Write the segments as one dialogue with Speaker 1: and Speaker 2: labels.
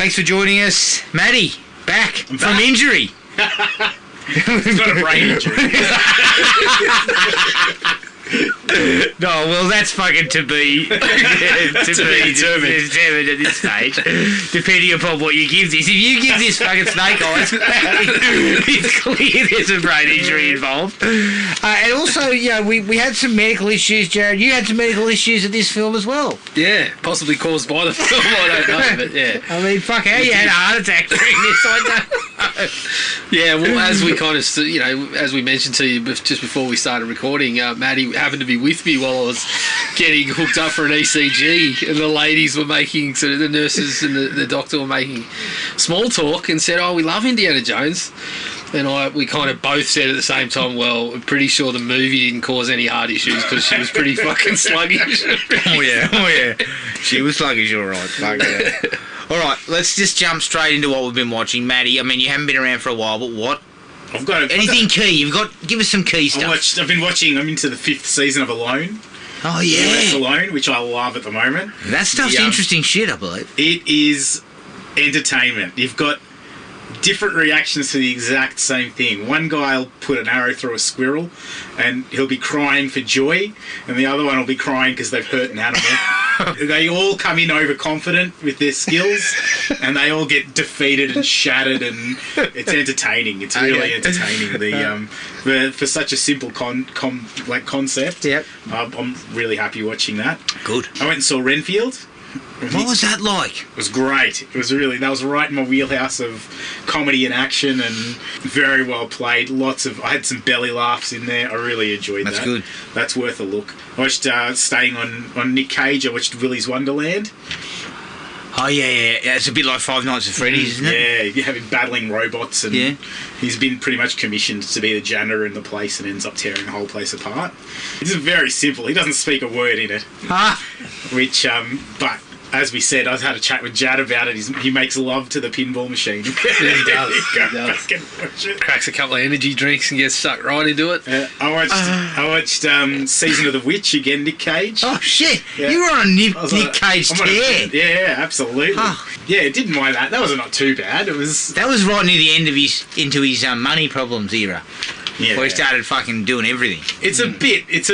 Speaker 1: Thanks for joining us, Matty. Back from injury.
Speaker 2: He's got a brain injury.
Speaker 1: No, well, that's fucking to be determined at this stage, depending upon what you give this. If you give this fucking snake eyes, it's clear there's a brain injury involved. And also, we had some medical issues, Jared. You had some medical issues at this film as well.
Speaker 3: Yeah, possibly caused by the film. I don't know, but yeah.
Speaker 1: I mean, fuck, how you had a heart attack during this? I don't know.
Speaker 3: Yeah, well, as we kind of, as we mentioned to you just before we started recording, Matty happened to be with me while I was getting hooked up for an ECG, and the ladies were making, sort of the nurses and the doctor were making small talk and said, "Oh, we love Indiana Jones." And we kind of both said at the same time, well, I'm pretty sure the movie didn't cause any heart issues because she was pretty fucking sluggish.
Speaker 1: Oh, yeah. She was sluggish, all right. Fuck yeah. All right, let's just jump straight into what we've been watching. Matty, I mean, you haven't been around for a while, but what? Anything key? Give us some key stuff.
Speaker 2: I've been watching, I'm into the 5th season of Alone.
Speaker 1: Oh, yeah.
Speaker 2: Alone, which I love at the moment.
Speaker 1: That stuff's interesting shit, I believe.
Speaker 2: It is entertainment. You've got different reactions to the exact same thing. One guy will put an arrow through a squirrel and he'll be crying for joy, and the other one will be crying because they've hurt an animal. They all come in overconfident with their skills and they all get defeated and shattered, and it's entertaining. It's really entertaining. For such a simple concept.
Speaker 1: Yep.
Speaker 2: I'm really happy watching that.
Speaker 1: Good.
Speaker 2: I went and saw Renfield.
Speaker 1: What was that like?
Speaker 2: It was great. It was really, that was right in my wheelhouse of comedy and action, and very well played. I had some belly laughs in there. I really enjoyed that.
Speaker 1: That's good.
Speaker 2: That's worth a look. I watched, staying on Nick Cage, I watched Willy's Wonderland.
Speaker 1: Oh, yeah. It's a bit like Five Nights at Freddy's, isn't it?
Speaker 2: Yeah, you have him battling robots, and he's been pretty much commissioned to be the janitor in the place and ends up tearing the whole place apart. It's very simple. He doesn't speak a word in it. Which, but as we said, I had a chat with Jad about it. He makes love to the pinball machine.
Speaker 3: Yeah, he does. Cracks a couple of energy drinks and gets sucked right into it.
Speaker 2: I watched Season of the Witch again, Nick Cage.
Speaker 1: Oh, shit. Yeah. You were on a Nick Cage tear.
Speaker 2: Yeah, absolutely. Yeah, didn't mind that. That was not too bad. That was right
Speaker 1: near the end of his money problems era. Yeah, where he started fucking doing everything.
Speaker 2: It's a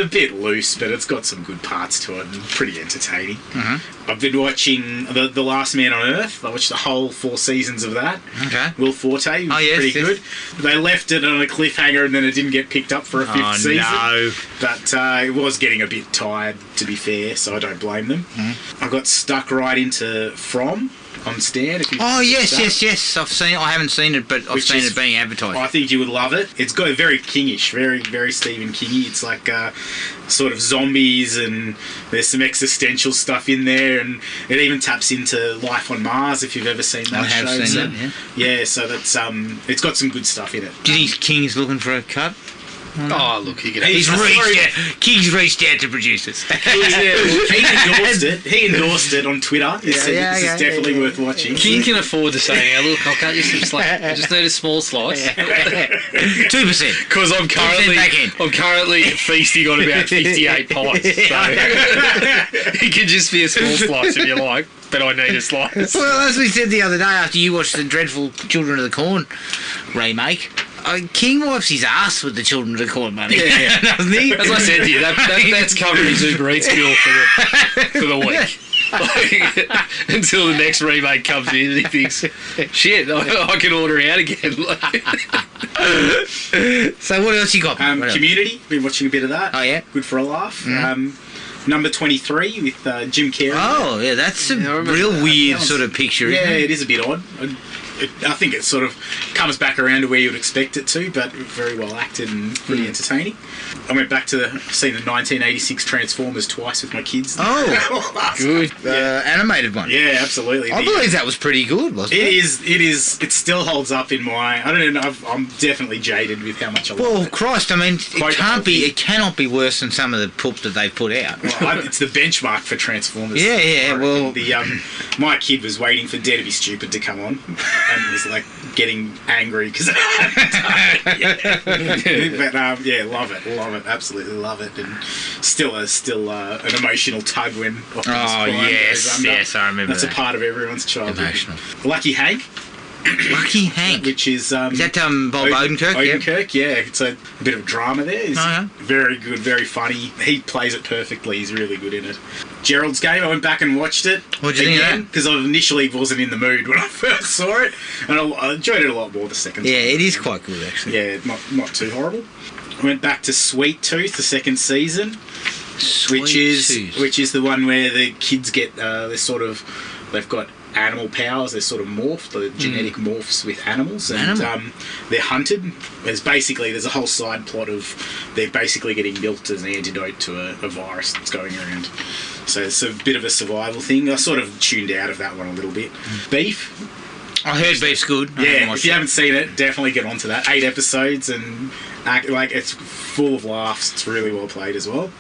Speaker 2: bit loose, but it's got some good parts to it and pretty entertaining. Mm-hmm. I've been watching The Last Man on Earth. I watched the whole 4 seasons of that. Okay. Will Forte was pretty good. They left it on a cliffhanger and then it didn't get picked up for a 5th season. No. But it was getting a bit tired, to be fair, so I don't blame them. Mm-hmm. I got stuck right into From on Stan.
Speaker 1: Yes. I haven't seen it, but I've seen it being advertised.
Speaker 2: I think you would love it. It's got a very Kingish, very, very Stephen Kingy. It's like sort of zombies, and there's some existential stuff in there, and it even taps into Life on Mars, if you've ever seen that show. I have seen that, yeah. So that's it's got some good stuff in it.
Speaker 1: Do you think King's looking for a cut?
Speaker 3: Oh, look, he
Speaker 1: King's reached out to producers.
Speaker 2: He endorsed it on Twitter. He said this is definitely worth watching.
Speaker 3: King can afford to say, look, I'll cut you some slack. I just need a small slice.
Speaker 1: 2%.
Speaker 3: Because I'm currently feasting on about 58 pies. So it can just be a small slice if you like, but I need a slice.
Speaker 1: Well, as we said the other day after you watched the dreadful Children of the Corn remake, King wipes his ass with the Children of the Corn money.
Speaker 3: Yeah. Doesn't he? As I said to you, that's covering his Uber Eats bill for the week. Until the next remake comes in and he thinks, shit, I can order out again.
Speaker 1: So what else you got?
Speaker 2: Community, been watching a bit of that.
Speaker 1: Oh, yeah?
Speaker 2: Good for a laugh. Number 23 with Jim Carrey.
Speaker 1: Oh, yeah, that's a real weird sort of picture.
Speaker 2: Yeah, it is a bit odd. I think it sort of comes back around to where you would expect it to, but very well acted and pretty entertaining. I went back to seen the 1986 Transformers twice with my kids.
Speaker 1: Oh, good. Animated one.
Speaker 2: Yeah, absolutely.
Speaker 1: I believe that was pretty good, wasn't it?
Speaker 2: It is. It still holds up in my... I don't know. I'm definitely jaded with how much I love it.
Speaker 1: Well, Christ, I mean, it cannot be worse than some of the poop that they put out.
Speaker 2: Well, it's the benchmark for Transformers.
Speaker 1: Yeah. Well,
Speaker 2: my kid was waiting for Dare to Be Stupid to come on, and was like getting angry because. But yeah, love it, absolutely love it, and still an emotional tug when.
Speaker 1: Oh yes, I remember.
Speaker 2: That's a part of everyone's childhood.
Speaker 1: Emotional.
Speaker 2: Lucky Hank.
Speaker 1: Lucky Hank,
Speaker 2: which is
Speaker 1: Bob Odenkirk?
Speaker 2: Odenkirk, yeah. It's a bit of drama there. He's very good, very funny. He plays it perfectly. He's really good in it. Gerald's Game. I went back and watched it.
Speaker 1: What did you think of that?
Speaker 2: Because I initially wasn't in the mood when I first saw it, and I enjoyed it a lot more the second time.
Speaker 1: Yeah, it is quite good actually.
Speaker 2: Yeah, not too horrible. I went back to Sweet Tooth, the second season, which is the one where the kids get they've got animal powers. They're sort of morphed, the genetic morphs with animals, and they're hunted. There's a whole side plot of they're basically getting milked as an antidote to a virus that's going around. So it's a bit of a survival thing. I sort of tuned out of that one a little bit. Beef.
Speaker 1: I heard Beef's good.
Speaker 2: Yeah, if you haven't seen it, definitely get onto that. 8 episodes and it's full of laughs. It's really well played as well.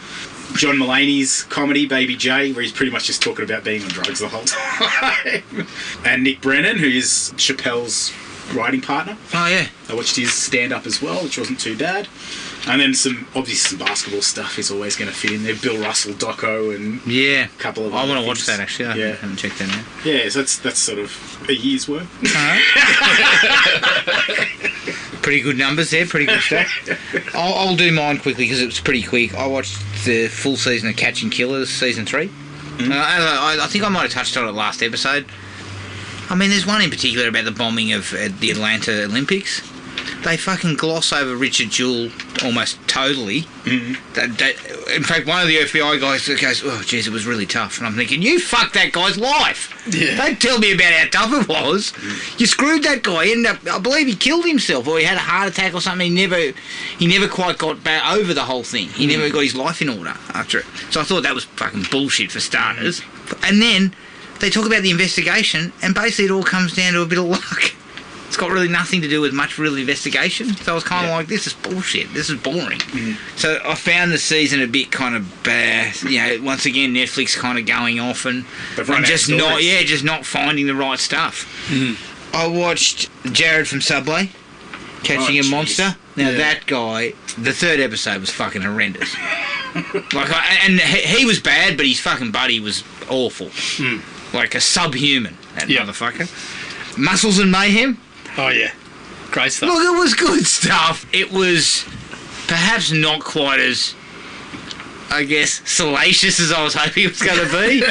Speaker 2: John Mulaney's comedy, Baby J, where he's pretty much just talking about being on drugs the whole time. And Nick Brennan, who is Chappelle's writing partner.
Speaker 1: Oh, yeah.
Speaker 2: I watched his stand-up as well, which wasn't too bad. And then some basketball stuff is always going to fit in there. Bill Russell, Doco, and a couple of
Speaker 1: I want to
Speaker 2: things.
Speaker 1: watch that, actually. I haven't checked that out.
Speaker 2: Yeah, so that's sort of a year's worth.
Speaker 1: Pretty good numbers there, pretty good stuff. I'll do mine quickly because it was pretty quick. I watched the full season of Catching Killers, season 3. Mm-hmm. I think I might have touched on it last episode. I mean, there's one in particular about the bombing of the Atlanta Olympics. They fucking gloss over Richard Jewell almost totally. Mm-hmm. In fact, one of the FBI guys goes, "Oh, jeez, it was really tough." And I'm thinking, you fucked that guy's life. Yeah. Don't tell me about how tough it was. You screwed that guy. I believe he killed himself, or he had a heart attack or something. He never quite got back over the whole thing. He never got his life in order after it. So I thought that was fucking bullshit for starters. And then they talk about the investigation, and basically it all comes down to a bit of luck. It's got really nothing to do with much real investigation. So I was kind of like, this is bullshit. This is boring. Mm. So I found the season a bit kind of bad. Once again, Netflix kind of going off and just not finding the right stuff. Mm. I watched Jared from Subway catching a monster. Now that guy, the 3rd episode was fucking horrendous. And he was bad, but his fucking buddy was awful. Mm. Like a subhuman, that motherfucker. Muscles and Mayhem.
Speaker 3: Oh, yeah. Great stuff.
Speaker 1: Look, it was good stuff. It was perhaps not quite as, I guess, salacious as I was hoping it was going to be.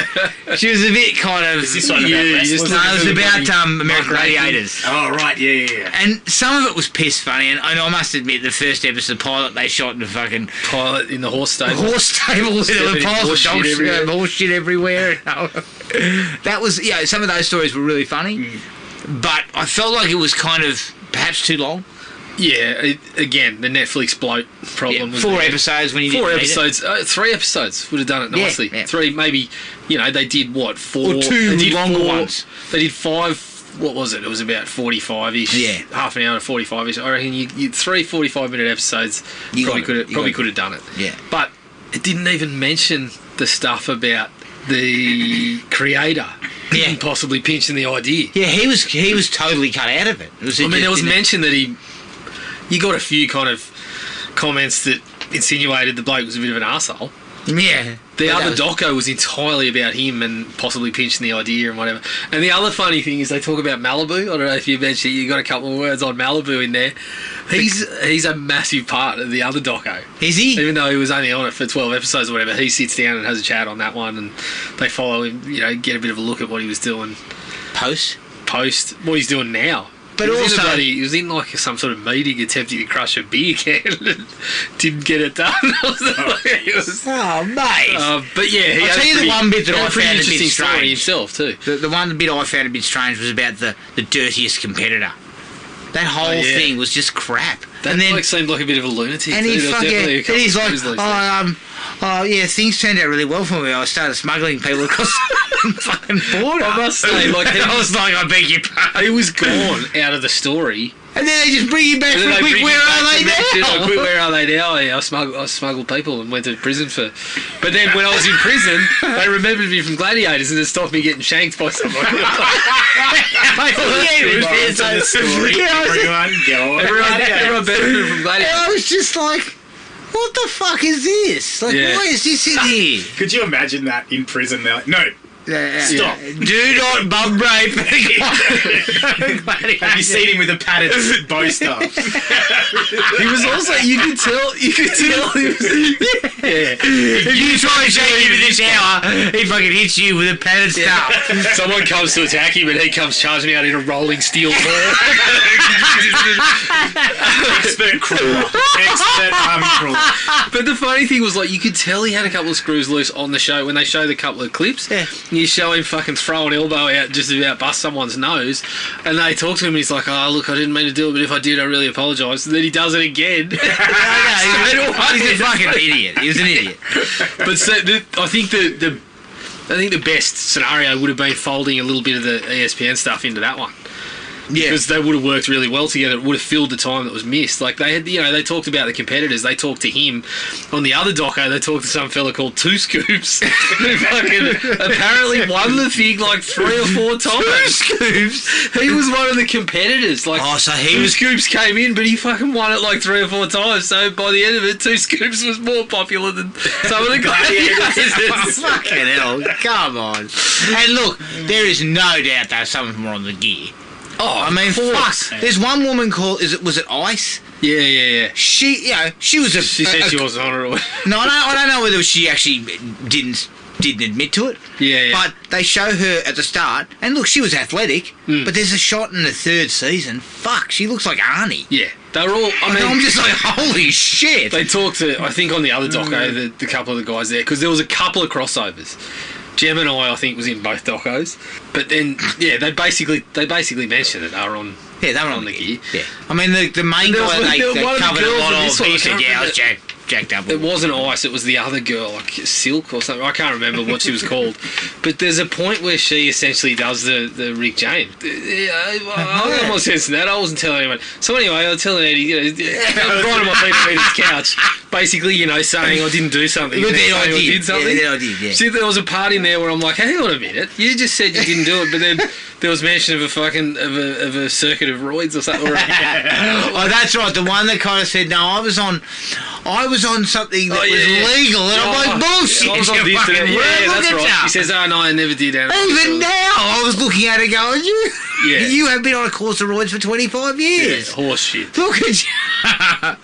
Speaker 1: She was a bit kind of...
Speaker 2: Is this one about wrestlers?
Speaker 1: No, it was about American Gladiators.
Speaker 2: Oh, right, yeah.
Speaker 1: And some of it was piss funny, and I must admit, the first episode pilot they shot in the fucking...
Speaker 3: Pilot in the horse stable.
Speaker 1: Horse stable with the piles of dog shit, horse shit everywhere. That was... some of those stories were really funny. Mm. But I felt like it was kind of perhaps too long.
Speaker 3: Yeah, again, the Netflix bloat problem.
Speaker 1: Yeah, 4 episodes when you did
Speaker 3: 4 episodes. 3 episodes would have done it nicely. Yeah. 3, maybe, they did what? 4?
Speaker 1: Or 2 longer ones.
Speaker 3: They did 5, what was it? It was about 45-ish.
Speaker 1: Yeah.
Speaker 3: Half an hour to 45-ish. I reckon you 3 45-minute episodes probably could have done it.
Speaker 1: Yeah.
Speaker 3: But it didn't even mention the stuff about the creator. Yeah. Possibly pinching the idea.
Speaker 1: Yeah, he was totally cut out of it.
Speaker 3: There was mention that you got a few kind of comments that insinuated the bloke was a bit of an arsehole.
Speaker 1: Yeah.
Speaker 3: The other doco was entirely about him and possibly pinching the idea and whatever. And the other funny thing is they talk about Malibu. I don't know if you mentioned, you got a couple of words on Malibu in there. He's a massive part of the other doco.
Speaker 1: Is he?
Speaker 3: Even though he was only on it for 12 episodes or whatever, he sits down and has a chat on that one, and they follow him, get a bit of a look at what he was doing.
Speaker 1: Post
Speaker 3: what he's doing now. But he was in like some sort of meeting attempting to crush a beer can and didn't get it done. Mate.
Speaker 1: But yeah,
Speaker 3: I'll
Speaker 1: tell you the one bit that I found a bit strange
Speaker 3: himself too.
Speaker 1: The one bit I found a bit strange was about the dirtiest competitor. That whole thing was just crap.
Speaker 3: That seemed like a bit of a lunatic.
Speaker 1: And he's like, things turned out really well for me. I started smuggling people across the fucking border.
Speaker 3: I must say,
Speaker 1: I was like, I beg your pardon.
Speaker 3: He was gone out of the story
Speaker 1: And then they just bring you back for a quick, where are they now?
Speaker 3: Quick, where are they now? Yeah, I smuggled people and went to prison for... But then when I was in prison, they remembered me from Gladiators and it stopped me getting shanked by someone. Everyone benefited from Gladiators.
Speaker 1: I was just like, what the fuck is this? Like, why is this in here?
Speaker 2: Could you imagine that in prison? They're like, no, stop.
Speaker 1: Do not bum rape.
Speaker 2: Have you seen him with a padded bow staff?
Speaker 3: He was also, you could tell he was...
Speaker 1: If you try and shake him in the shower, he fucking hits you with a padded staff.
Speaker 3: Someone comes to attack him and he comes charging out in a rolling steel ball.
Speaker 2: Expert crawler. Expert army crawler.
Speaker 3: But the funny thing was, like, you could tell he had a couple of screws loose on the show when they showed a couple of clips.
Speaker 1: Yeah.
Speaker 3: You show him fucking throw an elbow out just about bust someone's nose, and they talk to him and he's like, oh, look, I didn't mean to do it, but if I did, I really apologise. And then he does it again.
Speaker 1: He's a fucking idiot. He was an idiot.
Speaker 3: But so, I think the best scenario would have been folding a little bit of the ESPN stuff into that one. Yeah, because they would have worked really well together. It would have filled the time that was missed. Like they had, they talked about the competitors. They talked to him on the other doco. They talked to some fella called Two Scoops, who fucking apparently won the thing like 3 or 4 times.
Speaker 1: Two Scoops.
Speaker 3: He was one of the competitors. Like,
Speaker 1: so
Speaker 3: Two Scoops came in, but he fucking won it like 3 or 4 times. So by the end of it, Two Scoops was more popular than some of the gladiators.
Speaker 1: Fucking hell! Come on. And look, there is no doubt that some of them were on the gear.
Speaker 3: Oh,
Speaker 1: I mean, fuck. There's one woman called. Was it Ice?
Speaker 3: Yeah.
Speaker 1: She was a.
Speaker 3: She said she wasn't on it.
Speaker 1: No, I don't know whether she actually didn't admit to it.
Speaker 3: Yeah.
Speaker 1: But they show her at the start, and look, she was athletic. But there's a shot in the 3rd season. Fuck, she looks like Arnie.
Speaker 3: Yeah, they were all. I mean,
Speaker 1: I'm just like, holy shit.
Speaker 3: They talked to, I think, on the other doco, the couple of the guys there, because there was a couple of crossovers. Gemini, I think, was in both docos, but then they basically mentioned that they were on.
Speaker 1: Yeah, they were on the gear. Yeah, I mean the main guy they covered a lot of. He said, "Yeah, I was jacked up."
Speaker 3: It wasn't Ice; it was the other girl, like Silk or something. I can't remember what she was called. But there's a point where she essentially does the Rick James. I got more sense than that. I wasn't telling anyone. So anyway, I was telling Eddie, right on my feet on Eddie's couch, basically, saying I didn't do something.
Speaker 1: But then I did.
Speaker 3: Something.
Speaker 1: Yeah, I did. Yeah.
Speaker 3: See, there was a part in there where I'm like, hang on a minute, you just said you didn't do it, but then there was mention of a fucking of a circuit of roids or something.
Speaker 1: Oh, that's right. The one that kind of said, no, I was on something that was legal, and I'm like, bullshit.
Speaker 3: I was on this today. Yeah, that's right.
Speaker 1: You.
Speaker 3: He says, oh, no, I never did.
Speaker 1: Even now, I was looking at it going, you have been on a course of roids for 25 years.
Speaker 3: Yeah, horse shit.
Speaker 1: Look at you. I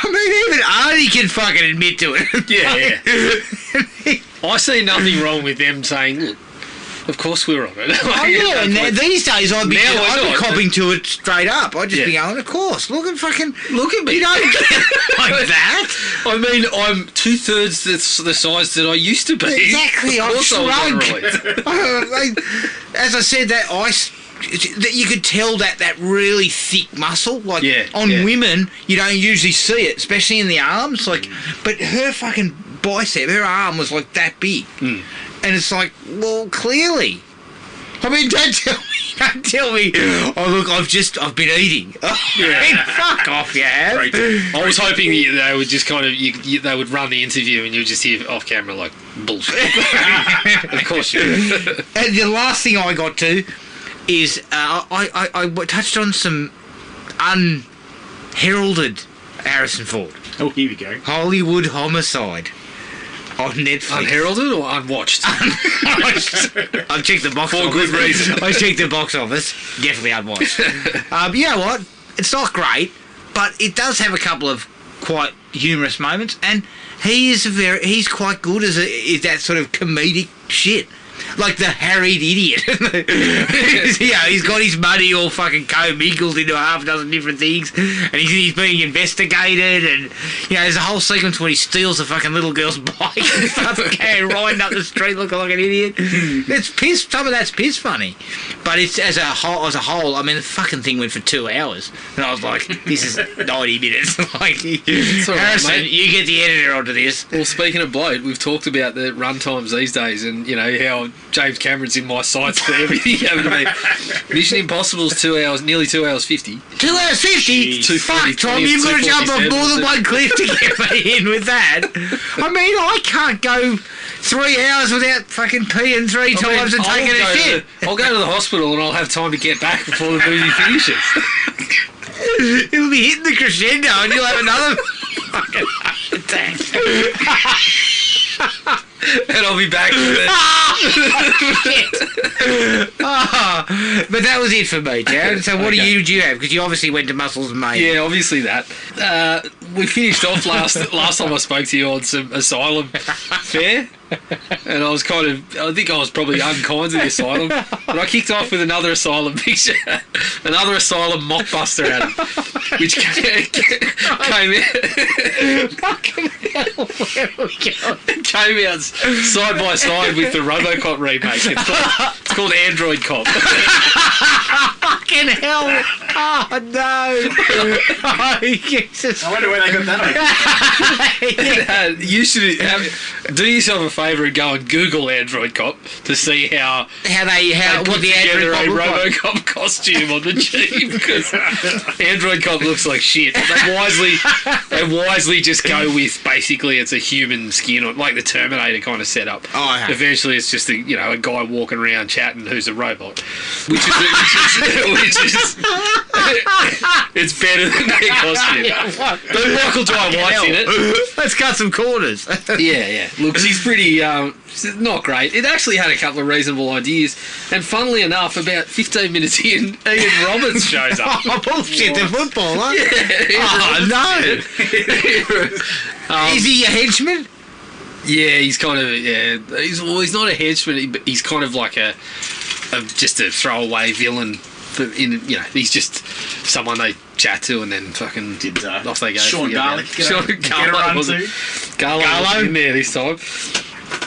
Speaker 1: mean, even Arnie can fucking admit to it.
Speaker 3: Yeah. I see nothing wrong with them saying, look, of course we're on it.
Speaker 1: Oh, yeah, and these days I'd be copping to it straight up. I'd just be going, of course, look at me. You don't get like that.
Speaker 3: I mean, I'm 2/3 the size that I used to be.
Speaker 1: Exactly, I'm shrunk. As I said, that ice... That you could tell that really thick muscle, like on women, you don't usually see it, especially in the arms. Like, but her fucking bicep, her arm was like that big, and it's like, well, clearly. I mean, don't tell me. Oh look, I've been eating. I mean, fuck off, you have.
Speaker 3: I was hoping they would just kind of they would run the interview and you'd just hear off camera like bullshit. Of course you would.
Speaker 1: And the last thing I got to is I touched on some unheralded Harrison Ford.
Speaker 2: Oh, here we go.
Speaker 1: Hollywood Homicide on Netflix.
Speaker 3: Unheralded or unwatched?
Speaker 1: Unwatched. I've checked the box office.
Speaker 3: For good reason.
Speaker 1: I checked the box office. Definitely unwatched. You know what? It's not great, but it does have a couple of quite humorous moments, and he's quite good as that sort of comedic shit. Like the harried idiot. He's got his money all fucking co-mingled into half a dozen different things, and he's being investigated, and there's a whole sequence where he steals a fucking little girl's bike and starts riding up the street looking like an idiot. It's piss. Some of that's piss funny, but it's as a whole. I mean, the fucking thing went for 2 hours, and I was like, this is 90 minutes. Like, Harrison,
Speaker 3: right,
Speaker 1: you get the editor onto this.
Speaker 3: Well, speaking of bloat, we've talked about the run times these days, and how James Cameron's in my sights for everything having to be. Mission Impossible's 2 hours, nearly 2 hours 50.
Speaker 1: 2 hours 50? Fuck, Tom, you've got to jump off more than one cliff to get me in with that. I mean, I can't go 3 hours without fucking peeing three times and taking a shit.
Speaker 3: I'll go to the hospital and I'll have time to get back before the movie finishes.
Speaker 1: It'll be hitting the crescendo and you'll have another fucking heart attack.
Speaker 3: And I'll be back with it.
Speaker 1: But that was it for me, Jared. So what did you have? Because you obviously went to Muscles and Mayhem.
Speaker 3: Yeah, obviously that. We finished off last time I spoke to you on some asylum fare. And I think I was probably unkind to the asylum. But I kicked off with another asylum picture. Another asylum mockbuster at him. Which came out.
Speaker 1: Fucking hell, where are we going?
Speaker 3: Came out side by side with the RoboCop remake. It's called Android Cop.
Speaker 1: Fucking hell! Oh no! Oh Jesus!
Speaker 2: I wonder where they got that.
Speaker 3: You should do yourself a favour and go and Google Android Cop to see how
Speaker 1: they
Speaker 3: put
Speaker 1: what the
Speaker 3: together
Speaker 1: Android
Speaker 3: a
Speaker 1: Cop
Speaker 3: RoboCop costume on the cheap, because Android Cop looks like shit. They wisely just go with basically it's a human skin, or like the Terminator kind of setup.
Speaker 1: Oh, okay.
Speaker 3: Eventually, it's just a guy walking around chatting who's a robot, which is it's better than their costume. But Michael Jai White's in it.
Speaker 1: Let's cut some corners.
Speaker 3: Yeah. Look, she's pretty not great. It actually had a couple of reasonable ideas, and funnily enough, about 15 minutes in, Ian Roberts shows up.
Speaker 1: Oh bullshit! The footballer.
Speaker 3: Yeah.
Speaker 1: No. Is he a henchman?
Speaker 3: Yeah, he's kind of he's not a henchman. He's kind of like a just a throwaway villain. He's just someone they chat to and then fucking off they go.
Speaker 2: Sean Garlic.
Speaker 3: Garlic was in there this time.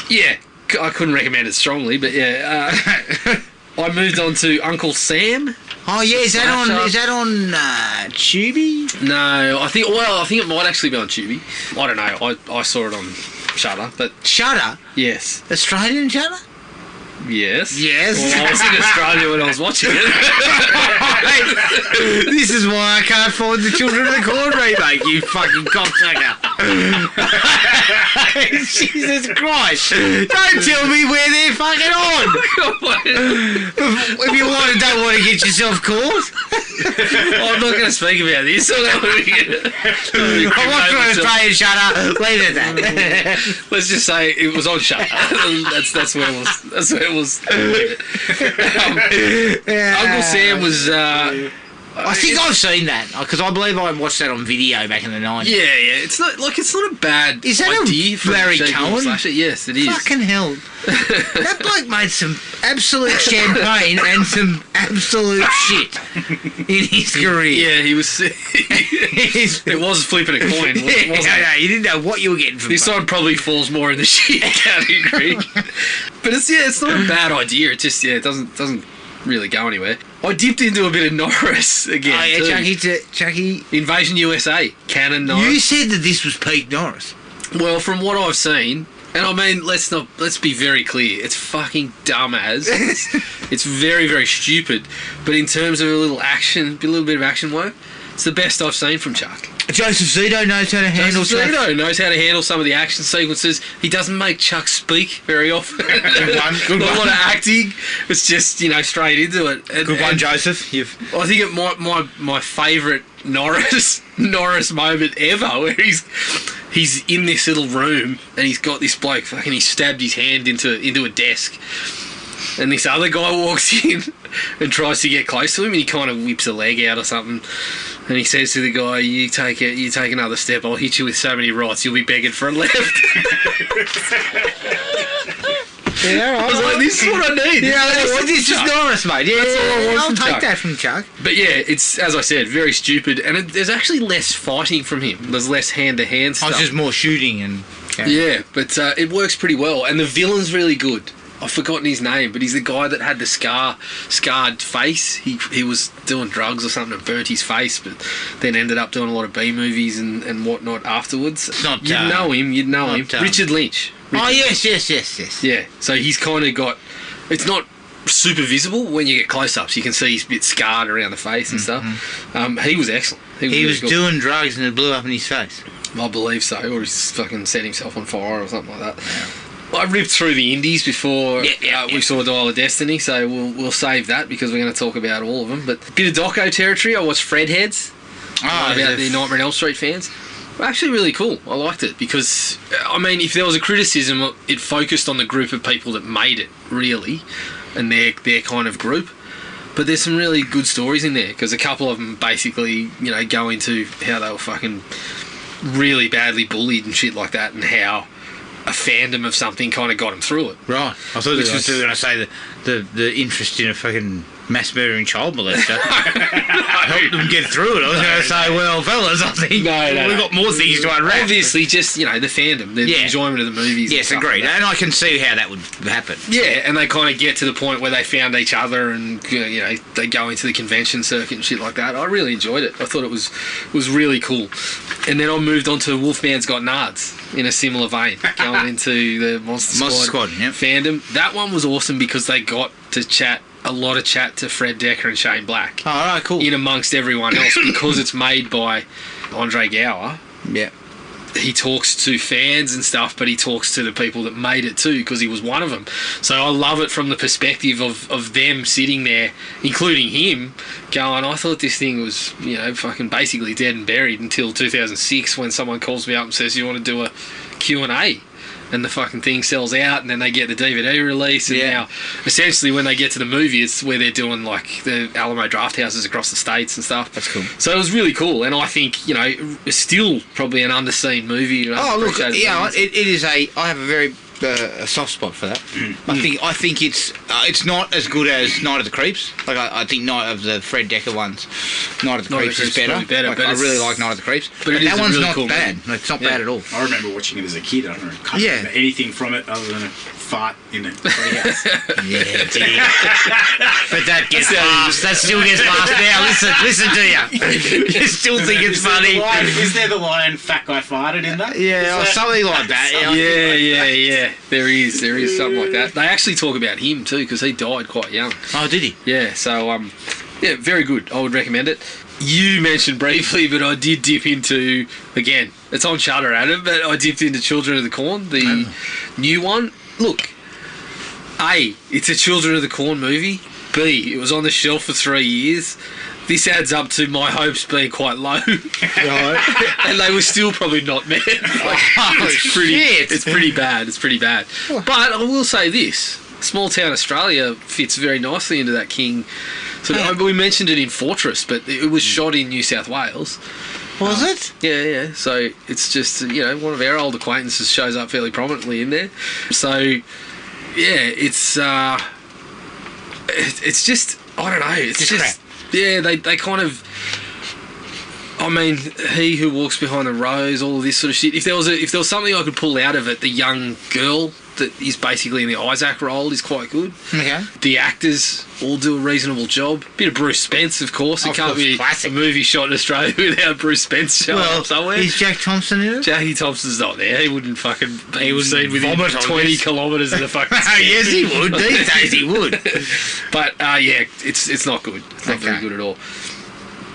Speaker 3: Yeah, I couldn't recommend it strongly, but yeah. I moved on to Uncle Sam.
Speaker 1: Oh yeah, is that on Tubi?
Speaker 3: No, I think it might actually be on Tubi. I don't know. I saw it on Shudder, but
Speaker 1: Shudder?
Speaker 3: Yes.
Speaker 1: Australian Shudder?
Speaker 3: Yes.
Speaker 1: Yes.
Speaker 3: Well, I was in Australia when I was watching it.
Speaker 1: This is why I can't find the Children of the Corn remake, you fucking cocksucker. Jesus Christ. Don't tell me where they're fucking on. If you don't want to get yourself caught.
Speaker 3: I'm not going to speak about this.
Speaker 1: I watched an Australian Shudder. Leave it at that.
Speaker 3: Let's just say it was on Shudder. That's where it was. That's where it was. Uncle Sam was.
Speaker 1: I think I've seen that because I believe I watched that on video back in the 90s.
Speaker 3: Yeah. It's not a bad
Speaker 1: Is that
Speaker 3: idea
Speaker 1: a Barry Cohen?
Speaker 3: Slasher. Yes, it is.
Speaker 1: Fucking hell. That bloke made some absolute champagne and some absolute shit in his career.
Speaker 3: Yeah, he was. It was flipping a coin. Wasn't it?
Speaker 1: You didn't know what you were getting from
Speaker 3: this side probably falls more in the shit category. But it's not a bad idea. It just it doesn't really go anywhere. I dipped into a bit of Norris again.
Speaker 1: Oh yeah, Chucky.
Speaker 3: Invasion USA, Canon Norris.
Speaker 1: You said that this was peak Norris.
Speaker 3: Well, from what I've seen, and I mean, let's be very clear. It's fucking dumb as. It's very, very stupid. But in terms of a little bit of action work, it's the best I've seen from Chuck.
Speaker 1: Joseph Zito knows how to handle
Speaker 3: Zito knows how to handle some of the action sequences. He doesn't make Chuck speak very often. Not a lot of acting. It's just straight into it.
Speaker 1: Good one, Joseph.
Speaker 3: I think my favourite Norris moment ever, where he's in this little room and he's got this bloke he stabbed his hand into a desk, and this other guy walks in and tries to get close to him, and he kind of whips a leg out or something. And he says to the guy, you take another step, I'll hit you with so many rights, you'll be begging for a left.
Speaker 1: Yeah,
Speaker 3: I was like, this is what I need.
Speaker 1: This is Norris, mate. Yeah,
Speaker 3: that's all I want from
Speaker 1: I'll take
Speaker 3: Chuck.
Speaker 1: that from Chuck.
Speaker 3: But yeah, it's, as I said, very stupid. And there's actually less fighting from him. There's less hand-to-hand stuff.
Speaker 1: It's just more shooting and...
Speaker 3: Yeah, but it works pretty well. And the villain's really good. I've forgotten his name, but he's the guy that had the scarred face. He was doing drugs or something and burnt his face, but then ended up doing a lot of B movies and whatnot afterwards. You'd know him. Richard Lynch.
Speaker 1: Oh, yes.
Speaker 3: Yeah, so he's kind of got... It's not super visible when you get close-ups. You can see he's a bit scarred around the face and stuff. He was excellent.
Speaker 1: He was doing drugs and it blew up in his face.
Speaker 3: I believe so, or he's fucking set himself on fire or something like that. Yeah. I ripped through the indies before we saw Dial of Destiny, so we'll save that because we're going to talk about all of them. But a bit of doco territory. I watched Fred Heads about the Nightmare on Elm Street fans. Actually really cool. I liked it because, I mean, if there was a criticism, it focused on the group of people that made it, really, and their kind of group. But there's some really good stories in there because a couple of them basically, go into how they were fucking really badly bullied and shit like that, and how a fandom of something kind of got them through it.
Speaker 1: Right. I thought this was going to say the interest in a fucking mass murdering child molester helped them get through it. I was going to say, well, fellas, I think we've got more things to unwrap.
Speaker 3: Obviously, just, the fandom, the enjoyment of the movies.
Speaker 1: Yes, agreed. And I can see how that would happen.
Speaker 3: Yeah, and they kind of get to the point where they found each other and, they go into the convention circuit and shit like that. I really enjoyed it. I thought it was really cool. And then I moved on to Wolfman's Got Nards in a similar vein, going into the Monster Squad fandom. That one was awesome because they got to chat a lot of chat to Fred Decker and Shane Black.
Speaker 1: Oh, right, cool.
Speaker 3: In amongst everyone else because it's made by Andre Gower.
Speaker 1: Yeah.
Speaker 3: He talks to fans and stuff, but he talks to the people that made it too because he was one of them. So I love it from the perspective of them sitting there, including him, going, I thought this thing was, fucking basically dead and buried until 2006 when someone calls me up and says, you want to do a Q&A? And the fucking thing sells out, and then they get the DVD release, and now essentially when they get to the movie, it's where they're doing like the Alamo draft houses across the states and stuff.
Speaker 1: That's cool.
Speaker 3: So it was really cool, and I think it's still probably an underseen movie.
Speaker 1: Oh look, it is I have a very a soft spot for that. I think it's not as good as Night of the Creeps. Like I think Night of the Fred Decker ones, Night of the Creeps is better. Like, I really like Night of the Creeps, but that one's really not cool bad. Movie. It's not bad at all.
Speaker 2: I remember watching it as a kid. I can't remember anything from it other than a fart in a treehouse.
Speaker 1: But that gets laughs. That still gets laughs. Now listen to you. You still think it's funny?
Speaker 2: Is there the line "fat guy farted" in that?
Speaker 1: Yeah, or something like that.
Speaker 3: Yeah. There is something like that. They actually talk about him too because he died quite young.
Speaker 1: Oh, did he?
Speaker 3: Yeah. So very good. I would recommend it. You mentioned briefly, but I did dip into, again, it's on Shudder, Adam, but I dipped into Children of the Corn, the new one. Look, A, it's a Children of the Corn movie. B, it was on the shelf for 3 years. This adds up to my hopes being quite low. And they were still probably not met. It's pretty bad. It's pretty bad. But I will say this. Small town Australia fits very nicely into that King. So we mentioned it in Fortress, but it was shot in New South Wales.
Speaker 1: Was it?
Speaker 3: Yeah. So it's just, one of our old acquaintances shows up fairly prominently in there. So, yeah, it's just, I don't know. It's just crap. Yeah, they kind of... I mean, He Who Walks Behind the Rose, all of this sort of shit. If there was something I could pull out of it, the young girl that is basically in the Isaac role is quite good.
Speaker 1: Okay.
Speaker 3: The actors all do a reasonable job. Bit of Bruce Spence, of course. It can't be a movie shot in Australia without Bruce Spence showing up somewhere.
Speaker 1: Is Jack Thompson in it?
Speaker 3: Jackie Thompson's not there. He wouldn't fucking... He would
Speaker 1: seen
Speaker 3: within 20 kilometres of the fucking...
Speaker 1: Yes, he would. These days he would.
Speaker 3: But, it's not good. It's not very good at all.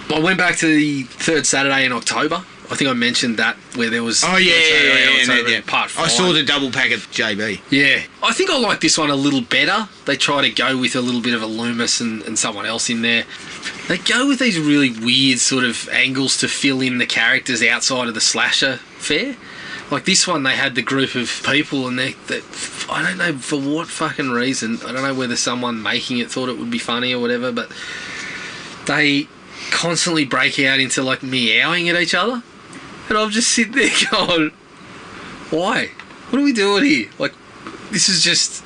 Speaker 3: I went back to the third Saturday in October. I think I mentioned that where there was...
Speaker 1: Oh, yeah.
Speaker 3: Part 5.
Speaker 1: I saw the double pack of JB.
Speaker 3: Yeah. I think I like this one a little better. They try to go with a little bit of a Loomis and someone else in there. They go with these really weird sort of angles to fill in the characters outside of the slasher fare. Like this one, they had the group of people and they I don't know for what fucking reason. I don't know whether someone making it thought it would be funny or whatever, but they constantly break out into like meowing at each other. And I'm just sitting there going, why? What are we doing here? Like, this is just...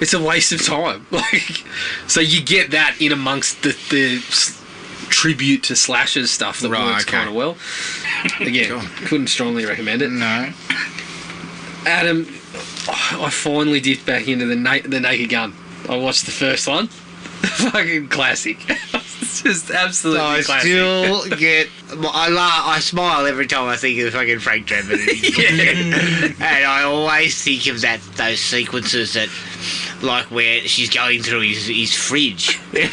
Speaker 3: It's a waste of time. Like, so you get that in amongst the tribute to slashers stuff that works kind of well. Again, couldn't strongly recommend it.
Speaker 1: No.
Speaker 3: Adam, I finally dipped back into the Naked Gun. I watched the first one. Fucking classic. It's just absolutely
Speaker 1: I
Speaker 3: classic.
Speaker 1: still get. I smile every time I think of fucking Frank Drebin. And I always think of those sequences that, like where she's going through his fridge.
Speaker 3: The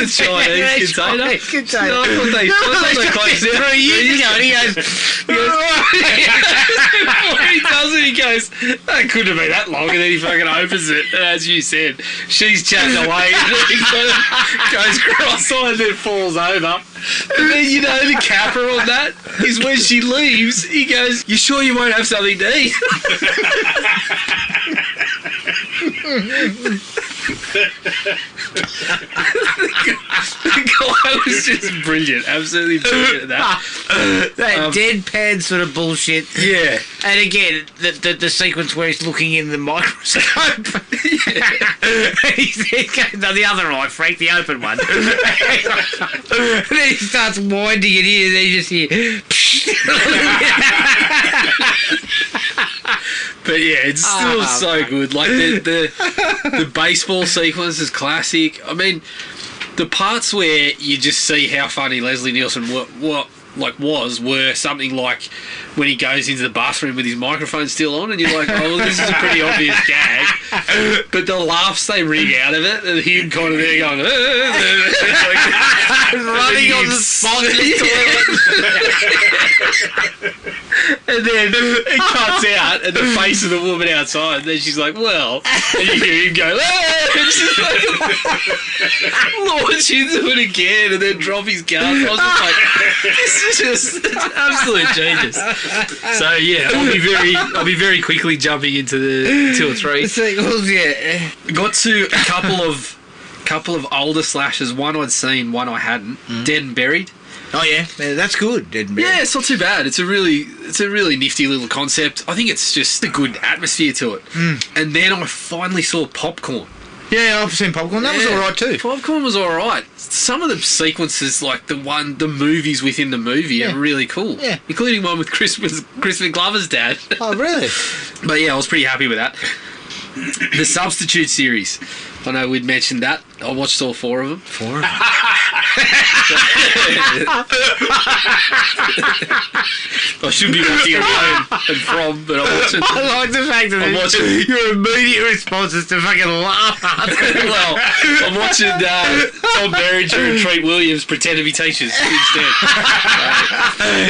Speaker 3: Chinese container. No, I thought they closed it
Speaker 1: 3 years ago, and he goes,
Speaker 3: he does it, he goes, that couldn't have been that long, and then he fucking opens it, and as you said, she's chatting away, and then he goes cross-eyed and then falls over. And then, you know, the capper on that is when she leaves, he goes, you sure you won't have something to eat? The guy was just brilliant, absolutely brilliant at that.
Speaker 1: That deadpan sort of bullshit.
Speaker 3: Yeah.
Speaker 1: And again, the sequence where he's looking in the microscope. He goes, no, the other eye, Frank, the open one. And then he starts winding it in, and then you just hear...
Speaker 3: But yeah, it's still so good. Like the baseball sequence is classic. I mean, the parts where you just see how funny Leslie Nielsen were something like when he goes into the bathroom with his microphone still on, and you're like, oh, well, this is a pretty obvious gag. But the laughs they ring out of it, and him kind of there going,
Speaker 1: running on the spot in the toilet.
Speaker 3: And then it cuts out, and the face of the woman outside, and then she's like, well, and you hear him go, and she's like, launch into it again, and then drop his gun. I was just like, this is just absolute genius. So yeah, I'll be very quickly jumping into the 2 or 3
Speaker 1: sequels. Yeah,
Speaker 3: got to a couple of older slashes. One I'd seen, one I hadn't. Dead and Buried.
Speaker 1: Oh yeah, that's good. Dead and Buried.
Speaker 3: Yeah, it's not too bad. It's a really nifty little concept. I think it's just a good atmosphere to it. And then I finally saw Popcorn.
Speaker 1: Yeah, I've seen Popcorn. That was all right too.
Speaker 3: Popcorn was all right. Some of the sequences, like the movies within the movie, are really cool. Yeah, including one with Chris Glover's dad.
Speaker 1: Oh, really?
Speaker 3: But yeah, I was pretty happy with that. The Substitute series. I know we'd mentioned that. I watched all 4 of them. 4 of them? I should be watching Alone and From, but I'm watching...
Speaker 1: I like the fact that your immediate response is to fucking laugh.
Speaker 3: Well, I'm watching Tom Berenger and Treat Williams pretend to be teachers instead.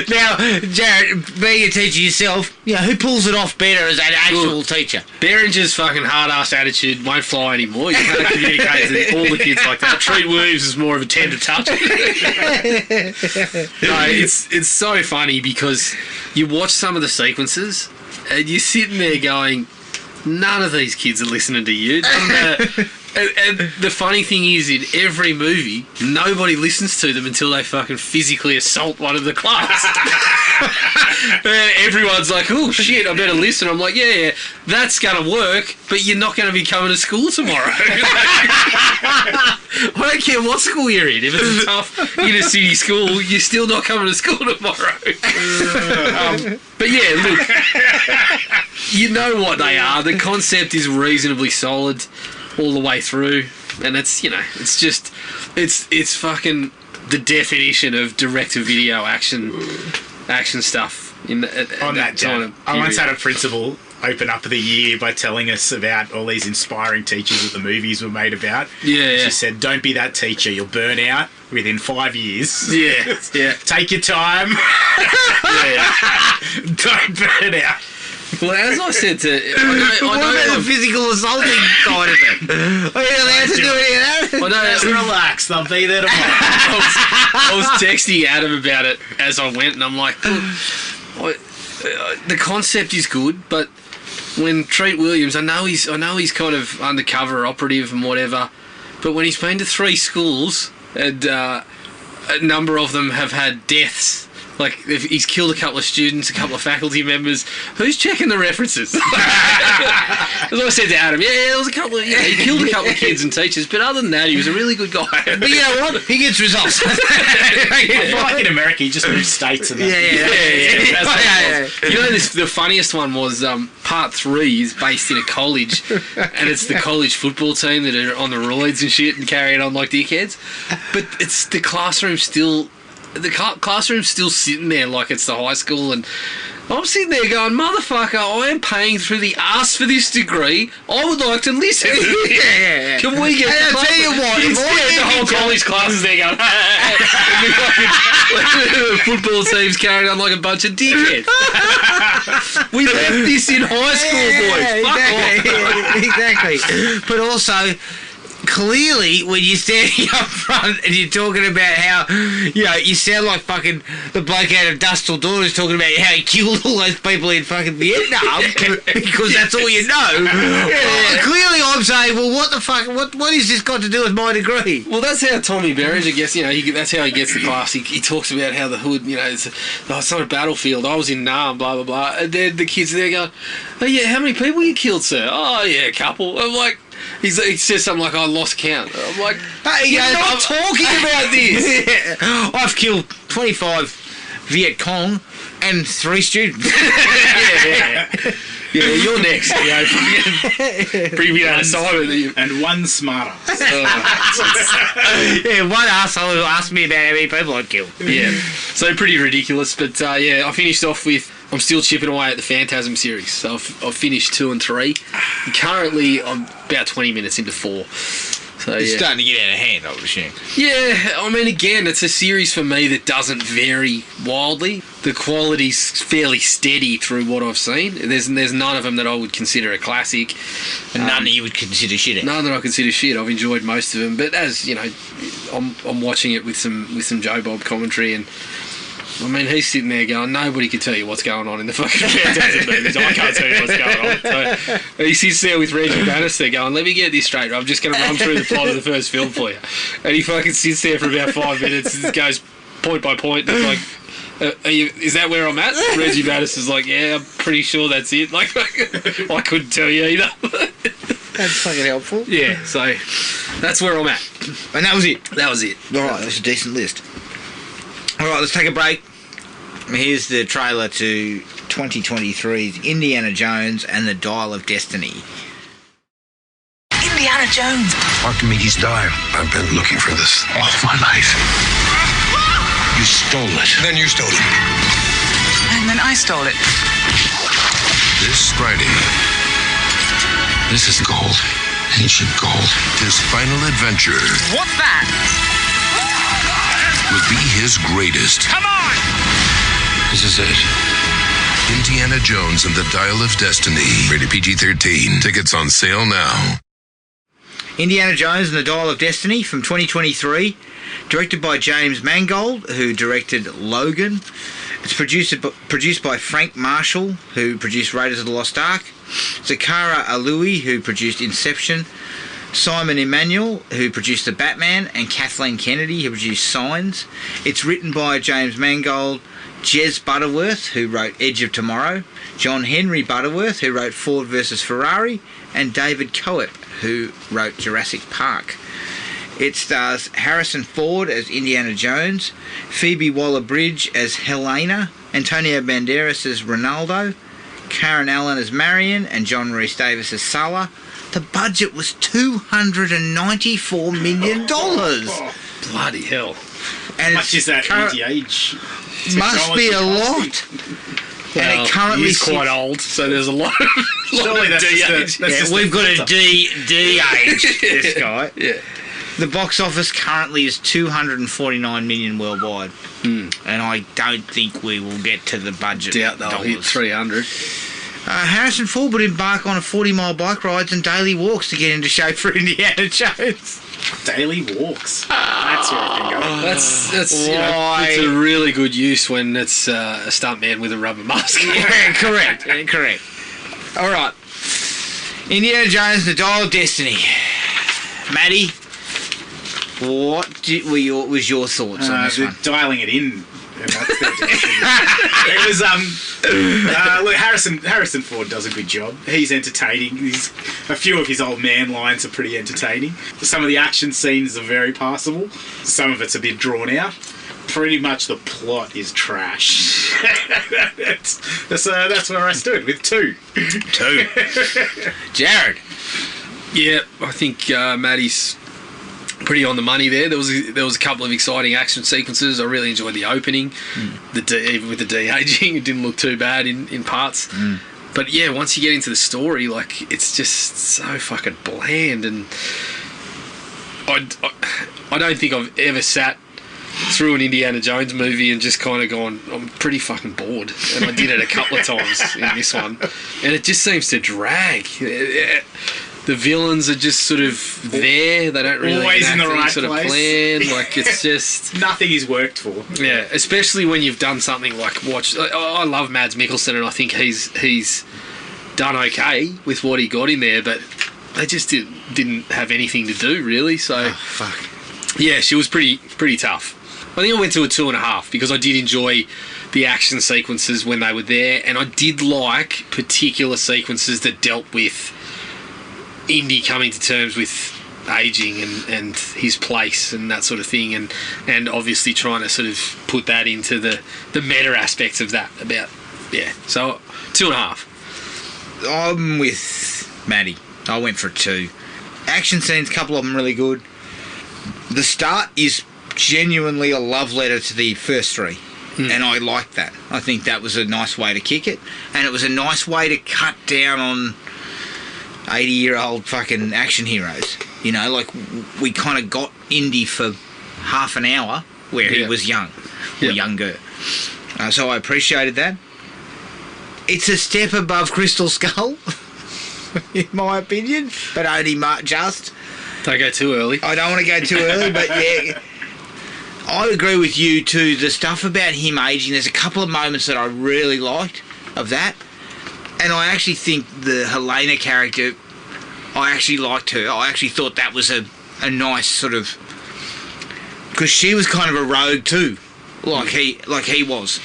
Speaker 1: Now, Jared, being a teacher yourself, who pulls it off better as an actual teacher?
Speaker 3: Berenger's fucking hard-ass attitude won't fly anymore. You can't communicate with all the kids like that. Treat Williams is more of a tender touch. No, it's so funny because you watch some of the sequences and you're sitting there going, none of these kids are listening to you. And the funny thing is, in every movie, nobody listens to them until they fucking physically assault one of the class. And everyone's like, oh shit, I better listen. I'm like, yeah, that's going to work, but you're not going to be coming to school tomorrow. I don't care what school you're in. If it's a tough inner city school, you're still not coming to school tomorrow. But yeah, look, you know what they are. The concept is reasonably solid all the way through, and it's it's fucking the definition of direct-to-video action stuff in
Speaker 2: on that time. I once had a principal open up the year by telling us about all these inspiring teachers that the movies were made about. She said, don't be that teacher, you'll burn out within 5 years.
Speaker 3: Yeah.
Speaker 2: Take your time. Don't burn out.
Speaker 3: Well, as I said to...
Speaker 1: What about the physical assaulting side of it? Are you allowed to do any of that?
Speaker 2: Just relax, they'll be there tomorrow.
Speaker 3: I was texting Adam about it as I went, and I'm like, look, the concept is good, but when Treat Williams, I know he's kind of undercover operative and whatever, but when he's been to 3 schools and a number of them have had deaths Like, if he's killed a couple of students, a couple of faculty members. Who's checking the references? As I said to Adam, there was a couple of... he killed a couple of kids and teachers, but other than that, he was a really good guy.
Speaker 1: But you know what? He gets results.
Speaker 2: Like in America, he just moved states and that.
Speaker 3: You know, the funniest one was part 3 is based in a college, and it's the college football team that are on the roids and shit and carrying on like dickheads. But it's the classroom's still sitting there like it's the high school, and I'm sitting there going, motherfucker, I am paying through the arse for this degree. I would like to listen. Can we get...
Speaker 1: I'll tell you what.
Speaker 3: Instead, the whole college class is there going... the football team's carrying on like a bunch of dickheads. We left this in high school, boys.
Speaker 1: Exactly. But also... Clearly, when you're standing up front and you're talking about how, you sound like fucking the bloke out of Dust Till Dawn who's talking about how he killed all those people in fucking Vietnam because that's all you know. Clearly, I'm saying, well, what the fuck? What has this got to do with my degree?
Speaker 3: Well, that's how Tommy Berringer gets. That's how he gets the class. He talks about how the hood, it's not a battlefield. I was in Nam, blah blah blah. And then the kids there go, oh yeah, how many people you killed, sir? Oh yeah, a couple. I'm like. He says something like, I lost count. I'm like, hey, you're not talking about this.
Speaker 1: I've killed 25 Viet Cong and 3 students.
Speaker 3: Yeah, you're next. Bring me that assignment.
Speaker 2: And 1 smarter.
Speaker 1: One arsehole who asked me about how many people I'd killed.
Speaker 3: Yeah, so pretty ridiculous. But I finished off with... I'm still chipping away at the Phantasm series. So I've finished 2 and 3. And currently, I'm about 20 minutes into 4. So
Speaker 1: it's starting to get out of hand, I would assume.
Speaker 3: Yeah, I mean, again, it's a series for me that doesn't vary wildly. The quality's fairly steady through what I've seen. There's none of them that I would consider a classic.
Speaker 1: And none that you would consider shit.
Speaker 3: None that I consider shit. I've enjoyed most of them. But as, I'm watching it with some Joe Bob commentary, and I mean, he's sitting there going, nobody can tell you what's going on in the fucking Phantasm movies. I can't tell you what's going on. So he sits there with Reggie Bannister going, let me get this straight. I'm just going to run through the plot of the first film for you. And he fucking sits there for about 5 minutes and goes point by point. And it's like, is that where I'm at? Reggie Bannister's like, yeah, I'm pretty sure that's it. Like, I couldn't tell you either.
Speaker 1: That's fucking helpful.
Speaker 3: Yeah, so that's where I'm at.
Speaker 1: And that was it?
Speaker 3: That was it.
Speaker 1: All right, that's a decent list. All right, let's take a break. Here's the trailer to 2023's Indiana Jones and the Dial of Destiny.
Speaker 4: Indiana Jones.
Speaker 5: Archimedes dial. I've been looking for this all my life. You stole it.
Speaker 4: Then you stole it. And then I stole it.
Speaker 5: This Friday. This is gold. Ancient gold. His final adventure.
Speaker 4: What's that?
Speaker 5: Will be his greatest.
Speaker 4: Come on!
Speaker 5: This is it. Indiana Jones and the Dial of Destiny. Rated PG-13. Tickets on sale now.
Speaker 1: Indiana Jones and the Dial of Destiny from 2023. Directed by James Mangold, who directed Logan. It's produced by Frank Marshall, who produced Raiders of the Lost Ark. Zakara Alui, who produced Inception. Simon Emanuel, who produced The Batman, and Kathleen Kennedy, who produced Signs. It's written by James Mangold, Jez Butterworth, who wrote Edge of Tomorrow, John Henry Butterworth, who wrote Ford vs. Ferrari, and David Coep, who wrote Jurassic Park. It stars Harrison Ford as Indiana Jones, Phoebe Waller-Bridge as Helena, Antonio Banderas as Ronaldo, Karen Allen as Marion, and John Rhys-Davies as Sulla. The budget was $294 million.
Speaker 3: Bloody hell.
Speaker 2: How much is that anti-age?
Speaker 1: Must be a lot. And it currently
Speaker 3: he's quite old, so there's a lot of
Speaker 2: Surely that's
Speaker 3: de-age.
Speaker 2: just
Speaker 1: we've got a de-age, this guy.
Speaker 3: Yeah.
Speaker 1: The box office currently is $249 million worldwide. And I don't think we will get to the budget.
Speaker 3: Doubt they'll hit 300.
Speaker 1: Harrison Ford would embark on a 40-mile bike rides and daily walks to get into shape for Indiana Jones.
Speaker 2: Daily walks. That's where I can go.
Speaker 3: That's it's a really good use when it's a stuntman with a rubber mask.
Speaker 1: Yeah, correct. All right. Indiana Jones, the Dial of Destiny. Matty, what was your thoughts on this one?
Speaker 2: Dialing it in and that's their destiny. It was look, Harrison Ford does a good job. He's entertaining. A few of his old man lines are pretty entertaining. Some of the action scenes are very passable. Some of it's a bit drawn out. Pretty much the plot is trash. That's where I stood with 2.
Speaker 1: Jared.
Speaker 3: Yeah, I think Matty's pretty on the money there. There was a couple of exciting action sequences. I really enjoyed the opening. Even with the de-aging, it didn't look too bad in parts. But yeah, once you get into the story, like, it's just so fucking bland, and I don't think I've ever sat through an Indiana Jones movie and just kind of gone, I'm pretty fucking bored. And I did it a couple of times in this one. And it just seems to drag. The villains are just sort of there. They don't really
Speaker 2: always in the right
Speaker 3: sort
Speaker 2: place.
Speaker 3: of plan. Like, it's just...
Speaker 2: Nothing is worked for.
Speaker 3: Yeah, especially when you've done something like I love Mads Mikkelsen, and I think he's done okay with what he got in there, but they just didn't have anything to do, really. So, yeah, she was pretty tough. I think I went to a 2.5 because I did enjoy the action sequences when they were there, and I did like particular sequences that dealt with Indy coming to terms with aging and his place and that sort of thing, and obviously trying to sort of put that into the meta aspects of that. So 2.5.
Speaker 1: I'm with Matty. I went for a 2. Action scenes, a couple of them really good. The start is genuinely a love letter to the first 3. And I liked that. I think that was a nice way to kick it, and it was a nice way to cut down on 80-year-old fucking action heroes. You know, like, we kind of got Indy for half an hour where he was young, or younger. So I appreciated that. It's a step above Crystal Skull, in my opinion, but only just.
Speaker 3: Don't go too early.
Speaker 1: I don't want to go too early, but yeah, I agree with you too. The stuff about him aging, there's a couple of moments that I really liked of that. And I actually think the Helena character, I actually liked her. I actually thought that was a nice sort of... Because she was kind of a rogue too, like he was.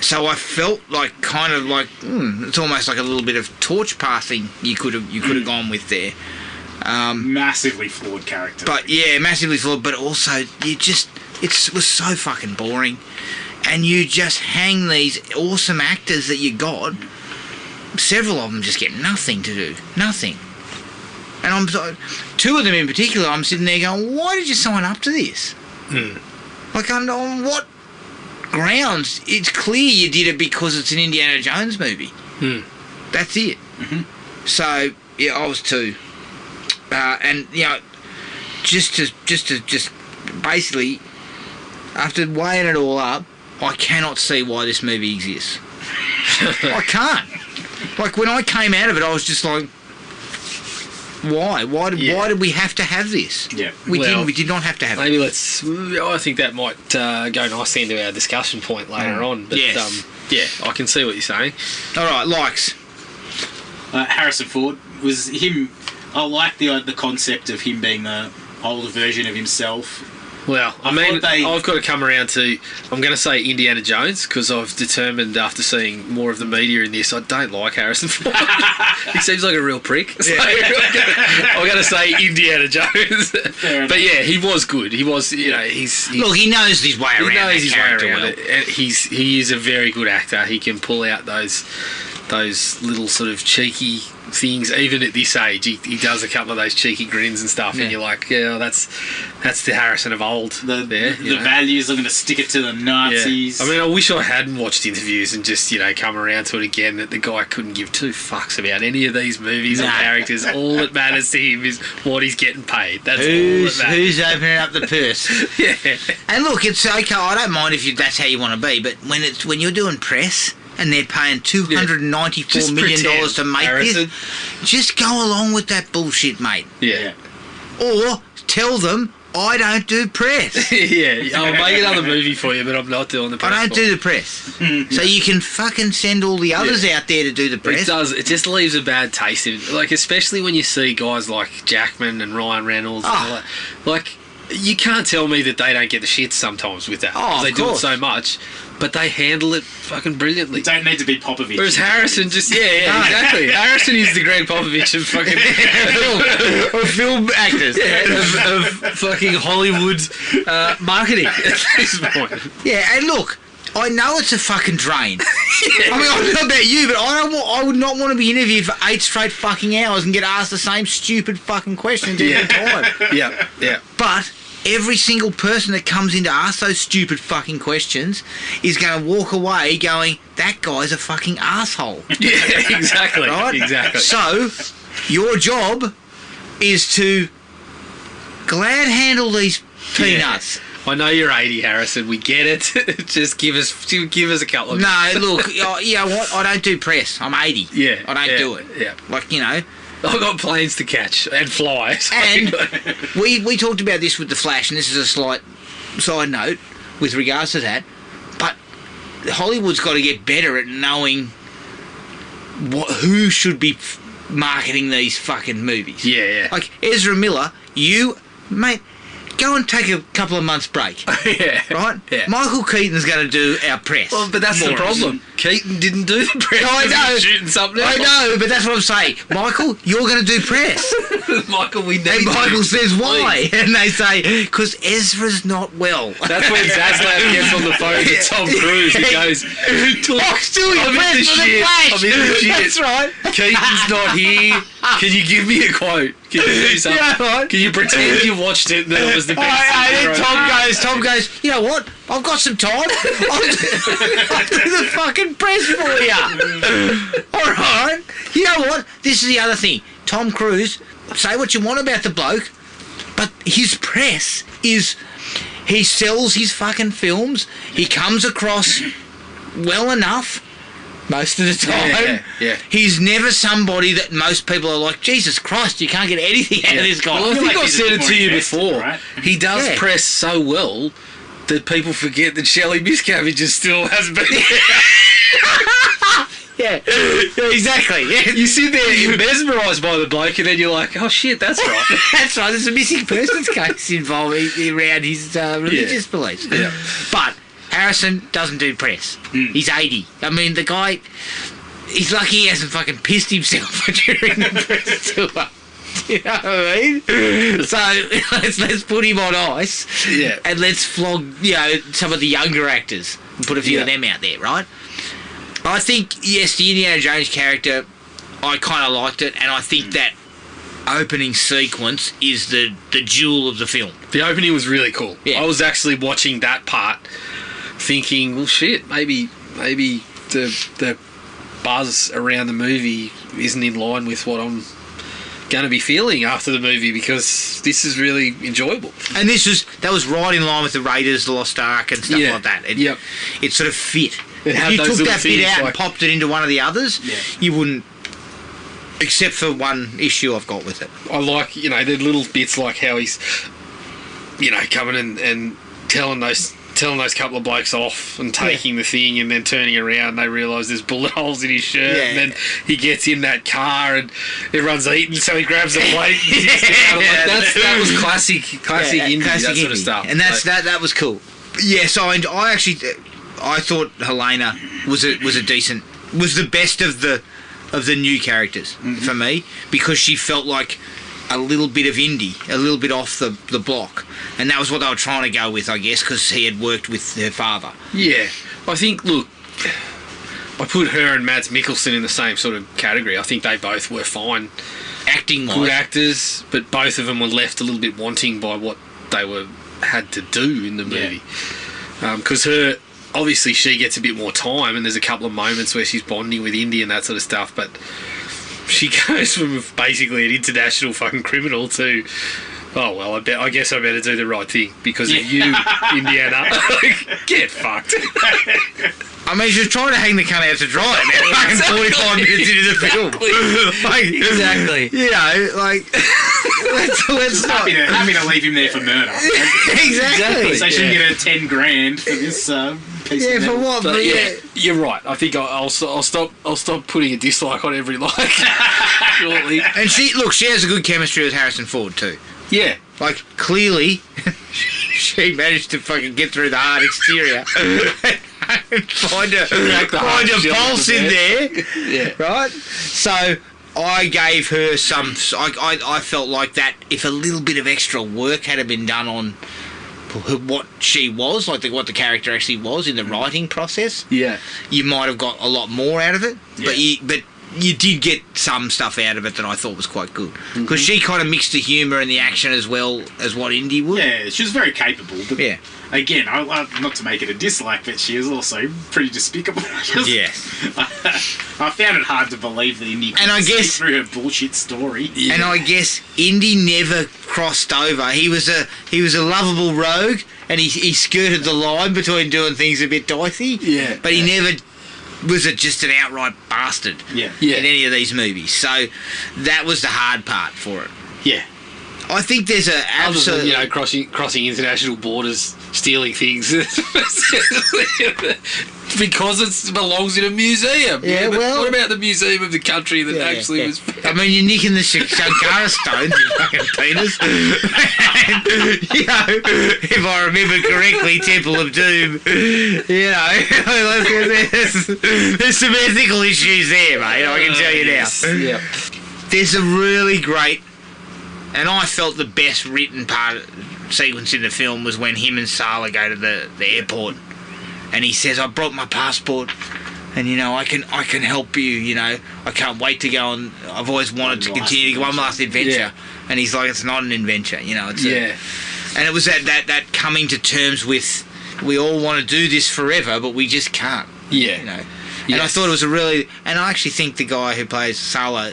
Speaker 1: So I felt like kind of like... it's almost like a little bit of torch passing you could have gone with there.
Speaker 2: Massively flawed character.
Speaker 1: But yeah, massively flawed, but also it was so fucking boring. And you just hang these awesome actors that you got... Several of them just get nothing to do. Nothing. And 2 of them in particular, I'm sitting there going, why did you sign up to this? Like, on what grounds? It's clear you did it because it's an Indiana Jones movie. That's it. So, yeah, I was 2. And, you know, just basically, after weighing it all up, I cannot see why this movie exists. I can't. Like, when I came out of it, I was just like, why? Why did we have to have this?
Speaker 2: Yeah.
Speaker 1: We did not have to have
Speaker 3: maybe
Speaker 1: it.
Speaker 3: I think that might go nicely into our discussion point later on. But,
Speaker 1: yes.
Speaker 3: Yeah, I can see what you're saying.
Speaker 1: All right, likes.
Speaker 2: Harrison Ford was him. I like the concept of him being the older version of himself.
Speaker 3: Well, I've got to come around to... I'm going to say Indiana Jones, because I've determined after seeing more of the media in this, I don't like Harrison Ford. He seems like a real prick. So I'm going to say Indiana Jones. But yeah, he was good. He was, you know, he's
Speaker 1: Look, he knows his way around that character well.
Speaker 3: And he is a very good actor. He can pull out those little sort of cheeky things. Even at this age, he does a couple of those cheeky grins and stuff, and you're like, yeah, that's the Harrison of old. The
Speaker 2: values are going to stick it to the Nazis.
Speaker 3: Yeah. I mean, I wish I hadn't watched interviews and just, you know, come around to it again, that the guy couldn't give 2 fucks about any of these movies or characters. All that matters to him is what he's getting paid. That's all that matters.
Speaker 1: Who's opening up the purse?
Speaker 3: Yeah.
Speaker 1: And look, it's okay. I don't mind if that's how you want to be, but when you're doing press and they're paying $294 million to make
Speaker 3: Harrison.
Speaker 1: this, just go along with that bullshit, mate.
Speaker 3: Yeah.
Speaker 1: Or tell them, I don't do press.
Speaker 3: Yeah, I'll make another movie for you, but I'm not doing the press.
Speaker 1: I don't do the press. So you can fucking send all the others out there to do the press.
Speaker 3: It does. It just leaves a bad taste in it. Like, especially when you see guys like Jackman and Ryan Reynolds and all that. Like, you can't tell me that they don't get the shit sometimes with that.
Speaker 1: Oh,
Speaker 3: they
Speaker 1: of
Speaker 3: do it
Speaker 1: course.
Speaker 3: so much, but they handle it fucking brilliantly.
Speaker 2: You don't need to be Popovich.
Speaker 3: Whereas Harrison just, exactly. Harrison is the Greg Popovich of fucking
Speaker 1: Of film actors.
Speaker 3: of fucking Hollywood marketing at this point.
Speaker 1: Yeah, and look, I know it's a fucking drain. I mean, I don't know about you, but I would not want to be interviewed for 8 straight fucking hours and get asked the same stupid fucking questions every time.
Speaker 3: Yeah.
Speaker 1: But every single person that comes in to ask those stupid fucking questions is going to walk away going, that guy's a fucking asshole.
Speaker 3: Yeah, exactly.
Speaker 1: Right?
Speaker 3: Exactly.
Speaker 1: So, your job is to glad handle these peanuts.
Speaker 3: I know you're 80, Harrison. We get it. Just give us a couple of
Speaker 1: No, look, you know what? I don't do press. I'm 80.
Speaker 3: Yeah.
Speaker 1: I don't do it.
Speaker 3: Yeah.
Speaker 1: Like, you know.
Speaker 3: I've got planes to catch and fly. So
Speaker 1: And we talked about this with The Flash, and this is a slight side note with regards to that, but Hollywood's got to get better at knowing who should be marketing these fucking movies.
Speaker 3: Yeah.
Speaker 1: Like, Ezra Miller, mate, go and take a couple of months break.
Speaker 3: Yeah.
Speaker 1: Right?
Speaker 3: Yeah.
Speaker 1: Michael Keaton's going to do our press.
Speaker 3: Well, but that's the
Speaker 1: More or less.
Speaker 3: problem. Keaton didn't do the press.
Speaker 1: No, I know.
Speaker 3: He was shooting something else.
Speaker 1: I know, but that's what I'm saying. Michael, you're going to do press.
Speaker 3: Michael, we need
Speaker 1: And Michael
Speaker 3: you.
Speaker 1: says, why?
Speaker 3: Please.
Speaker 1: And they say, because Ezra's not well.
Speaker 3: That's when Zaslav gets on the phone to Tom Cruise. He goes,
Speaker 1: Talks to him.
Speaker 3: I'm in the shit. I'm in the shit.
Speaker 1: That's right.
Speaker 3: Keaton's not here. Can you give me a quote? Can you do something?
Speaker 1: Yeah, right.
Speaker 3: Can you pretend you watched it and that it was the best
Speaker 1: And
Speaker 3: thing
Speaker 1: then
Speaker 3: ever?
Speaker 1: Tom goes, you know what? I've got some time. I'll do the fucking press for you. All right. You know what? This is the other thing. Tom Cruise, say what you want about the bloke, but his press is, he sells his fucking films. He comes across well enough most of the time.
Speaker 3: Yeah.
Speaker 1: He's never somebody that most people are like, Jesus Christ, you can't get anything out of this guy.
Speaker 3: Well, I think
Speaker 2: like
Speaker 3: I
Speaker 2: he's
Speaker 3: said
Speaker 2: a
Speaker 3: it
Speaker 2: bit
Speaker 3: to
Speaker 2: more
Speaker 3: you
Speaker 2: invested,
Speaker 3: before.
Speaker 2: right?
Speaker 3: He does
Speaker 1: Yeah.
Speaker 3: press so well that people forget that Shelley Miscavige still has been
Speaker 1: Yeah, exactly. Yeah.
Speaker 3: You sit there, you're mesmerised by the bloke, and then you're like, oh shit, that's right.
Speaker 1: That's right. There's a missing persons case involved around his religious beliefs.
Speaker 3: Yeah.
Speaker 1: But Harrison doesn't do press. He's 80. I mean, the guy, he's lucky he hasn't fucking pissed himself during the press tour. You know what I mean? So let's put him on ice.
Speaker 3: Yeah.
Speaker 1: And let's flog, some of the younger actors and put a few of them out there, right? I think, yes, the Indiana Jones character, I kind of liked it, and I think that opening sequence is the jewel of the film.
Speaker 3: The opening was really cool.
Speaker 1: Yeah.
Speaker 3: I was actually watching that part thinking, well, shit, maybe the buzz around the movie isn't in line with what I'm going to be feeling after the movie, because this is really enjoyable.
Speaker 1: And that was right in line with the Raiders, the Lost Ark and stuff
Speaker 3: Yeah.
Speaker 1: like that.
Speaker 3: Yep.
Speaker 1: It sort of fit.
Speaker 3: It had
Speaker 1: If you
Speaker 3: those
Speaker 1: took
Speaker 3: little
Speaker 1: that bit
Speaker 3: things
Speaker 1: out and
Speaker 3: like-
Speaker 1: popped it into one of the others,
Speaker 2: Yeah.
Speaker 1: you wouldn't, except for one issue I've got with it.
Speaker 3: I like, the little bits like how he's, coming and telling those couple of blokes off and taking the thing, and then turning around and they realise there's bullet holes in his shirt,
Speaker 1: Yeah.
Speaker 3: and then he gets in that car and everyone's eating, so he grabs a plate and sits down. I'm like, that was classic Indy,
Speaker 1: classic
Speaker 3: that sort
Speaker 1: Indy.
Speaker 3: of stuff.
Speaker 1: And that was cool. Yeah, so I thought Helena was the best of the new characters for me, because she felt like a little bit of Indy, a little bit off the block, and that was what they were trying to go with, I guess, because he had worked with her father.
Speaker 3: Yeah, I think, look, I put her and Mads Mikkelsen in the same sort of category. I think they both were fine,
Speaker 1: Acting
Speaker 3: good
Speaker 1: wise,
Speaker 3: actors, but both of them were left a little bit wanting by what they had to do in the movie. Because her, obviously, she gets a bit more time, and there's a couple of moments where she's bonding with Indy and that sort of stuff, but she goes from basically an international fucking criminal to, oh, well, I guess I better do the right thing because of you, Indiana. Get fucked.
Speaker 1: I mean, she was trying to hang the cunt out to dry now, fucking 45 minutes into the film.
Speaker 3: Exactly.
Speaker 1: Let's not.
Speaker 2: Happy to leave him there for murder.
Speaker 1: Exactly.
Speaker 2: So I shouldn't get a 10 grand for this piece
Speaker 1: Yeah,
Speaker 2: of
Speaker 1: for
Speaker 2: metal.
Speaker 1: what?
Speaker 3: But
Speaker 1: But
Speaker 3: yeah, you're right. I think I'll stop putting a dislike on every like shortly.
Speaker 1: And she has a good chemistry with Harrison Ford too.
Speaker 3: Yeah,
Speaker 1: Like, clearly, she managed to fucking get through the hard exterior and find a pulse in there.
Speaker 3: Yeah.
Speaker 1: Right? So, I gave her some... I felt like that if a little bit of extra work had been done on what she was, like what the character actually was in the writing process,
Speaker 3: Yeah.
Speaker 1: you might have got a lot more out of it.
Speaker 2: Yeah.
Speaker 1: But you did get some stuff out of it that I thought was quite good. Because she kind of mixed the humour and the action as well as what Indy would.
Speaker 2: Yeah, she was very capable. But
Speaker 1: Yeah.
Speaker 2: again, I not to make it a dislike, but she is also pretty despicable.
Speaker 1: Yes.
Speaker 2: I found it hard to believe that Indy could
Speaker 1: And I
Speaker 2: stick
Speaker 1: guess-
Speaker 2: through her bullshit story.
Speaker 3: Yeah.
Speaker 1: And I guess Indy never crossed over. He was a lovable rogue, and he skirted the line between doing things a bit dicey.
Speaker 3: Yeah.
Speaker 1: But he never was just an outright bastard.
Speaker 2: Yeah.
Speaker 3: Yeah.
Speaker 1: In any of these movies. So that was the hard part for it.
Speaker 3: Yeah.
Speaker 1: I think there's a
Speaker 3: Other than,
Speaker 1: absolute...
Speaker 3: crossing international borders, stealing things. Because it belongs in a museum.
Speaker 1: Yeah,
Speaker 3: but
Speaker 1: well-
Speaker 3: what about the museum of the country that actually was...
Speaker 1: I mean, you're nicking the Shankara stones, you fucking penis. And, you know, if I remember correctly, Temple of Doom, you know, there's some ethical issues there, mate, I can tell you now.
Speaker 3: Yeah.
Speaker 1: There's a really great, and I felt the best written sequence in the film was when him and Sala go to the airport, and he says, "I brought my passport, and you know I can help you. You know I can't wait to go on. I've always wanted to continue to go one last adventure."
Speaker 3: Yeah.
Speaker 1: And he's like, "It's not an adventure, you know." It's
Speaker 3: Yeah.
Speaker 1: and it was that coming to terms with, we all want to do this forever, but we just can't.
Speaker 3: Yeah.
Speaker 1: You know. And I thought it was and I actually think the guy who plays Sala,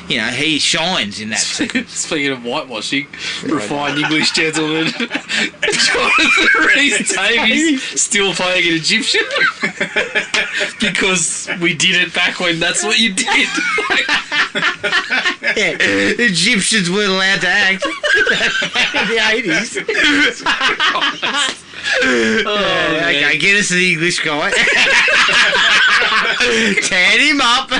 Speaker 1: you know, he shines in that sequence.
Speaker 3: Speaking of whitewashing, refined English gentleman, Jonathan Rhys-Davies still playing an Egyptian because we did it back when that's what you did.
Speaker 1: Yeah, Egyptians weren't allowed to act in the 80s. Okay, get us the English guy. Tan him up.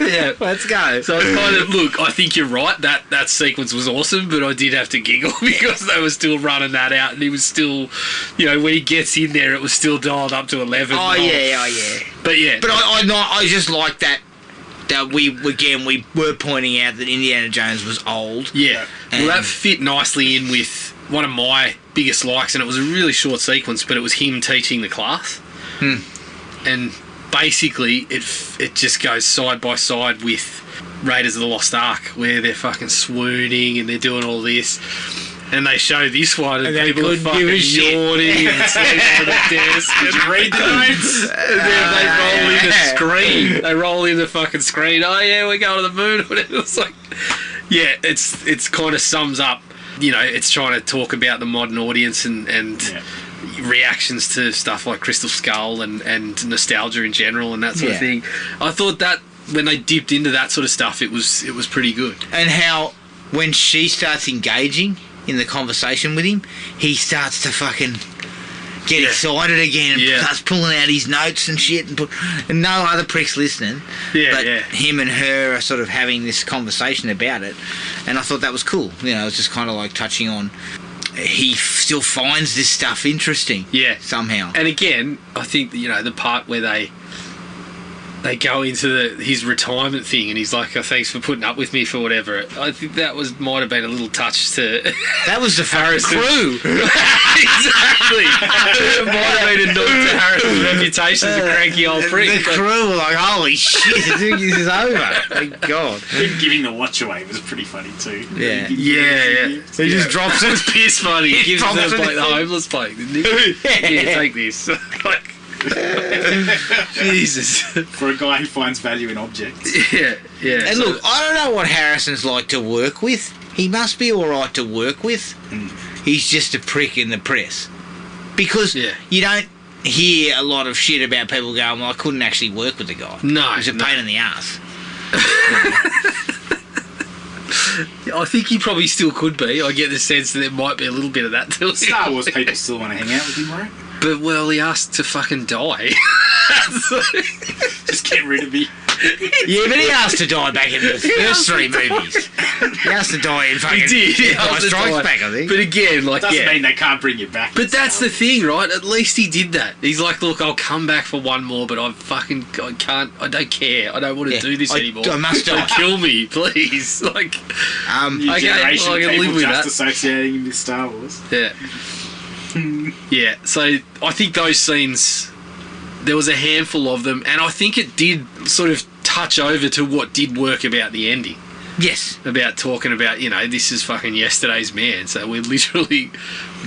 Speaker 3: Yeah.
Speaker 1: Let's go.
Speaker 3: So it's kind of, look, I think you're right, that sequence was awesome, but I did have to giggle because they were still running that out, and he was still, you know, when he gets in there, it was still dialed up to 11.
Speaker 1: Oh yeah.
Speaker 3: But yeah.
Speaker 1: But I just like that we were pointing out that Indiana Jones was old.
Speaker 3: Yeah.
Speaker 1: And-
Speaker 3: Well, that fit nicely in with one of my biggest likes, and it was a really short sequence, but it was him teaching the class. And basically, it just goes side by side with Raiders of the Lost Ark, where they're fucking swooning and they're doing all this. And they show this one, and
Speaker 1: they
Speaker 3: people are
Speaker 1: couldn't give a
Speaker 3: fucking
Speaker 1: shit.
Speaker 3: yawning and sleeping on the desk.
Speaker 2: Did you read the notes?
Speaker 3: And then they roll in the screen. They roll in the fucking screen. Oh yeah, we're going to the moon. It's like, yeah, it's kind of sums up. You know, it's trying to talk about the modern audience and reactions to stuff like Crystal Skull and nostalgia in general and that sort of thing. I thought that when they dipped into that sort of stuff, it was pretty good.
Speaker 1: And how when she starts engaging in the conversation with him, he starts to fucking get excited again and starts pulling out his notes and shit, and no other pricks listening. But him and her are sort of having this conversation about it, and I thought that was cool. You know, it was just kind of like touching on, he still finds this stuff interesting.
Speaker 3: Yeah.
Speaker 1: Somehow.
Speaker 3: And again, I think, you know, the part where they go into his retirement thing, and he's like, "Oh, thanks for putting up with me for whatever." I think that might have been a little touch to
Speaker 1: That was the
Speaker 3: Harrison.
Speaker 1: crew.
Speaker 3: Exactly. It might have been a nod to Harrison's reputation as a cranky old prick.
Speaker 1: The crew were like, "Holy shit, this is over." Thank God.
Speaker 2: Him giving the watch away was pretty funny too.
Speaker 1: Yeah.
Speaker 3: Yeah.
Speaker 1: He just drops it.
Speaker 3: It's piss funny. He gives
Speaker 1: drops
Speaker 3: it
Speaker 1: it
Speaker 3: like
Speaker 1: in
Speaker 3: the
Speaker 1: the-
Speaker 3: homeless bloke, didn't he? Yeah, take this. Like, Jesus.
Speaker 2: For a guy who finds value in objects.
Speaker 3: Yeah.
Speaker 1: And
Speaker 3: So-
Speaker 1: look, I don't know what Harrison's like to work with. He must be all right to work with. He's just a prick in the press. Because you don't hear a lot of shit about people going, "Well, I couldn't actually work with the guy.
Speaker 3: No,
Speaker 1: He's a pain in the ass."
Speaker 3: I think he probably still could be. I get the sense that there might be a little bit of that to it.
Speaker 2: Star Wars people still want to hang out with him, right?
Speaker 3: But, well, he asked to fucking die.
Speaker 2: Just get rid of me.
Speaker 1: Yeah, but he asked to die back in the first three movies. He asked to die in fucking...
Speaker 3: He did. He
Speaker 1: Empire
Speaker 3: asked to
Speaker 1: Strikes
Speaker 3: die.
Speaker 1: Back, I think.
Speaker 3: But again, like,
Speaker 2: Doesn't
Speaker 3: yeah.
Speaker 2: mean they can't bring you back.
Speaker 3: But that's the thing, right? At least he did that. He's like, look, I'll come back for one more, but I don't care. I don't want to do this anymore.
Speaker 1: I must die.
Speaker 3: Don't kill me, please. Like,
Speaker 2: New
Speaker 3: okay,
Speaker 2: generation
Speaker 3: I
Speaker 2: of
Speaker 3: can
Speaker 2: people
Speaker 3: live with
Speaker 2: just
Speaker 3: that.
Speaker 2: associating him with Star Wars.
Speaker 3: Yeah. Yeah, so I think those scenes, there was a handful of them, and I think it did sort of touch over to what did work about the ending.
Speaker 1: Yes.
Speaker 3: About talking about, this is fucking yesterday's man, so we're literally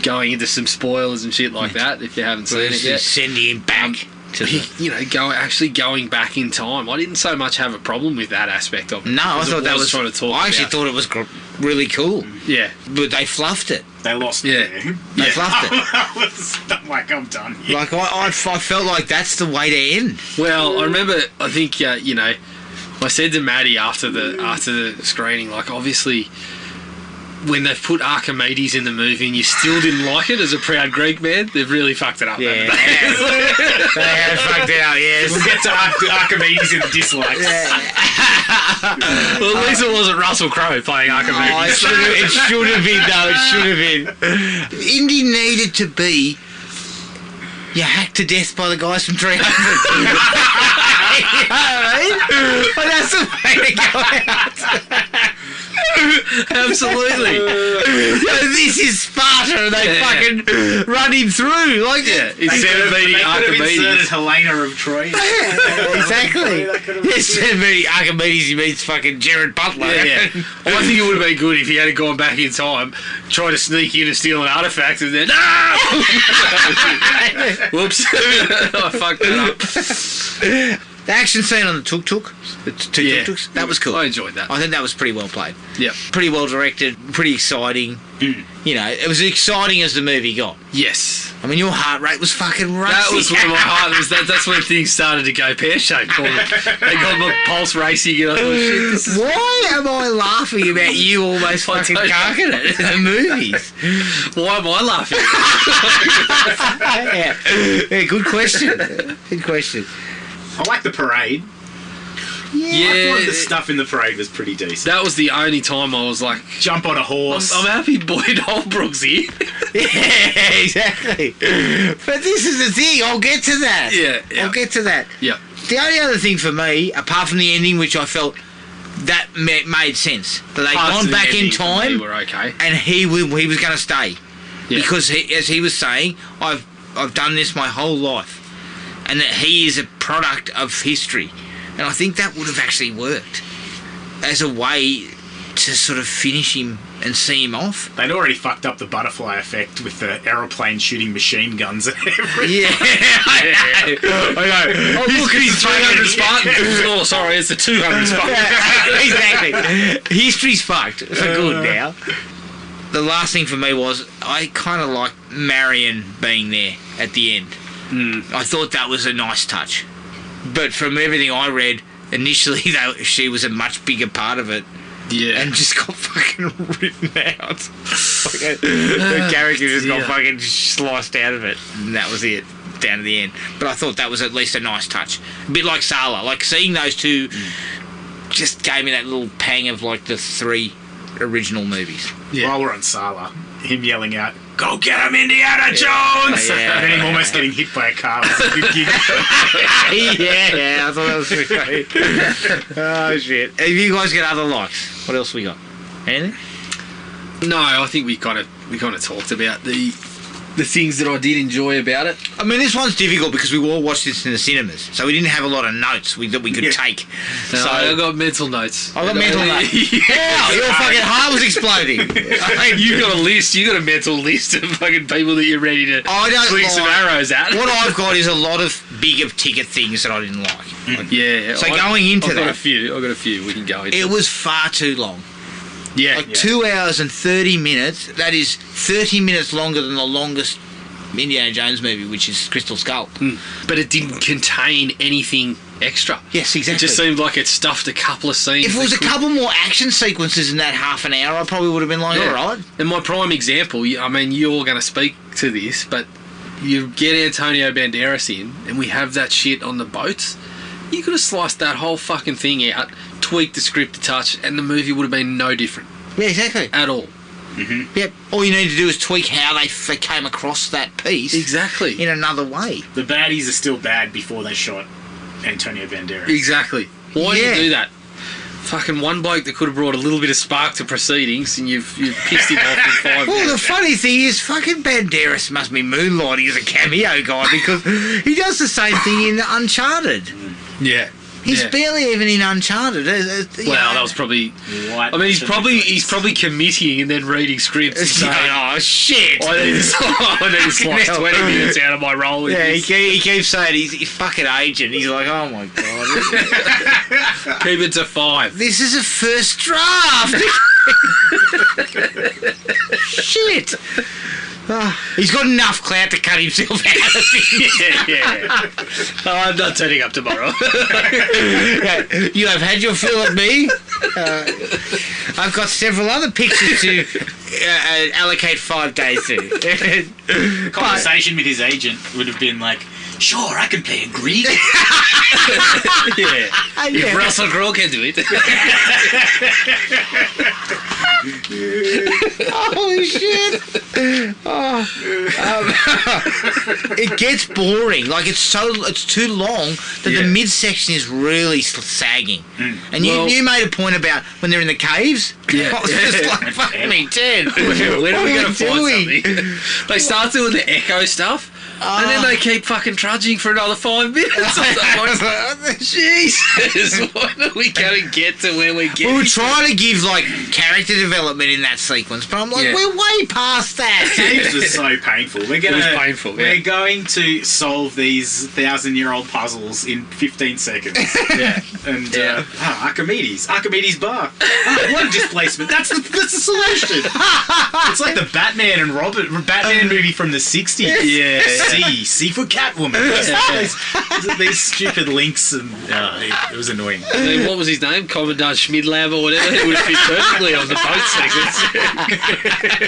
Speaker 3: going into some spoilers and shit like that, if you haven't seen it yet.
Speaker 1: Sending him back to the...
Speaker 3: going back in time. I didn't so much have a problem with that aspect of it.
Speaker 1: No, I
Speaker 3: because
Speaker 1: thought
Speaker 3: it
Speaker 1: that was...
Speaker 3: trying to talk
Speaker 1: I actually
Speaker 3: about-
Speaker 1: thought it was really cool.
Speaker 3: Yeah.
Speaker 1: But they fluffed it.
Speaker 2: They lost
Speaker 3: Yeah.
Speaker 2: it there.
Speaker 1: They fluffed it.
Speaker 2: I'm like, I'm done here.
Speaker 1: Like, I felt like that's the way to end.
Speaker 3: Well, I remember, I think, I said to Matty after the screening, like, obviously, when they've put Archimedes in the movie and you still didn't like it as a proud Greek man, they've really fucked it up.
Speaker 1: Yeah.
Speaker 3: haven't they?
Speaker 1: They have fucked it up, yes.
Speaker 2: We'll get to Archimedes in the dislikes.
Speaker 3: Well, at least it wasn't Russell Crowe playing Archimedes.
Speaker 1: Oh, it should have been, though. It should have been. Indy needed to be... You hacked to death by the guys from 300. You know what I mean? But that's the way to go out.
Speaker 3: Absolutely.
Speaker 1: This is Sparta, and they fucking run him through. Like,
Speaker 3: Instead of meeting
Speaker 2: They could have inserted
Speaker 3: Archimedes.
Speaker 2: Helena of Troy.
Speaker 1: exactly. Instead of meeting Archimedes, he meets fucking Jared Butler.
Speaker 3: Yeah. I think it would have been good if he had gone back in time, tried to sneak in and steal an artifact, and then whoops, I fucked that up.
Speaker 1: The action scene on the tuk-tuk, the two
Speaker 3: Yeah.
Speaker 1: tuk-tuks, that was cool.
Speaker 3: I enjoyed that.
Speaker 1: I think that was pretty well played.
Speaker 3: Yeah.
Speaker 1: Pretty well directed, pretty exciting. You know, it was as exciting as the movie got.
Speaker 3: Yes.
Speaker 1: I mean, your heart rate was fucking racing.
Speaker 3: That was when my heart was. That's when things started to go pear-shaped for me. They got my pulse racing, and I thought, shit, this is.
Speaker 1: Why am I laughing about you almost fucking
Speaker 3: don't know.
Speaker 1: carking it in the movies?
Speaker 3: Why am I laughing?
Speaker 1: Yeah, good question. Good question.
Speaker 2: I like the parade. I thought the stuff in the parade was pretty decent.
Speaker 3: That was the only time I was like,
Speaker 2: Jump on a horse.
Speaker 3: I'm happy Boyd Holbrook's here.
Speaker 1: Yeah, exactly. But this is the thing. I'll get to that.
Speaker 3: Yeah.
Speaker 1: I'll get to that.
Speaker 3: Yeah.
Speaker 1: The only other thing for me, apart from the ending, which I felt that made sense, that they'd
Speaker 3: Parts
Speaker 1: gone
Speaker 3: of the
Speaker 1: back in
Speaker 3: ending for me
Speaker 1: time,
Speaker 3: were okay.
Speaker 1: and he was going to stay
Speaker 3: Yeah.
Speaker 1: because, as he was saying, I've done this my whole life, and that he is a product of history, and I think that would have actually worked as a way to sort of finish him and see him off.
Speaker 2: They'd already fucked up the butterfly effect with the aeroplane shooting machine guns and everything.
Speaker 1: Yeah, I know.
Speaker 3: Oh, look, it's 300 Spartans. Oh, sorry, it's the 200 Spartans.
Speaker 1: Exactly. History's fucked for good now. The last thing for me was I kind of liked Marion being there at the end. I thought that was a nice touch. But from everything I read, initially she was a much bigger part of it.
Speaker 3: Yeah.
Speaker 1: And just got fucking written out. The character just got fucking sliced out of it. And that was it. Down to the end. But I thought that was at least a nice touch. A bit like Sala. Like seeing those two just gave me that little pang of like the three original movies.
Speaker 3: Yeah.
Speaker 2: While we're on Sala, him yelling out, "Go get him, Indiana Jones!"
Speaker 1: Yeah.
Speaker 2: And then him almost getting hit by a car. Was a good gig.
Speaker 1: Yeah, I thought that was great. Oh shit. Have you guys got other likes? What else we got? Anything?
Speaker 3: No, I think we kind of talked about the things that I did enjoy about it.
Speaker 1: I mean, this one's difficult because we all watched this in the cinemas, so we didn't have a lot of notes that we could take.
Speaker 3: So
Speaker 1: So
Speaker 3: I got mental notes.
Speaker 1: I got mental notes. How? Your fucking heart was exploding.
Speaker 3: You got a list. You got a mental list of fucking people that you're ready to
Speaker 1: I don't
Speaker 3: swing some
Speaker 1: like-
Speaker 3: arrows at.
Speaker 1: What I've got is a lot of bigger ticket things that I didn't like.
Speaker 3: Yeah.
Speaker 1: So going into
Speaker 3: I've got
Speaker 1: that-
Speaker 3: a few. We can go into.
Speaker 1: It was far too long.
Speaker 3: Yeah.
Speaker 1: Like 2 hours and 30 minutes. That is 30 minutes longer than the longest Indiana Jones movie, which is Crystal Skull.
Speaker 3: But it didn't contain anything extra.
Speaker 1: Yes,
Speaker 3: It
Speaker 1: exactly.
Speaker 3: just seemed like it stuffed a couple of scenes.
Speaker 1: If it was
Speaker 3: that
Speaker 1: a couple more action sequences in that half an hour, I probably would have been like, all right.
Speaker 3: And my prime example, I mean, you're going to speak to this, but you get Antonio Banderas in, and we have that shit on the boats, You could have sliced that whole fucking thing out, tweaked the script a touch, and the movie would have been no different.
Speaker 1: Yeah, exactly.
Speaker 3: At all.
Speaker 2: Mm-hmm.
Speaker 1: Yep. All you need to do is tweak how they came across that piece.
Speaker 3: Exactly.
Speaker 1: In another way.
Speaker 2: The baddies are still bad before they shot Antonio Banderas.
Speaker 3: Exactly. Why did
Speaker 1: Yeah.
Speaker 3: you do that? Fucking one bloke that could have brought a little bit of spark to proceedings, and you've pissed him off in 5
Speaker 1: Well, the
Speaker 3: minutes.
Speaker 1: funny thing is, fucking Banderas must be moonlighting as a cameo guy because he does the same thing in Uncharted.
Speaker 3: Yeah.
Speaker 1: He's
Speaker 3: Yeah.
Speaker 1: barely even in Uncharted.
Speaker 3: Well, that was probably.
Speaker 2: What?
Speaker 3: I mean, he's probably committing and then reading scripts and saying,
Speaker 1: Oh shit!
Speaker 3: I need to slice 20 minutes out of my role. With
Speaker 1: Yeah,
Speaker 3: this.
Speaker 1: he keeps saying he's fucking agent. He's like, oh my god,
Speaker 3: Keep it to 5.
Speaker 1: this is a first draft. Shit. He's got enough clout to cut himself out of it.
Speaker 3: Yeah. Oh, I'm not turning up tomorrow.
Speaker 1: Yeah, you have had your fill of me. I've got several other pictures to allocate 5 days to.
Speaker 2: Conversation with his agent would have been like, sure, I can play a Greek.
Speaker 3: Yeah. If Russell Crowe can do it.
Speaker 1: Holy shit! It gets boring. Like it's too long that the midsection is really sagging. And you made a point about when they're in the caves.
Speaker 3: Yeah.
Speaker 1: I was just like, fuck me, Ted.
Speaker 3: When are we going to find
Speaker 1: doing?
Speaker 3: something? They start doing the echo stuff, and then they keep fucking trudging for another 5 minutes. I'm like, Jesus, when are we going to get to where we get?
Speaker 1: We were trying to give like character development in that sequence, but I'm like,
Speaker 3: Yeah.
Speaker 1: we're way past that.
Speaker 2: Caves was so painful. We're
Speaker 3: It was painful,
Speaker 2: We're
Speaker 3: yeah.
Speaker 2: going to solve these 1,000-year-old puzzles in 15 seconds.
Speaker 3: Yeah.
Speaker 2: And
Speaker 3: Yeah.
Speaker 2: Archimedes bar. One displacement. That's the solution. It's like the Batman movie from the 60s.
Speaker 3: Yeah.
Speaker 2: C for Catwoman. These stupid links, and it was annoying.
Speaker 3: I mean, what was his name? Commandant Schmidlab or whatever? It would fit perfectly on the boat sequence.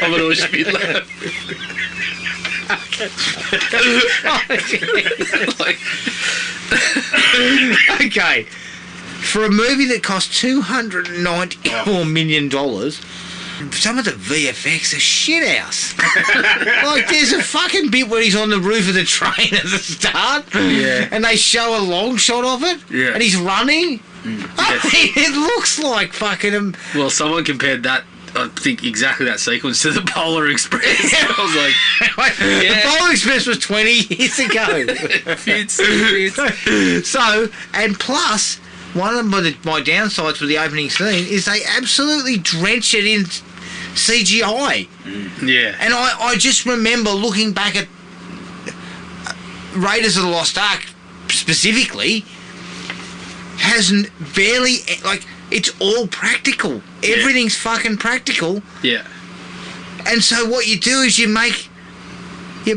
Speaker 3: Commodore Schmidlab.
Speaker 1: Okay. For a movie that cost $294 million, some of the VFX are shit house. Like, there's a fucking bit where he's on the roof of the train at the start, and they show a long shot of it, and he's running. I mean, it looks like fucking...
Speaker 3: Well, someone compared that, I think, exactly that sequence to the Polar Express. I was like,
Speaker 1: The Polar Express was 20 years ago.
Speaker 3: fits.
Speaker 1: So, and plus, one of my downsides with the opening scene is they absolutely drench it in CGI.
Speaker 3: Yeah.
Speaker 1: And I just remember looking back at Raiders of the Lost Ark specifically, hasn't barely, like, it's all practical. Everything's fucking practical.
Speaker 3: Yeah.
Speaker 1: And so what you do is you make a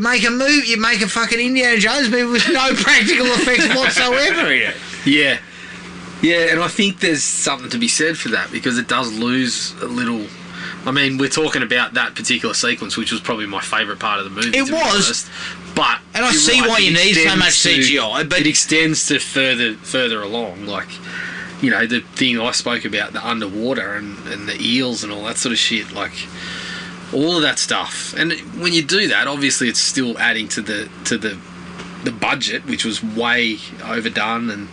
Speaker 1: fucking Indiana Jones movie with no practical effects whatsoever in it.
Speaker 3: Yeah. Yeah, and I think there's something to be said for that because it does lose a little... I mean, we're talking about that particular sequence, which was probably my favourite part of the movie.
Speaker 1: It
Speaker 3: to be
Speaker 1: was.
Speaker 3: honest. But...
Speaker 1: And I
Speaker 3: you're
Speaker 1: see
Speaker 3: right,
Speaker 1: why
Speaker 3: it
Speaker 1: you need so much
Speaker 3: extends to-
Speaker 1: CGI, but...
Speaker 3: It extends to further along, like... You know, the thing I spoke about, the underwater and the eels and all that sort of shit, like all of that stuff. And when you do that, obviously it's still adding to the budget, which was way overdone. And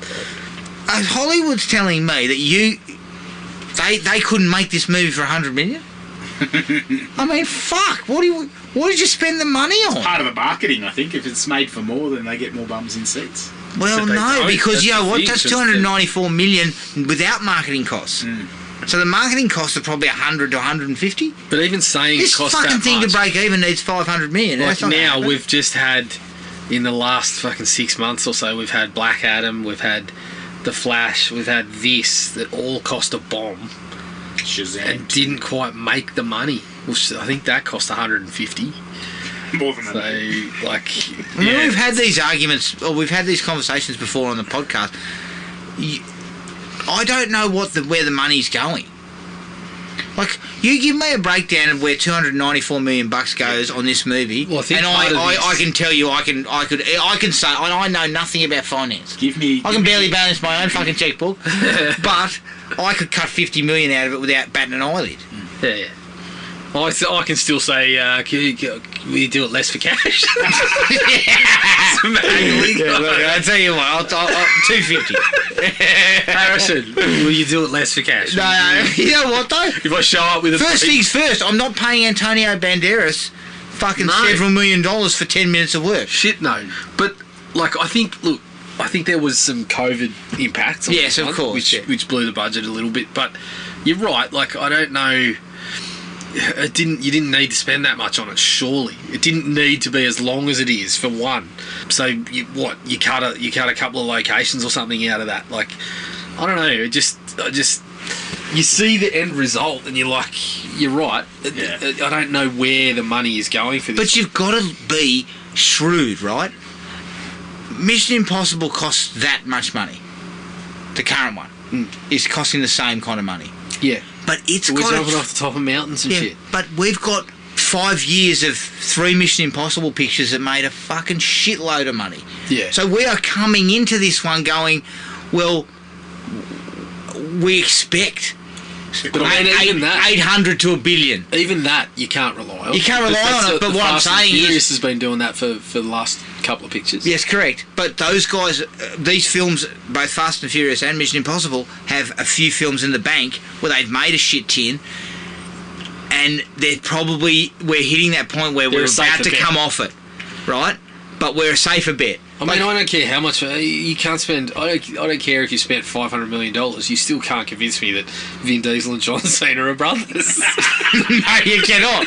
Speaker 1: Hollywood's telling me that they couldn't make this movie for $100 million. I mean, fuck. What did you spend the money on?
Speaker 2: Part of the marketing, I think. If it's made for more, then they get more bums in seats.
Speaker 1: Well,
Speaker 3: But they
Speaker 1: no,
Speaker 3: don't.
Speaker 1: because
Speaker 3: That's
Speaker 1: you know
Speaker 3: the
Speaker 1: what?
Speaker 3: thing,
Speaker 1: That's
Speaker 3: just
Speaker 1: $294 million without marketing costs. So the marketing costs are probably 100 to 150.
Speaker 3: but even saying
Speaker 1: This
Speaker 3: it costs
Speaker 1: fucking
Speaker 3: that
Speaker 1: thing
Speaker 3: much,
Speaker 1: to break even needs 500 million.
Speaker 3: like
Speaker 1: That's not gonna
Speaker 3: now
Speaker 1: happen.
Speaker 3: we've just had in the last fucking 6 months or so, we've had Black Adam, we've had The Flash, we've had this that all cost a bomb
Speaker 2: Shazam.
Speaker 3: and didn't quite make the money. Which I think that cost 150.
Speaker 2: More than
Speaker 3: So,
Speaker 2: that.
Speaker 3: like,
Speaker 1: I mean,
Speaker 3: yeah.
Speaker 1: we've had these arguments, or we've had these conversations before on the podcast. I don't know where the money's going. Like, you give me a breakdown of where $294 million goes on this movie,
Speaker 3: Well, I think
Speaker 1: and
Speaker 3: part of
Speaker 1: I
Speaker 3: this-
Speaker 1: can tell you, I can say, I know nothing about finance.
Speaker 2: I
Speaker 1: I can barely balance my own fucking checkbook, but I could cut $50 million out of it without batting an eyelid.
Speaker 3: Yeah. I can still say, will you do it less for cash?
Speaker 1: Yeah, look, I'll tell you what, I'll $250.
Speaker 3: Harrison, will you do it less for cash?
Speaker 1: No, you know what though?
Speaker 3: If I show up with a
Speaker 1: First things first, I'm not paying Antonio Banderas fucking several $1 million for 10 minutes of work.
Speaker 3: Shit, no. But, like, I think there was some COVID impacts on
Speaker 1: Yes,
Speaker 3: this
Speaker 1: of
Speaker 3: one,
Speaker 1: course,
Speaker 3: which blew the budget a little bit. But you're right, like, I don't know... You didn't need to spend that much on it, surely. It didn't need to be as long as it is, for one. So you cut a couple of locations or something out of that. Like, I don't know. You see the end result and you're like, you're right.
Speaker 2: Yeah.
Speaker 3: I don't know where the money is going for this.
Speaker 1: But you've got to be shrewd, right? Mission Impossible costs that much money. The current one is costing the same kind of money.
Speaker 3: Yeah.
Speaker 1: But it's
Speaker 3: We're
Speaker 1: got
Speaker 3: jumping off the top of mountains and shit.
Speaker 1: But we've got 5 years of 3 Mission Impossible pictures that made a fucking shitload of money.
Speaker 3: Yeah.
Speaker 1: So we are coming into this one going, well, we expect
Speaker 3: But I mean, even that,
Speaker 1: 800 to $1 billion.
Speaker 3: even that, you can't rely on.
Speaker 1: You can't rely on it, but what I'm saying is...
Speaker 3: Furious has been doing that for the last couple of pictures.
Speaker 1: Yes, correct. But those guys, these films, both Fast and Furious and Mission Impossible, have a few films in the bank where they've made a shit tin, and we're hitting that point where we're about to come off it, right? But we're a safer bet.
Speaker 3: I mean, I don't care how much you can't spend. I don't care if you spent $500 million. You still can't convince me that Vin Diesel and John Cena are brothers.
Speaker 1: No, you cannot.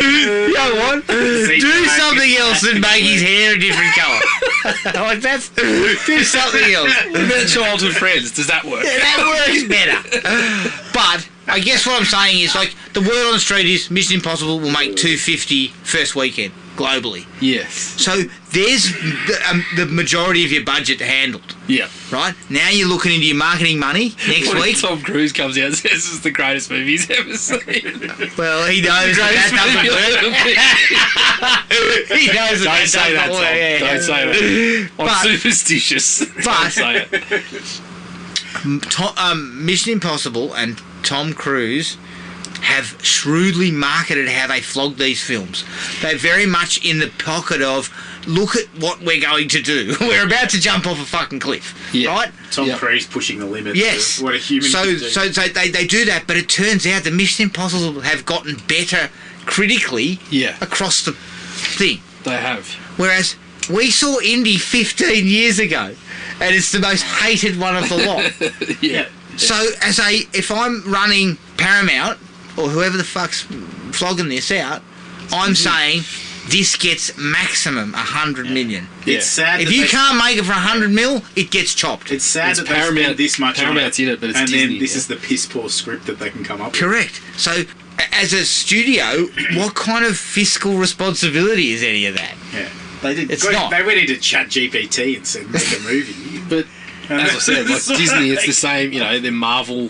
Speaker 1: You know what? Do something else and make his hair a different colour. Like that's do something else.
Speaker 3: What about childhood friends? Does that work?
Speaker 1: Yeah, that works better. But I guess what I'm saying is, like, the word on the street is Mission Impossible will make 250 first weekend globally.
Speaker 3: Yes.
Speaker 1: So there's the majority of your budget handled.
Speaker 3: Yeah.
Speaker 1: Right? Now you're looking into your marketing money next
Speaker 3: When
Speaker 1: week.
Speaker 3: Tom Cruise comes out and says this is the greatest movie he's ever seen.
Speaker 1: Well, he knows that doesn't work. He knows that
Speaker 3: Don't say that,
Speaker 1: doesn't
Speaker 3: Tom.
Speaker 1: work. Yeah.
Speaker 3: Don't say that. I'm
Speaker 1: But-
Speaker 3: superstitious. Don't say it.
Speaker 1: Mission Impossible and Tom Cruise have shrewdly marketed how they flog these films. They're very much in the pocket of, look at what we're going to do. We're about to jump off a fucking cliff, right?
Speaker 2: Tom Cruise pushing the limits
Speaker 1: Yes.
Speaker 2: of what a human can do.
Speaker 1: So they do that, but it turns out the Mission Impossible have gotten better critically across the thing.
Speaker 3: They have.
Speaker 1: Whereas we saw Indy 15 years ago, and it's the most hated one of the lot.
Speaker 3: Yeah.
Speaker 1: So if I'm running Paramount or whoever the fuck's flogging this out, I'm saying this gets maximum 100 million.
Speaker 2: It's sad
Speaker 1: If
Speaker 2: that
Speaker 1: you
Speaker 2: they-
Speaker 1: can't make it for 100 mil, it gets chopped.
Speaker 2: It's sad
Speaker 3: It's
Speaker 2: that they
Speaker 3: Paramount-
Speaker 2: spend this much
Speaker 3: Paramount's
Speaker 2: on it,
Speaker 3: in it, but it's
Speaker 2: and
Speaker 3: Disney,
Speaker 2: then this
Speaker 3: yeah.
Speaker 2: is the piss poor script that they can come up with.
Speaker 1: Correct. So as a studio, what kind of fiscal responsibility is any of that?
Speaker 2: Yeah. They did.
Speaker 1: It's
Speaker 2: They
Speaker 1: not.
Speaker 2: went into Chat GPT and said, make a movie.
Speaker 3: But as I said, like Disney, it's the same. You know, they're Marvel.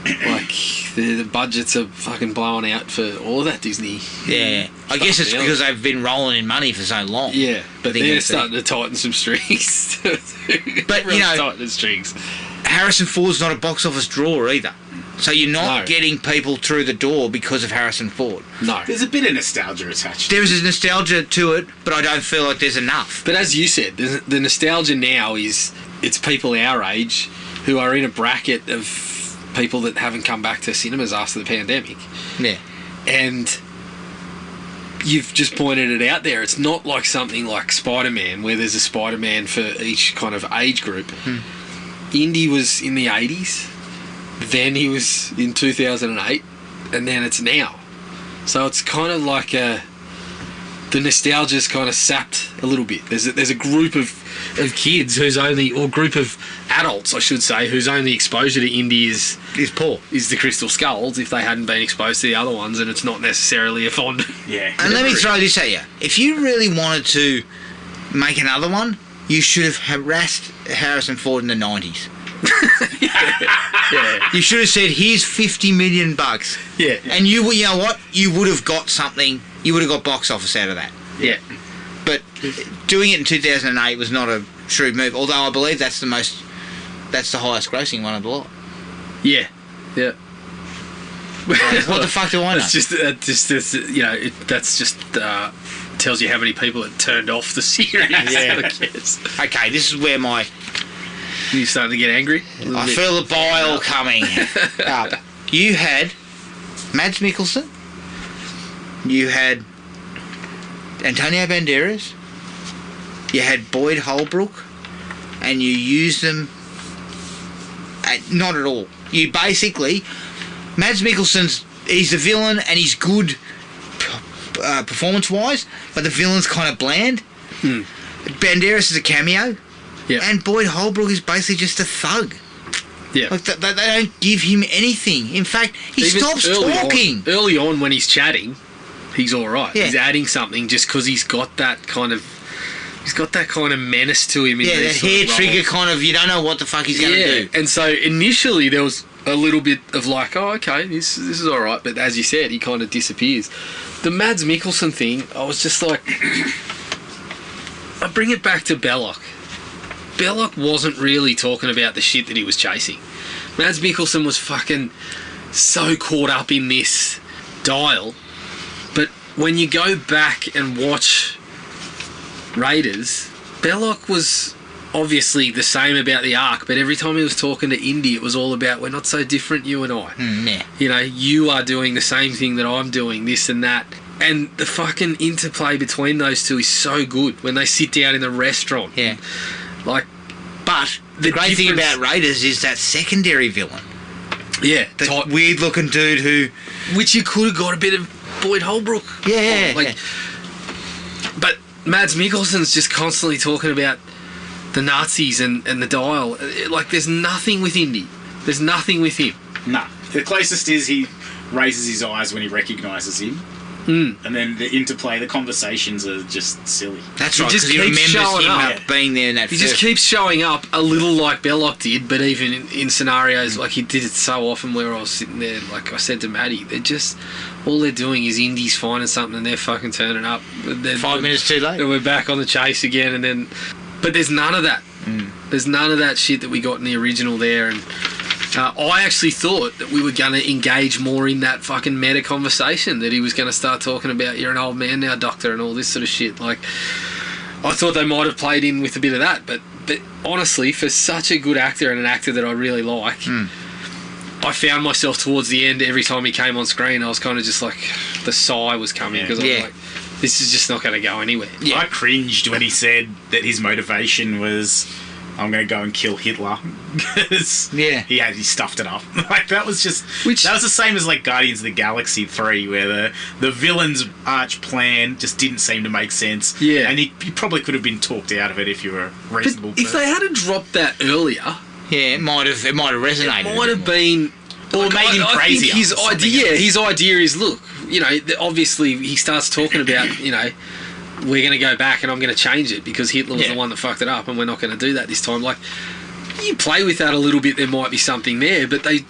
Speaker 3: Like the budgets are fucking blowing out for all of that Disney.
Speaker 1: Yeah. I guess it's
Speaker 3: else.
Speaker 1: because they've been rolling in money for so long.
Speaker 3: Yeah, but
Speaker 1: I think
Speaker 3: they're
Speaker 1: that's it.
Speaker 3: starting to tighten some strings.
Speaker 1: But,
Speaker 3: Really
Speaker 1: you know-
Speaker 3: tighten the strings.
Speaker 1: Harrison Ford's not a box office drawer either. So you're not
Speaker 3: No.
Speaker 1: getting people through the door because of Harrison Ford.
Speaker 3: No,
Speaker 2: There's a bit of nostalgia attached.
Speaker 1: There is a nostalgia to it, but I don't feel like there's enough.
Speaker 3: but as you said, the nostalgia now is it's people our age who are in a bracket of people that haven't come back to cinemas after the pandemic.
Speaker 1: Yeah.
Speaker 3: And you've just pointed it out there. It's not like something like Spider-Man, where there's a Spider-Man for each kind of age group. Indy was in the 80s, then he was in 2008, and then it's now. So it's kind of like the nostalgia's kind of sapped a little bit. There's a group of kids or group of adults, I should say, whose only exposure to Indy is
Speaker 1: poor.
Speaker 3: is the Crystal Skulls, if they hadn't been exposed to the other ones, and it's not necessarily a fond...
Speaker 2: Yeah.
Speaker 1: And let me throw this at you. If you really wanted to make another one, you should have harassed Harrison Ford in the 90s.
Speaker 3: Yeah.
Speaker 1: You should have said, here's $50 million.
Speaker 3: Yeah.
Speaker 1: And you know what? You would have got something. You would have got box office out of that.
Speaker 3: Yeah.
Speaker 1: But doing it in 2008 was not a shrewd move. Although I believe that's the highest grossing one of the lot.
Speaker 3: Yeah. Yeah.
Speaker 1: What the fuck do I know?
Speaker 3: That's just that's just tells you how many people had turned off the series.
Speaker 1: Yeah.
Speaker 3: I guess.
Speaker 1: Okay, this is where
Speaker 3: You starting to get angry?
Speaker 1: I feel the bile coming up. You had Mads Mikkelsen. You had Antonio Banderas. You had Boyd Holbrook. And you used them... not at all. You basically... Mads Mikkelsen's... He's the villain and he's good performance-wise, but the villain's kind of bland. Banderas is a cameo.
Speaker 3: Yeah.
Speaker 1: And Boyd Holbrook is basically just a thug.
Speaker 3: Yeah.
Speaker 1: Like they don't give him anything. In fact, he
Speaker 3: Even
Speaker 1: stops talking.
Speaker 3: Early on when he's chatting, he's all right.
Speaker 1: Yeah.
Speaker 3: He's adding something just because he's got that kind of menace to him. In
Speaker 1: Yeah, that
Speaker 3: these sort
Speaker 1: hair
Speaker 3: of
Speaker 1: trigger
Speaker 3: roles.
Speaker 1: kind of, you don't know what the fuck he's going to do.
Speaker 3: And so initially there was a little bit of like, oh, okay, this is all right. But as you said, he kind of disappears. The Mads Mikkelsen thing, I was just like, I bring it back to Belloc. Belloc wasn't really talking about the shit that he was chasing. Mads Mikkelsen was fucking so caught up in this dial. But when you go back and watch Raiders, Belloc was obviously the same about the arc, but every time he was talking to Indy, it was all about, we're not so different, you and I.
Speaker 1: Yeah.
Speaker 3: You know, you are doing the same thing that I'm doing, this and that. And the fucking interplay between those two is so good when they sit down in the restaurant.
Speaker 1: Yeah.
Speaker 3: Like,
Speaker 1: But the great thing
Speaker 3: difference-
Speaker 1: about Raiders is that secondary villain.
Speaker 3: yeah,
Speaker 1: That weird looking dude who...
Speaker 3: which you could have got a bit of Boyd Holbrook.
Speaker 1: Yeah,
Speaker 3: Like,
Speaker 1: yeah.
Speaker 3: But Mads Mikkelsen's just constantly talking about the Nazis and the dial. Like, there's nothing with Indy. There's nothing with him.
Speaker 2: Nah. The closest is he raises his eyes when he recognises him. And then the interplay, the conversations are just silly.
Speaker 1: That's
Speaker 3: He
Speaker 1: right,
Speaker 3: just
Speaker 1: because he
Speaker 3: keeps
Speaker 1: remembers
Speaker 3: showing
Speaker 1: him
Speaker 3: up.
Speaker 1: being there in that
Speaker 3: He
Speaker 1: first...
Speaker 3: just keeps showing up a little like Belloc did, but even in scenarios like he did it so often where I was sitting there, like I said to Matty, they're just, all they're doing is Indy's finding something and they're fucking turning up.
Speaker 1: 5 minutes too late.
Speaker 3: And we're back on the chase again, and then, but there's none of that. There's none of that shit that we got in the original there, and I actually thought that we were going to engage more in that fucking meta conversation, that he was going to start talking about, you're an old man now, doctor, and all this sort of shit. Like, I thought they might have played in with a bit of that, but honestly, for such a good actor and an actor that I really like, I found myself towards the end, every time he came on screen, I was kind of just like, the sigh was coming, because I was like, this is just not going to go anywhere.
Speaker 2: Yeah. I cringed when he said that his motivation was, I'm going to go and kill Hitler. Because he stuffed it up. Like, that was just... that was the same as, like, Guardians of the Galaxy 3, where the villain's arch plan just didn't seem to make sense.
Speaker 3: Yeah.
Speaker 2: And he probably could have been talked out of it if you were a reasonable
Speaker 3: But if
Speaker 2: person.
Speaker 3: they had dropped that earlier...
Speaker 1: Yeah, it might have resonated.
Speaker 3: It might have been...
Speaker 2: Or made him crazier.
Speaker 3: His idea is, look, you know, obviously he starts talking about, you know, we're going to go back and I'm going to change it because Hitler was the one that fucked it up and we're not going to do that this time. Like, you play with that a little bit, there might be something there, but they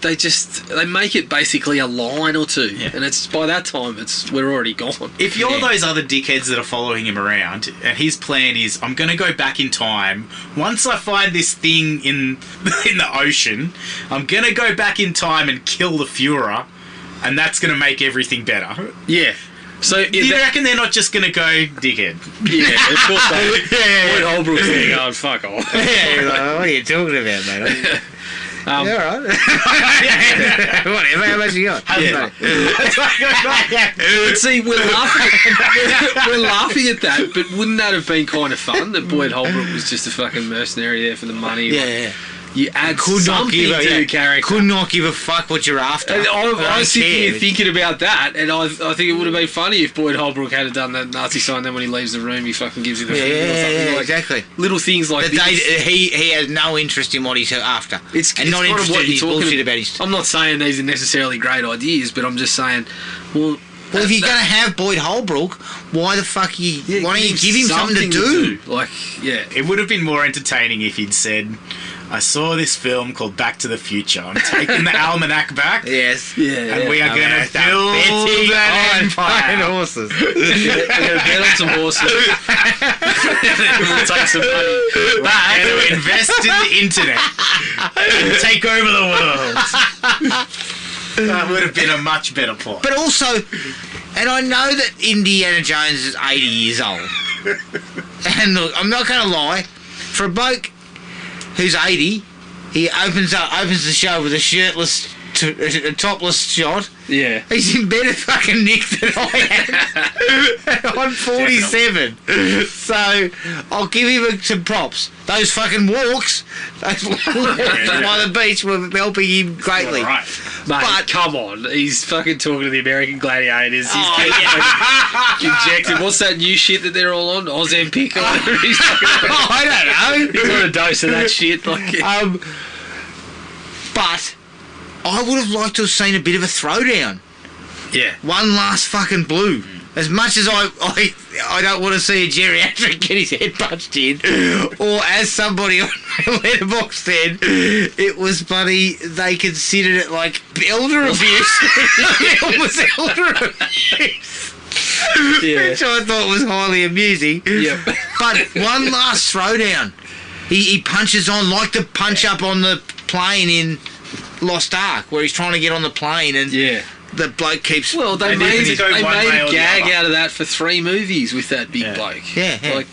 Speaker 3: make it basically a line or two, and it's by that time we're already gone.
Speaker 2: If you're those other dickheads that are following him around, and his plan is, I'm going to go back in time. Once I find this thing in the ocean, I'm going to go back in time and kill the Führer, and that's going to make everything better.
Speaker 3: Yeah. So
Speaker 2: you reckon they're not just going to go, dickhead?
Speaker 3: Yeah, of course they would. Holbrook's there going, fuck off.
Speaker 1: Like, what are you talking about, mate? All right. Whatever, how much you got?
Speaker 3: But see, we're laughing at that, but wouldn't that have been kind of fun that Boyd Holbrook was just a fucking mercenary there for the money?
Speaker 1: Yeah.
Speaker 3: You add something to the character.
Speaker 1: Could not give a fuck what you're after.
Speaker 3: And I was sitting here thinking about that, and I think it would have been funny if Boyd Holbrook had done that Nazi sign. Then when he leaves the room, he fucking gives you the finger or something. Like,
Speaker 1: exactly.
Speaker 3: Little things like this.
Speaker 1: He has no interest in what he's after.
Speaker 3: It's
Speaker 1: not interested in his bullshit about his...
Speaker 3: I'm not saying these are necessarily great ideas, but I'm just saying, well,
Speaker 1: Well, if you're going to have Boyd Holbrook, why the fuck why don't you give him something to do?
Speaker 3: Like, yeah.
Speaker 2: It would have been more entertaining if he'd said, I saw this film called Back to the Future. I'm taking the almanac back.
Speaker 1: Yes.
Speaker 2: And we are going to build an empire.
Speaker 1: Horses.
Speaker 3: We're going to bet on some horses. We'll take some money.
Speaker 2: We're going to invest in the internet and take over the world. That would have been a much better plot.
Speaker 1: But also, and I know that Indiana Jones is 80 years old. And look, I'm not going to lie, for a bloke who's 80, he opens the show with a topless shot.
Speaker 3: Yeah.
Speaker 1: He's in better fucking nick than I am. I'm 47. So I'll give him some props. Those fucking walks by the beach were helping him greatly.
Speaker 2: All right.
Speaker 3: Mate,
Speaker 1: But-
Speaker 3: come on. He's fucking talking to the American Gladiators. He's getting fucking injected. What's that new shit that they're all on? Ozempic? He's
Speaker 1: I don't know.
Speaker 3: he's on a dose of that shit. Like,
Speaker 1: But I would have liked to have seen a bit of a throwdown.
Speaker 3: yeah.
Speaker 1: One last fucking blue. As much as I don't want to see a geriatric get his head punched in, or as somebody on Letterboxd said, it was funny, they considered it like elder abuse. It was elder abuse.
Speaker 3: Yeah.
Speaker 1: Which I thought was highly amusing.
Speaker 3: Yep.
Speaker 1: But one last throwdown. He punches on like the punch up on the plane in Lost Ark, where he's trying to get on the plane and
Speaker 3: Yeah.
Speaker 1: the bloke keeps...
Speaker 3: Well, they
Speaker 2: They
Speaker 3: made
Speaker 2: need to go one way
Speaker 3: a
Speaker 2: or the
Speaker 3: gag
Speaker 2: other.
Speaker 3: out of that for 3 movies with that big
Speaker 2: Yeah.
Speaker 3: bloke.
Speaker 1: Yeah, yeah.
Speaker 3: Like,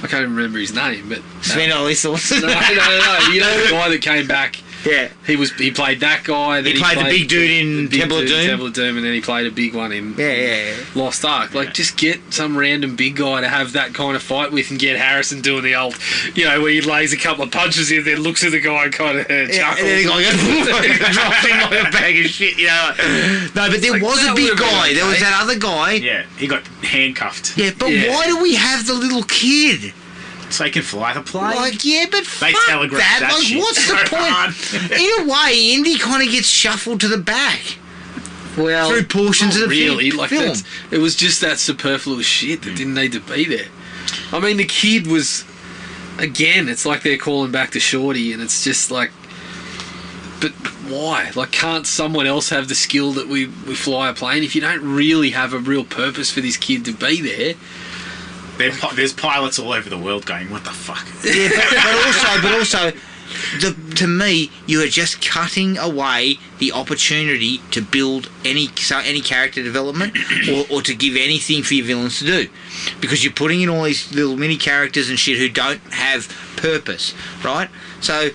Speaker 3: I can't even remember his name, but...
Speaker 1: Sven Olison.
Speaker 3: No. You know the guy that came back?
Speaker 1: Yeah.
Speaker 3: He played that guy. Then
Speaker 1: He played the big dude in
Speaker 3: the big
Speaker 1: Temple of
Speaker 3: dude in
Speaker 1: Doom.
Speaker 3: Temple of Doom, and then he played a big one in
Speaker 1: Yeah.
Speaker 3: Lost Ark. Like, just get some random big guy to have that kind of fight with, and get Harrison doing the old, where he lays a couple of punches in, then looks at the guy and kind of chuckles.
Speaker 1: And then he goes, drops him like a bag of shit, No, but there was a
Speaker 3: that
Speaker 1: big
Speaker 3: would've been
Speaker 1: guy. There was
Speaker 3: okay.
Speaker 1: that other guy.
Speaker 2: Yeah, he got handcuffed.
Speaker 1: Yeah, but
Speaker 3: Yeah.
Speaker 1: why do we have the little kid?
Speaker 2: So he can fly the plane.
Speaker 1: Like, yeah, but
Speaker 2: They
Speaker 1: fuck
Speaker 2: telegraphed
Speaker 1: that.
Speaker 2: that
Speaker 1: Like,
Speaker 2: shit
Speaker 1: what's
Speaker 2: so
Speaker 1: the point?
Speaker 2: hard.
Speaker 1: In a way, Indy kind of gets shuffled to the back
Speaker 3: Well,
Speaker 1: through portions of
Speaker 3: not
Speaker 1: the
Speaker 3: really. Like,
Speaker 1: film.
Speaker 3: it was just that superfluous shit that didn't need to be there. I mean, the kid was... Again, it's like they're calling back to Shorty, and it's just like... But why? Like, can't someone else have the skill that we fly a plane? If you don't really have a real purpose for this kid to be there...
Speaker 2: There's pilots all over the world going, what the fuck?
Speaker 1: Yeah, but also, to me, you are just cutting away the opportunity to build any character development or to give anything for your villains to do, because you're putting in all these little mini characters and shit who don't have purpose, right? So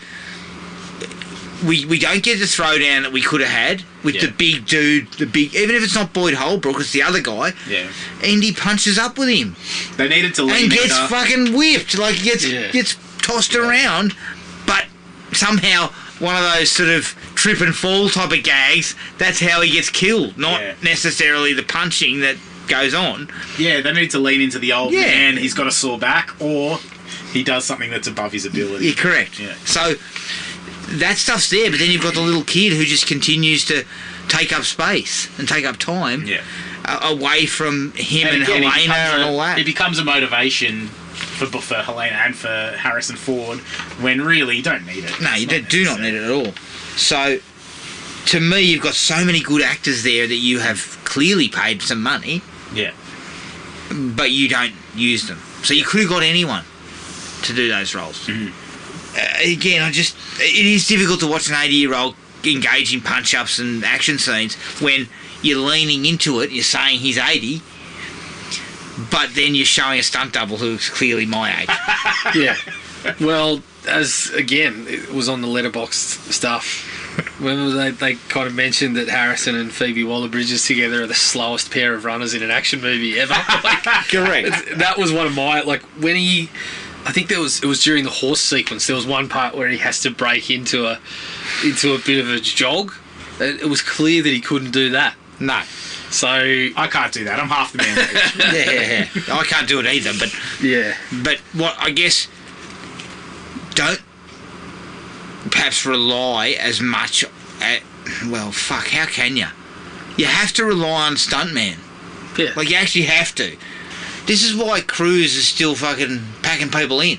Speaker 1: we don't get the throwdown that we could have had with the big dude, even if it's not Boyd Holbrook, it's the other guy.
Speaker 2: Yeah.
Speaker 1: Indy punches up with him
Speaker 2: They needed to lean
Speaker 1: and gets
Speaker 2: into...
Speaker 1: fucking whipped, like gets tossed around, but somehow one of those sort of trip and fall type of gags, that's how he gets killed, not necessarily the punching that goes on.
Speaker 2: Yeah, they need to lean into the old
Speaker 1: Yeah.
Speaker 2: man, he's got a sore back, or he does something that's above his ability.
Speaker 1: Yeah, correct.
Speaker 2: Yeah.
Speaker 1: So that stuff's there, but then you've got the little kid who just continues to take up space and take up time away from him and
Speaker 2: again,
Speaker 1: Helena and all that.
Speaker 2: It becomes a motivation for Helena and for Harrison Ford, when really you don't need it.
Speaker 1: No, you do not need it at all. So, to me, you've got so many good actors there that you have clearly paid some money,
Speaker 2: Yeah.
Speaker 1: but you don't use them. So you could have got anyone to do those roles.
Speaker 2: Mm-hmm.
Speaker 1: Again, it is difficult to watch an 80-year-old engage in punch-ups and action scenes when you're leaning into it, you're saying he's 80, but then you're showing a stunt double who's clearly my age.
Speaker 3: Yeah. Well, as again, it was on the Letterboxd stuff. When they kind of mentioned that Harrison and Phoebe Waller-Bridges together are the slowest pair of runners in an action movie ever.
Speaker 1: Correct.
Speaker 3: That was one of my, like, when he... I think it was during the horse sequence. There was one part where he has to break into a bit of a jog. It was clear that he couldn't do that.
Speaker 1: No.
Speaker 3: So
Speaker 2: I can't do that. I'm half the man.
Speaker 1: Yeah. I can't do it either, but...
Speaker 3: yeah.
Speaker 1: But what I guess, don't perhaps rely as much at, well, fuck, how can you? You have to rely on stuntman.
Speaker 3: Yeah.
Speaker 1: Like, you actually have to. This is why Cruz is still fucking packing people in.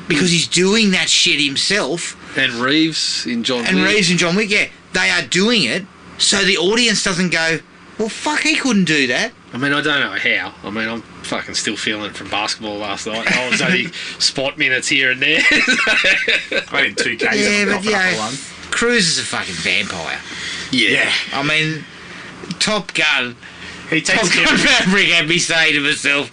Speaker 1: Because he's doing that shit himself.
Speaker 3: And Reeves in John Wick.
Speaker 1: And Reeves and John Wick, yeah. They are doing it so the audience doesn't go, well, fuck, he couldn't do that.
Speaker 3: I mean, I don't know how. I mean, I'm fucking still feeling it from basketball last night. I was only spot minutes here and there.
Speaker 2: I did 2Ks.
Speaker 1: Yeah, but
Speaker 2: yeah.
Speaker 1: yeah, Cruz is a fucking vampire.
Speaker 3: Yeah.
Speaker 1: I mean, Top Gun.
Speaker 2: He takes care of
Speaker 1: Maverick had me saying to myself,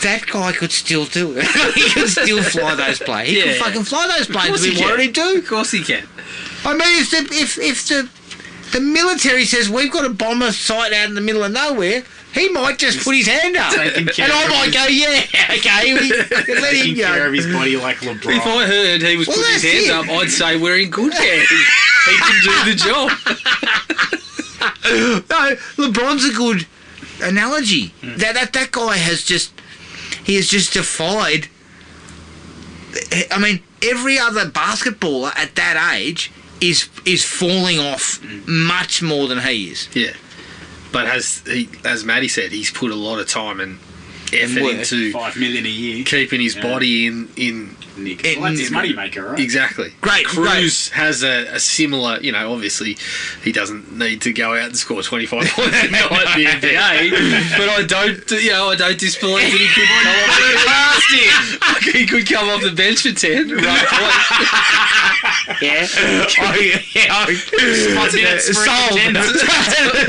Speaker 1: that guy could still do it. He could still fly those planes. He could fucking fly those planes if we wanted him to.
Speaker 3: Of course he can.
Speaker 1: I mean, if the military says we've got a bomber site out in the middle of nowhere, he might just put his hand up. And I might go, yeah, okay, let him
Speaker 2: taking care
Speaker 1: go.
Speaker 2: of his body like LeBron.
Speaker 3: If I heard he was putting his hands up, I'd say we're in good hands. He can do the job.
Speaker 1: No, LeBron's a good analogy. That guy has just defied. I mean, every other basketballer at that age is falling off much more than he is.
Speaker 3: Yeah. But as Matty said, he's put a lot of time and effort into
Speaker 2: $5 million a year,
Speaker 3: keeping his body in
Speaker 2: Nick. Well, that's his money maker, right?
Speaker 3: Exactly.
Speaker 1: Great.
Speaker 3: Cruz has a similar, obviously he doesn't need to go out and score 25 points a night in the NBA, but I don't disbelieve that he could come off the bench. He could come off the bench for 10. Right.
Speaker 1: Yeah.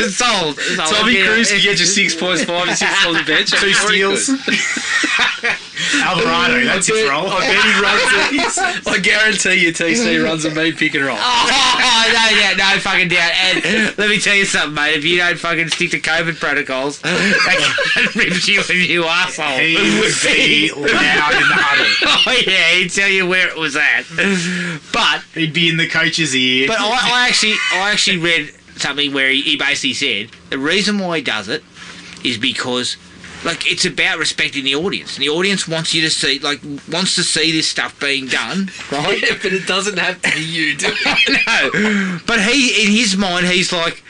Speaker 1: Sold.
Speaker 3: Tommy Cruz can get you 6 points, 5 assists on the bench.
Speaker 2: 2 steals. Alvarado, that's his role.
Speaker 3: I bet he runs I guarantee you TC runs a mean pick and roll.
Speaker 1: No fucking doubt. And let me tell you something, mate. If you don't fucking stick to COVID protocols, that rips you a new arsehole.
Speaker 2: He would be loud in the huddle.
Speaker 1: Oh, yeah, he'd tell you where it was at. But
Speaker 2: he'd be in the coach's ear.
Speaker 1: But I actually read something where he basically said the reason why he does it is because, like, it's about respecting the audience. And the audience wants you to see, wants to see this stuff being done, right?
Speaker 3: Yeah, but it doesn't have to be you doing it.
Speaker 1: No. But in his mind, he's like,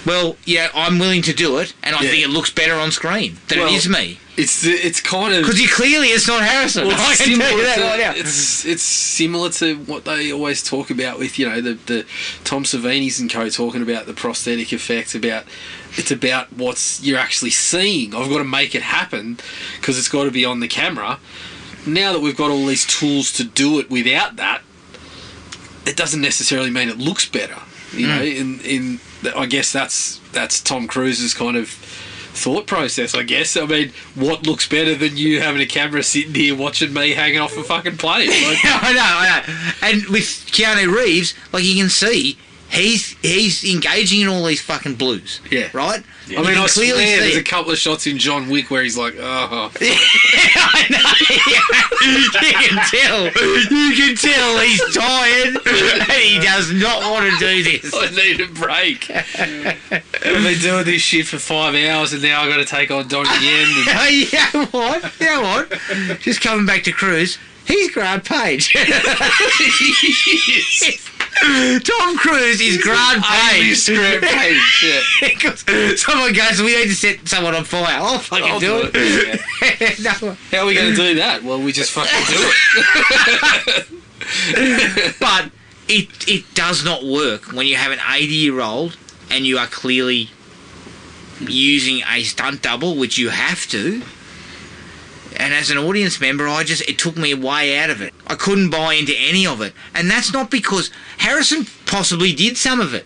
Speaker 1: well, yeah, I'm willing to do it, and I think it looks better on screen than it is me.
Speaker 3: It's kind of...
Speaker 1: Because it's not Harrison.
Speaker 3: Well,
Speaker 1: I can tell you that right now.
Speaker 3: It's similar to what they always talk about with, the Tom Savini's and co talking about the prosthetic effects, it's about what you're actually seeing. I've got to make it happen because it's got to be on the camera. Now that we've got all these tools to do it without that, it doesn't necessarily mean it looks better. I guess that's Tom Cruise's kind of thought process, I guess. I mean, what looks better than you having a camera sitting here watching me hanging off a fucking plane? Like,
Speaker 1: I know. And with Keanu Reeves, you can see, he's engaging in all these fucking blues.
Speaker 3: Yeah.
Speaker 1: Right?
Speaker 3: Yeah. I mean, I swear there's a couple of shots in John Wick where he's like, oh.
Speaker 1: I know. You can tell he's tired and he does not want to do this.
Speaker 3: I need a break. I've been doing this shit for 5 hours and now I've got to take on Donnie Yen.
Speaker 1: You know what? Just coming back to Cruz, he's Grant Page. Tom Cruise is Grant Page.
Speaker 3: Grant Page, yeah.
Speaker 1: Someone goes, we need to set someone on fire. I'll fucking do it.
Speaker 3: Yeah. No. How are we going to do that? Well, we just fucking do it.
Speaker 1: But it does not work when you have an 80-year-old and you are clearly using a stunt double, which you have to. And as an audience member, it took me way out of it. I couldn't buy into any of it. And that's not because Harrison possibly did some of it.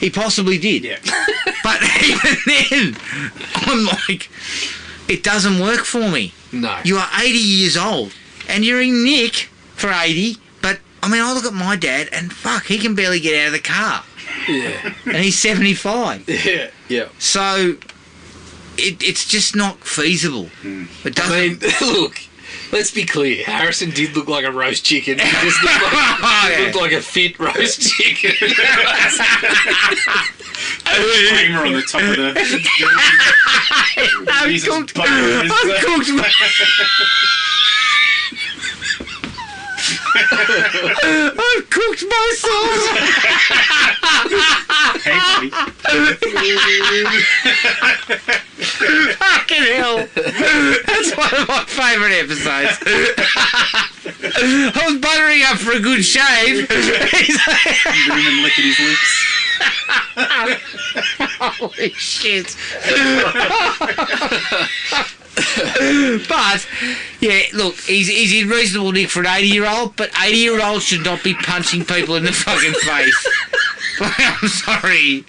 Speaker 1: He possibly did.
Speaker 2: Yeah.
Speaker 1: But even then, I'm like, it doesn't work for me.
Speaker 3: No.
Speaker 1: You are 80 years old, and you're in Nick for 80, but, I mean, I look at my dad, and fuck, he can barely get out of the car.
Speaker 3: Yeah.
Speaker 1: And he's 75.
Speaker 3: Yeah. Yeah.
Speaker 1: So... It's just not feasible. It doesn't.
Speaker 3: I mean, look, let's be clear. Harrison did look like a roast chicken. He just looked like a fit roast chicken.
Speaker 2: Kramer on the top of the...
Speaker 1: I've cooked I've cooked myself.
Speaker 2: Hey, buddy.
Speaker 1: Fucking hell. That's one of my favourite episodes. I was buttering up for a good shave.
Speaker 2: Room and licking his lips.
Speaker 1: Holy shit. But, yeah, look, he's in reasonable nick for an 80-year-old, but 80-year-olds should not be punching people in the fucking face. I'm sorry.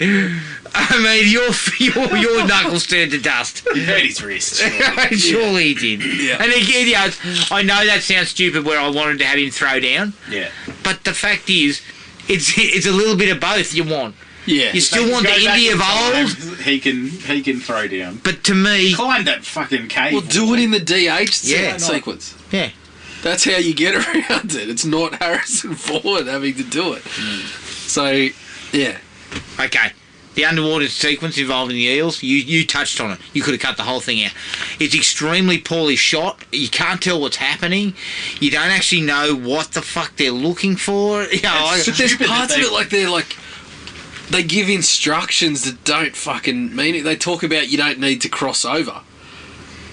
Speaker 1: I mean, your knuckles turned to dust.
Speaker 2: He hurt his wrist.
Speaker 1: Surely he did.
Speaker 3: Yeah.
Speaker 1: And again, I know that sounds stupid where I wanted to have him throw down.
Speaker 2: Yeah.
Speaker 1: But the fact is, it's a little bit of both you want.
Speaker 3: Yeah.
Speaker 1: You still want the Indy of old,
Speaker 2: He can throw down.
Speaker 1: but to me,
Speaker 2: Climb that fucking cave.
Speaker 3: Well, do it in the DH
Speaker 1: Yeah.
Speaker 3: sequence.
Speaker 1: yeah.
Speaker 3: That's how you get around it. It's not Harrison Ford having to do it. So, yeah.
Speaker 1: Okay. The underwater sequence involving the eels, you touched on it. You could have cut the whole thing out. It's extremely poorly shot. You can't tell what's happening. You don't actually know what the fuck they're looking for. You know,
Speaker 3: But there's parts of it like they're like... They give instructions that don't fucking mean it. They talk about you don't need to cross over.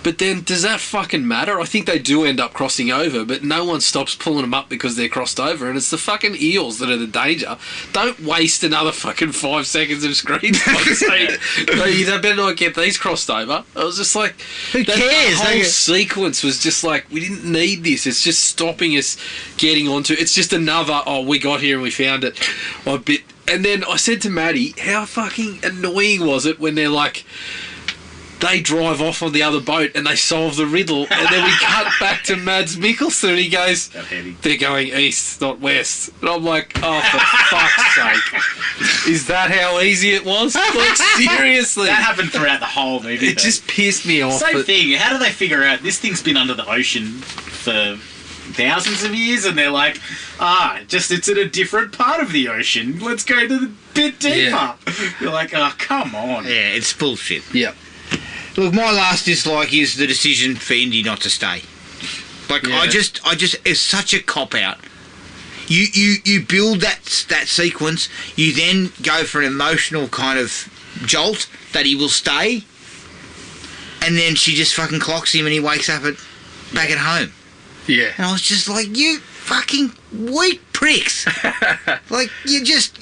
Speaker 3: But then, does that fucking matter? I think they do end up crossing over, but no one stops pulling them up because they're crossed over, and it's the fucking eels that are the danger. Don't waste another fucking 5 seconds of screen time saying, no, you better not get these crossed over. I was just like...
Speaker 1: Who cares?
Speaker 3: The whole sequence was just like, we didn't need this. It's just stopping us getting onto... It's just another, we got here and we found it. A bit... And then I said to Matty, how fucking annoying was it when they're like... They drive off on the other boat and they solve the riddle, and then we cut back to Mads Mikkelsen and he goes, they're going east, not west. And I'm like, oh, for fuck's sake. Is that how easy it was? Like, seriously.
Speaker 2: That happened throughout the whole movie.
Speaker 3: It just pissed me off.
Speaker 2: Same thing. How do they figure out this thing's been under the ocean for thousands of years, and they're like, it's in a different part of the ocean. Let's go to the bit deeper.
Speaker 3: Yeah.
Speaker 2: You're like, oh, come on.
Speaker 1: yeah, it's bullshit.
Speaker 3: Yeah.
Speaker 1: Look, my last dislike is the decision for Indy not to stay. Like,
Speaker 3: Yeah.
Speaker 1: I just, it's such a cop-out. You build that sequence, you then go for an emotional kind of jolt that he will stay, and then she just fucking clocks him and he wakes up back at home.
Speaker 3: Yeah.
Speaker 1: And I was just like, you fucking weak pricks. Like, you just,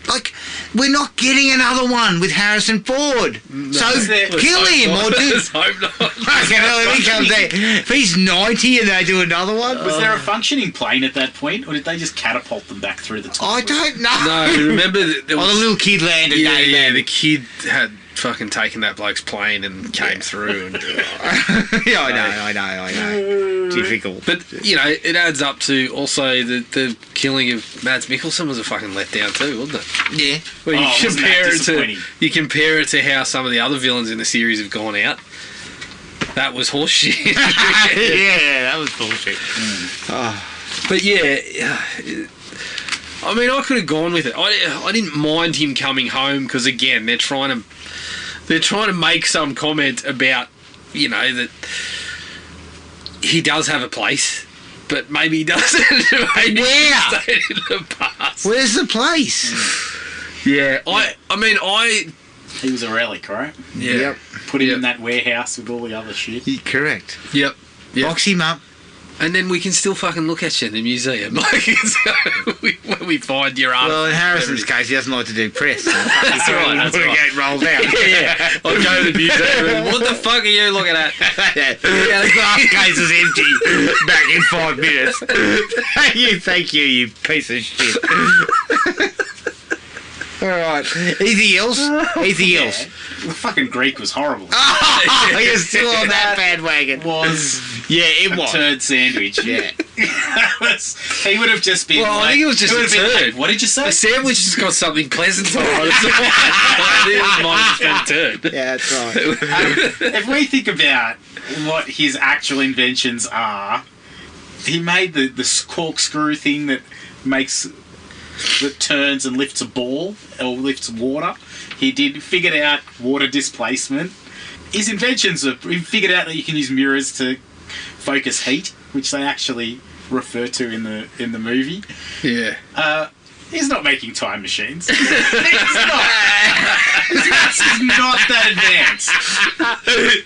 Speaker 1: like, we're not getting another one with Harrison Ford. So kill him or do...
Speaker 3: Let's hope not.
Speaker 1: Fucking hell, if he comes out, if he's 90 and they do another one...
Speaker 2: Was there a functioning plane at that point, or did they just catapult them back through the top?
Speaker 1: I don't know.
Speaker 3: No, remember that there was...
Speaker 1: Oh, the little kid landed.
Speaker 3: Yeah, the kid had fucking taken that bloke's plane and came through. And,
Speaker 1: Yeah, I know. Difficult.
Speaker 3: but, you know, it adds up to also the killing of Mads Mikkelsen was a fucking letdown too, wasn't it?
Speaker 1: Yeah.
Speaker 3: Well,
Speaker 2: wasn't that
Speaker 3: you compare it to how some of the other villains in the series have gone out. That was horseshit.
Speaker 1: Yeah, that was bullshit.
Speaker 3: But yeah, I mean, I could have gone with it. I didn't mind him coming home because again, they're trying to make some comment about, you know, that he does have a place, but maybe he doesn't. Maybe he stayed in the past.
Speaker 1: Where's the place?
Speaker 3: Yeah,
Speaker 2: He was a relic, right?
Speaker 3: yeah,
Speaker 1: Yep.
Speaker 2: Put him in that warehouse with all the other shit.
Speaker 1: Correct.
Speaker 3: yep.
Speaker 1: Box him up.
Speaker 3: And then we can still fucking look at you in the museum. Like, when we find your artifact.
Speaker 1: Well, in Harrison's case, he doesn't like to do press. So
Speaker 3: That's right, that's
Speaker 1: Put a
Speaker 3: right.
Speaker 1: gate rolled out.
Speaker 3: Yeah, I'll go to the museum and, what the fuck are you looking at?
Speaker 1: Yeah, the glass case is empty. Back in 5 minutes. Thank you, you piece of shit. All right. Anything else? Anything else?
Speaker 2: The fucking Greek was horrible.
Speaker 1: You're still on that bandwagon. Yeah, it
Speaker 2: A
Speaker 1: was.
Speaker 2: turd sandwich.
Speaker 1: Yeah.
Speaker 2: He would have just been.
Speaker 3: Well, I
Speaker 2: like,
Speaker 3: think it was just
Speaker 2: he would
Speaker 3: a
Speaker 2: have been
Speaker 3: turd.
Speaker 2: like, what did you say?
Speaker 3: The sandwich has got something pleasant on it. I didn't mind just being a turd.
Speaker 1: Yeah, that's right.
Speaker 2: If we think about what his actual inventions are, he made the corkscrew thing that turns and lifts a ball or lifts water. He figured out water displacement. His inventions he figured out that you can use mirrors to focus heat, which they actually refer to in the movie.
Speaker 3: Yeah.
Speaker 2: He's not making time machines. He's not. His maths is not that advanced.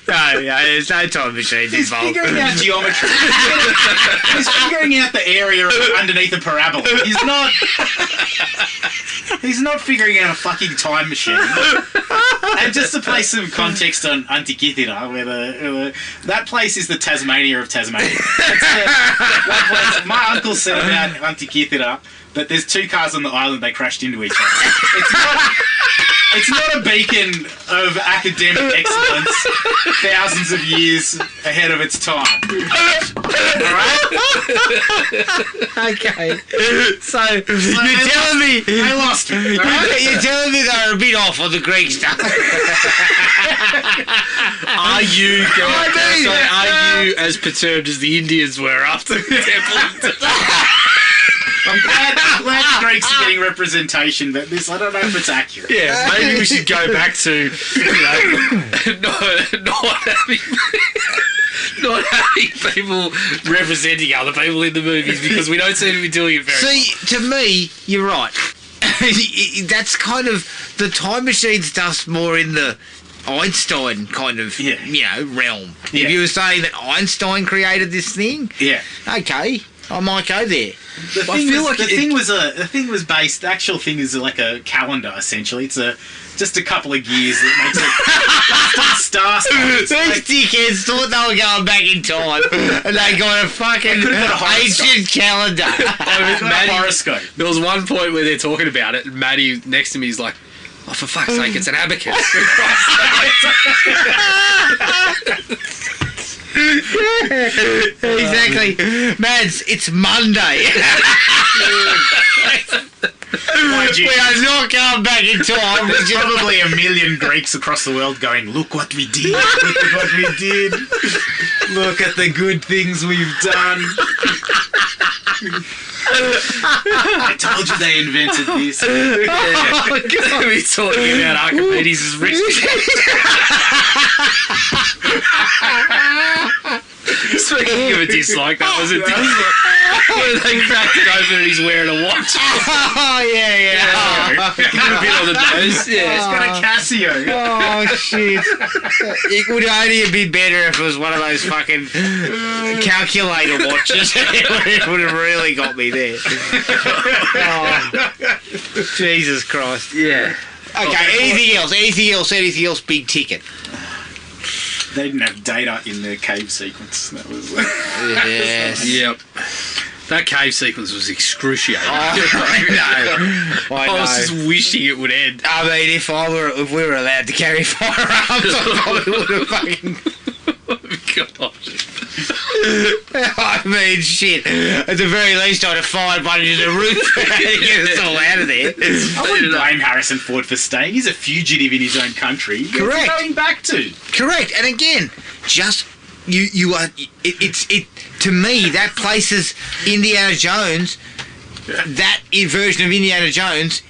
Speaker 1: No, there's no time machines
Speaker 2: He's
Speaker 1: involved.
Speaker 2: figuring out geometry. He's figuring out the area underneath a parabola. He's not figuring out a fucking time machine. And just to place some context on Antikythera, where that place is the Tasmania of Tasmania. One place, my uncle said about Antikythera that there's 2 cars on the island, they crashed into each other. It's not a beacon of academic excellence thousands of years ahead of its time. Alright?
Speaker 1: Okay. So you're telling me...
Speaker 2: They lost me.
Speaker 1: You're telling me they're a bit off on the Greek stuff.
Speaker 3: Are you as perturbed as the Indians were after the temple?
Speaker 2: I'm glad the Greeks are getting representation, but this, I don't know if it's accurate.
Speaker 3: Yeah, maybe we should go back to not having people representing other people in the movies because we don't seem to be doing it very well.
Speaker 1: See, to me, you're right. That's kind of... The time machine stuff's more in the Einstein kind of, realm.
Speaker 2: Yeah.
Speaker 1: If you were saying that Einstein created this thing,
Speaker 2: Yeah.
Speaker 1: okay, I might go there.
Speaker 2: The thing was based. The actual thing is like a calendar. Essentially, it's just a couple of gears that makes it star signs.
Speaker 1: These dickheads thought they were going back in time, and they got a fucking ancient calendar.
Speaker 2: Matty, horoscope.
Speaker 3: There was one point where they're talking about it, and Matty next to me is like, "Oh, for fuck's sake, it's an abacus."
Speaker 1: Exactly. Mads, it's Monday. We are not going back in time.
Speaker 2: There's probably a million Greeks across the world going, "Look what we did! Look at what we did! Look at the good things we've done!" I told you they invented this.
Speaker 3: We're talking about Archimedes' wrist. Speaking of a dislike, that was a dislike. Where they cracked it open and he's wearing a watch.
Speaker 1: Oh, yeah.
Speaker 3: Give it a bit on the nose. Yeah.
Speaker 2: It's got a Casio.
Speaker 1: Oh, shit. It would only be better if it was one of those fucking calculator watches. It would have really got me there. Oh, Jesus Christ.
Speaker 3: Yeah.
Speaker 1: Okay, anything else? Anything else big ticket?
Speaker 2: They didn't have data in the cave sequence. That was.
Speaker 1: Yes.
Speaker 3: Yep. That cave sequence was excruciating.
Speaker 1: I know.
Speaker 3: I was just wishing it would end.
Speaker 1: I mean, if we were allowed to carry firearms, I probably would have fucking.
Speaker 3: Oh, gosh.
Speaker 1: I mean, shit. At the very least, I'd have fired one into the roof to get us all out of there.
Speaker 2: I wouldn't blame Harrison Ford for staying. He's a fugitive in his own country.
Speaker 1: Correct.
Speaker 2: What's he going back to?
Speaker 1: Correct. And again, just you are. It's to me that places Indiana Jones. That version of Indiana Jones,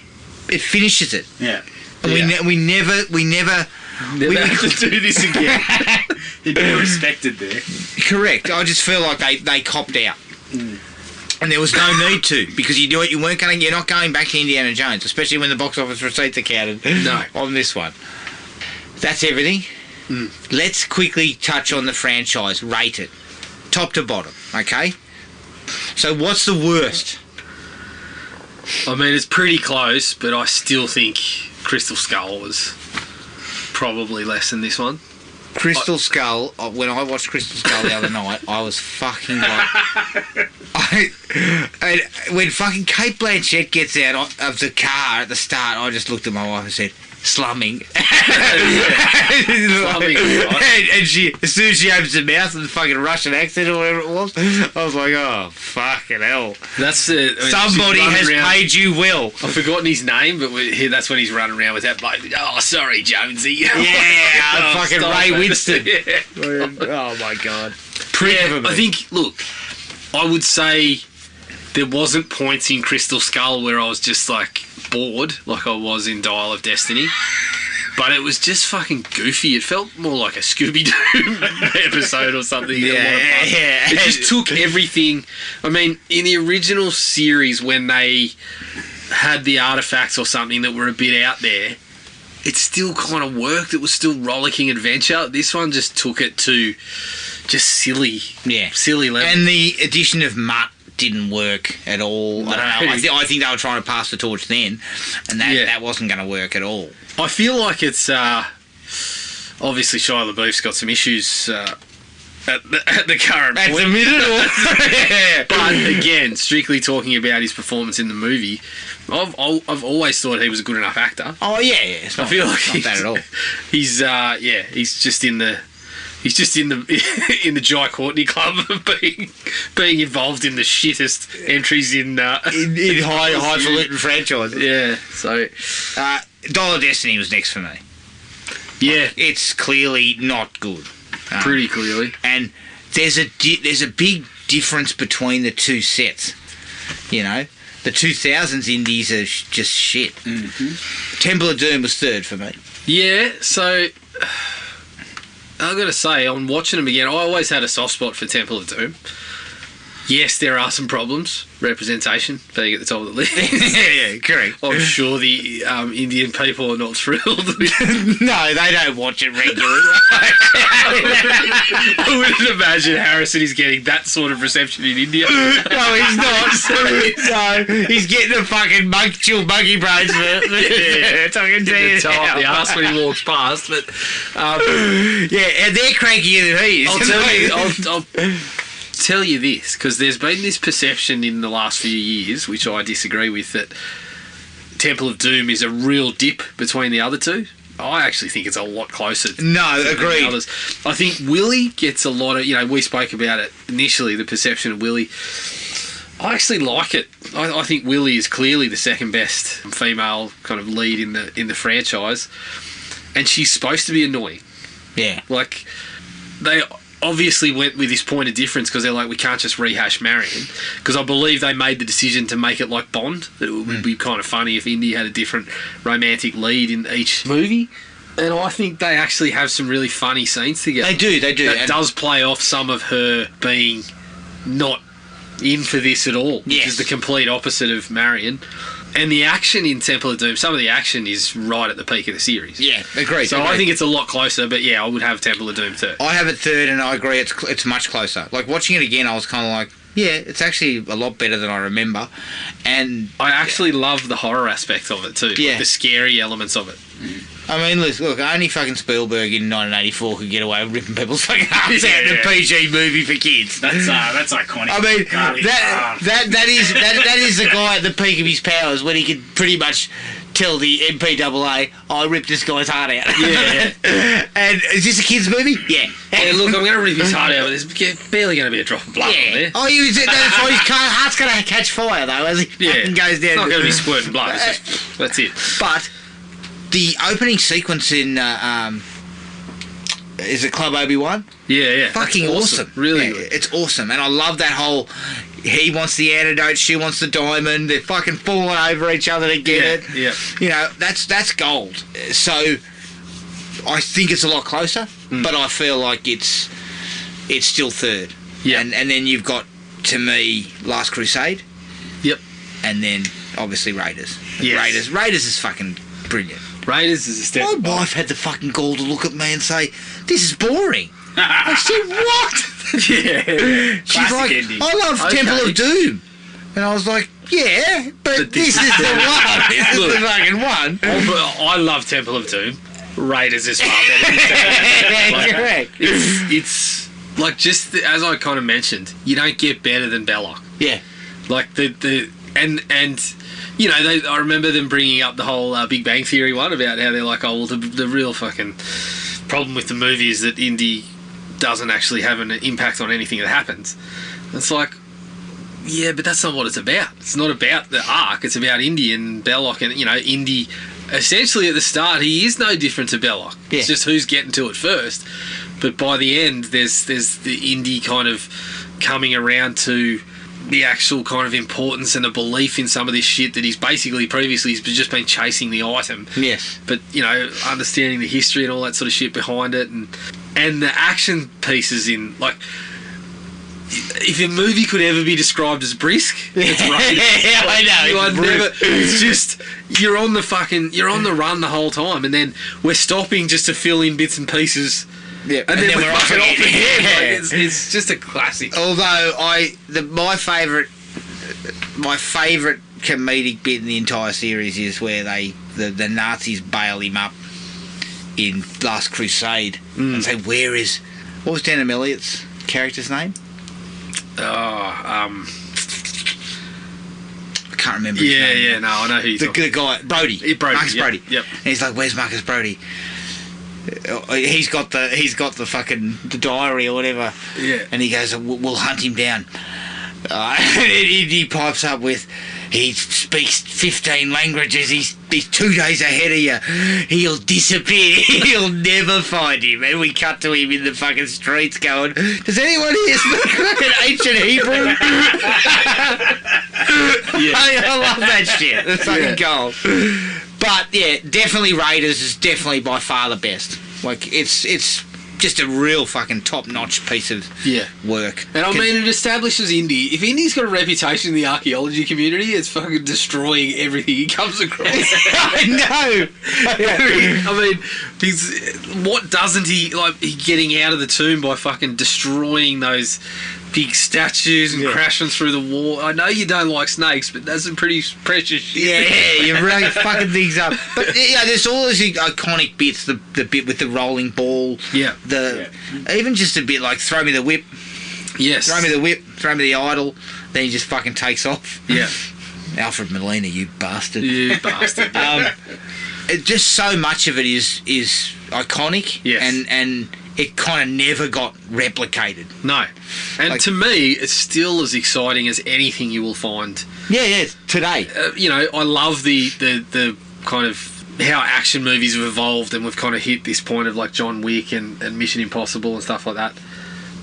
Speaker 1: it finishes it.
Speaker 2: Yeah.
Speaker 1: And we never
Speaker 3: Never have to do this again.
Speaker 2: You'd be respected there.
Speaker 1: Correct. I just feel like they copped out. And there was no need to, because you knew it. You're not going back to Indiana Jones, especially when the box office receipts are counted.
Speaker 3: No.
Speaker 1: On this one. That's everything. Let's quickly touch on the franchise. Rate it, top to bottom. Okay. So what's the worst?
Speaker 3: I mean, it's pretty close, but I still think Crystal Skull was probably less than this one.
Speaker 1: Crystal Skull. When I watched Crystal Skull the other night, I was fucking like, when fucking Kate Blanchett gets out of the car at the start, I just looked at my wife and said, "Slumming."
Speaker 3: Slumming, right.
Speaker 1: And she, as soon as she opens her mouth with the fucking Russian accent or whatever it was, I was like, "Oh fucking hell!"
Speaker 3: That's it. I mean,
Speaker 1: Somebody has paid you well.
Speaker 3: I've forgotten his name, but that's when he's running around with that bloke. "Oh, sorry, Jonesy."
Speaker 1: Yeah, fucking Ray
Speaker 3: it.
Speaker 1: Winston.
Speaker 3: Yeah.
Speaker 1: Oh my god.
Speaker 3: I think. Look, I would say there wasn't points in Crystal Skull where I was just like bored, like I was in Dial of Destiny. But it was just fucking goofy. It felt more like a Scooby-Doo episode or something.
Speaker 1: Yeah.
Speaker 3: It just took everything. I mean, in the original series, when they had the artifacts or something that were a bit out there, it still kind of worked. It was still rollicking adventure. This one just took it to just silly level.
Speaker 1: And the addition of Mutt didn't work at all. I don't know. I think they were trying to pass the torch then, and that wasn't going to work at all.
Speaker 3: I feel like it's obviously Shia LaBeouf's got some issues at the current point.
Speaker 1: The minute,
Speaker 3: but again, strictly talking about his performance in the movie, I've always thought he was a good enough actor.
Speaker 1: Oh yeah. It's not,
Speaker 3: I feel like
Speaker 1: not bad at all.
Speaker 3: He's just in the in the Jai Courtney club of being involved in the shittest entries in
Speaker 1: highfalutin franchise.
Speaker 3: Yeah. So,
Speaker 1: Dollar Destiny was next for me.
Speaker 3: Yeah,
Speaker 1: it's clearly not good.
Speaker 3: Pretty clearly.
Speaker 1: And there's a big difference between the two sets. You know, the 2000s indies are just shit. Mm-hmm. Temple of Doom was third for me.
Speaker 3: Yeah, so I've got to say, on watching them again, I always had a soft spot for Temple of Doom. Yes, there are some problems. Representation being at the top of the list.
Speaker 1: Yeah, correct.
Speaker 3: I'm sure the Indian people are not thrilled.
Speaker 1: No, they don't watch it regularly.
Speaker 3: I wouldn't imagine Harrison is getting that sort of reception in India.
Speaker 1: No, he's not. So he's getting a fucking chill monkey brains for talking to you.
Speaker 3: Toe up the arse when he walks past. But
Speaker 1: yeah, and they're crankier than he is.
Speaker 3: I'll tell you this, because there's been this perception in the last few years, which I disagree with, that Temple of Doom is a real dip between the other two. I actually think it's a lot closer.
Speaker 1: Agreed.
Speaker 3: The others. I think Willie gets a lot of, we spoke about it initially, the perception of Willie. I actually like it. I think Willie is clearly the second best female kind of lead in the franchise, and she's supposed to be annoying.
Speaker 1: Yeah.
Speaker 3: Like, they obviously went with this point of difference because they're like, we can't just rehash Marion, because I believe they made the decision to make it like Bond, that it would be kind of funny if Indy had a different romantic lead in each movie, and I think they actually have some really funny scenes together.
Speaker 1: They do
Speaker 3: that does play off some of her being not in for this at all, which is the complete opposite of Marion. And the action in Temple of Doom, some of the action is right at the peak of the series.
Speaker 1: Yeah, agreed.
Speaker 3: So I think it's a lot closer, but yeah, I would have Temple of Doom third.
Speaker 1: I have it third, and I agree it's much closer. Like, watching it again, I was kind of like, yeah, it's actually a lot better than I remember. And
Speaker 3: I actually love the horror aspect of it too.
Speaker 1: Yeah.
Speaker 3: Like the scary elements of it.
Speaker 1: I mean, look, only fucking Spielberg in 1984 could get away with ripping people's fucking arms out in a PG movie for kids.
Speaker 2: That's iconic.
Speaker 1: I mean, that is the guy at the peak of his powers when he could pretty much tell the MPAA, I ripped this guy's heart out.
Speaker 3: Yeah.
Speaker 1: And is this a kids movie? Yeah.
Speaker 3: Hey, look, I'm going to rip his heart out, but there's barely going to be a drop of blood on there.
Speaker 1: Oh, his heart's going to catch fire though as he fucking goes down.
Speaker 3: It's not going to be squirting blood. It's just, that's it.
Speaker 1: But the opening sequence in is it Club Obi-Wan?
Speaker 3: Yeah.
Speaker 1: Fucking awesome.
Speaker 3: Really good.
Speaker 1: It's awesome. And I love that whole, he wants the antidote, she wants the diamond, they're fucking falling over each other to get it.
Speaker 3: Yeah.
Speaker 1: You know, that's gold. So I think it's a lot closer, but I feel like it's still third.
Speaker 3: Yeah.
Speaker 1: And then you've got, to me, Last Crusade.
Speaker 3: Yep.
Speaker 1: And then obviously Raiders.
Speaker 3: Yes.
Speaker 1: Raiders is fucking brilliant.
Speaker 3: Raiders is a step.
Speaker 1: My wife had the fucking gall to look at me and say, "This is boring." I said, "What?"
Speaker 3: Yeah.
Speaker 1: She's like,
Speaker 2: ending.
Speaker 1: "I love Temple of Doom," and I was like, "Yeah, but this is the one. This is the fucking one."
Speaker 3: I love Temple of Doom. Raiders is far better.
Speaker 1: Correct.
Speaker 3: It's like, just as I kind of mentioned, you don't get better than Belloc.
Speaker 1: Yeah.
Speaker 3: Like and you know, I remember them bringing up the whole Big Bang Theory one about how they're like, oh, well, the real fucking problem with the movie is that Indy doesn't actually have an impact on anything that happens. It's like, yeah, but that's not what it's about. It's not about the arc. It's about Indy and Belloc, and Indy. Essentially, at the start, he is no different to Belloc.
Speaker 1: Yeah.
Speaker 3: It's just who's getting to it first. But by the end, there's the Indy kind of coming around to the actual kind of importance and the belief in some of this shit that he's basically previously he's just been chasing the item.
Speaker 1: Yes.
Speaker 3: But, understanding the history and all that sort of shit behind it, and the action pieces in, like, if a movie could ever be described as brisk, it's Raiders.
Speaker 1: Yeah, I know.
Speaker 3: You are never. It's just you're on the run the whole time, and then we're stopping just to fill in bits and pieces.
Speaker 1: Yeah,
Speaker 3: and then we're off again.
Speaker 1: Yeah.
Speaker 3: Like, it's just a classic.
Speaker 1: Although my favourite comedic bit in the entire series is where the Nazis bail him up in Last Crusade and say, what was Denham Elliott's character's name?
Speaker 3: I
Speaker 1: can't remember his name.
Speaker 3: Yeah, no, I know who you're
Speaker 1: the guy, Brody. Marcus Brody.
Speaker 3: Yep.
Speaker 1: And he's like, where's Marcus Brody? He's got the fucking the diary or whatever.
Speaker 3: Yeah.
Speaker 1: And he goes, we'll hunt him down. And he pipes up with, he speaks 15 languages, he's 2 days ahead of you, he'll disappear, you'll never find him. And we cut to him in the fucking streets going, does anyone here speak fucking ancient Hebrew? I love that shit. It's fucking gold. But yeah, definitely Raiders is definitely by far the best. Like, it's just a real fucking top-notch piece of work.
Speaker 3: And I mean, it establishes Indy. If Indy's got a reputation in the archaeology community, it's fucking destroying everything he comes across.
Speaker 1: I know.
Speaker 3: I mean, what doesn't he like? He getting out of the tomb by fucking destroying those big statues and crashing through the wall. I know you don't like snakes, but that's some pretty precious shit.
Speaker 1: Yeah, you're really fucking things up. But yeah, there's all those iconic bits. The bit with the rolling ball.
Speaker 3: Yeah.
Speaker 1: Even just a bit like throw me the whip.
Speaker 3: Yes.
Speaker 1: Throw me the whip. Throw me the idol. Then he just fucking takes off.
Speaker 3: Yeah.
Speaker 1: Alfred Molina, you bastard.
Speaker 3: You bastard.
Speaker 1: Just so much of it is iconic.
Speaker 3: Yes.
Speaker 1: And it kind of never got replicated.
Speaker 3: No. And to me, it's still as exciting as anything you will find.
Speaker 1: Yeah, today.
Speaker 3: I love the kind of how action movies have evolved, and we've kind of hit this point of like John Wick and Mission Impossible and stuff like that.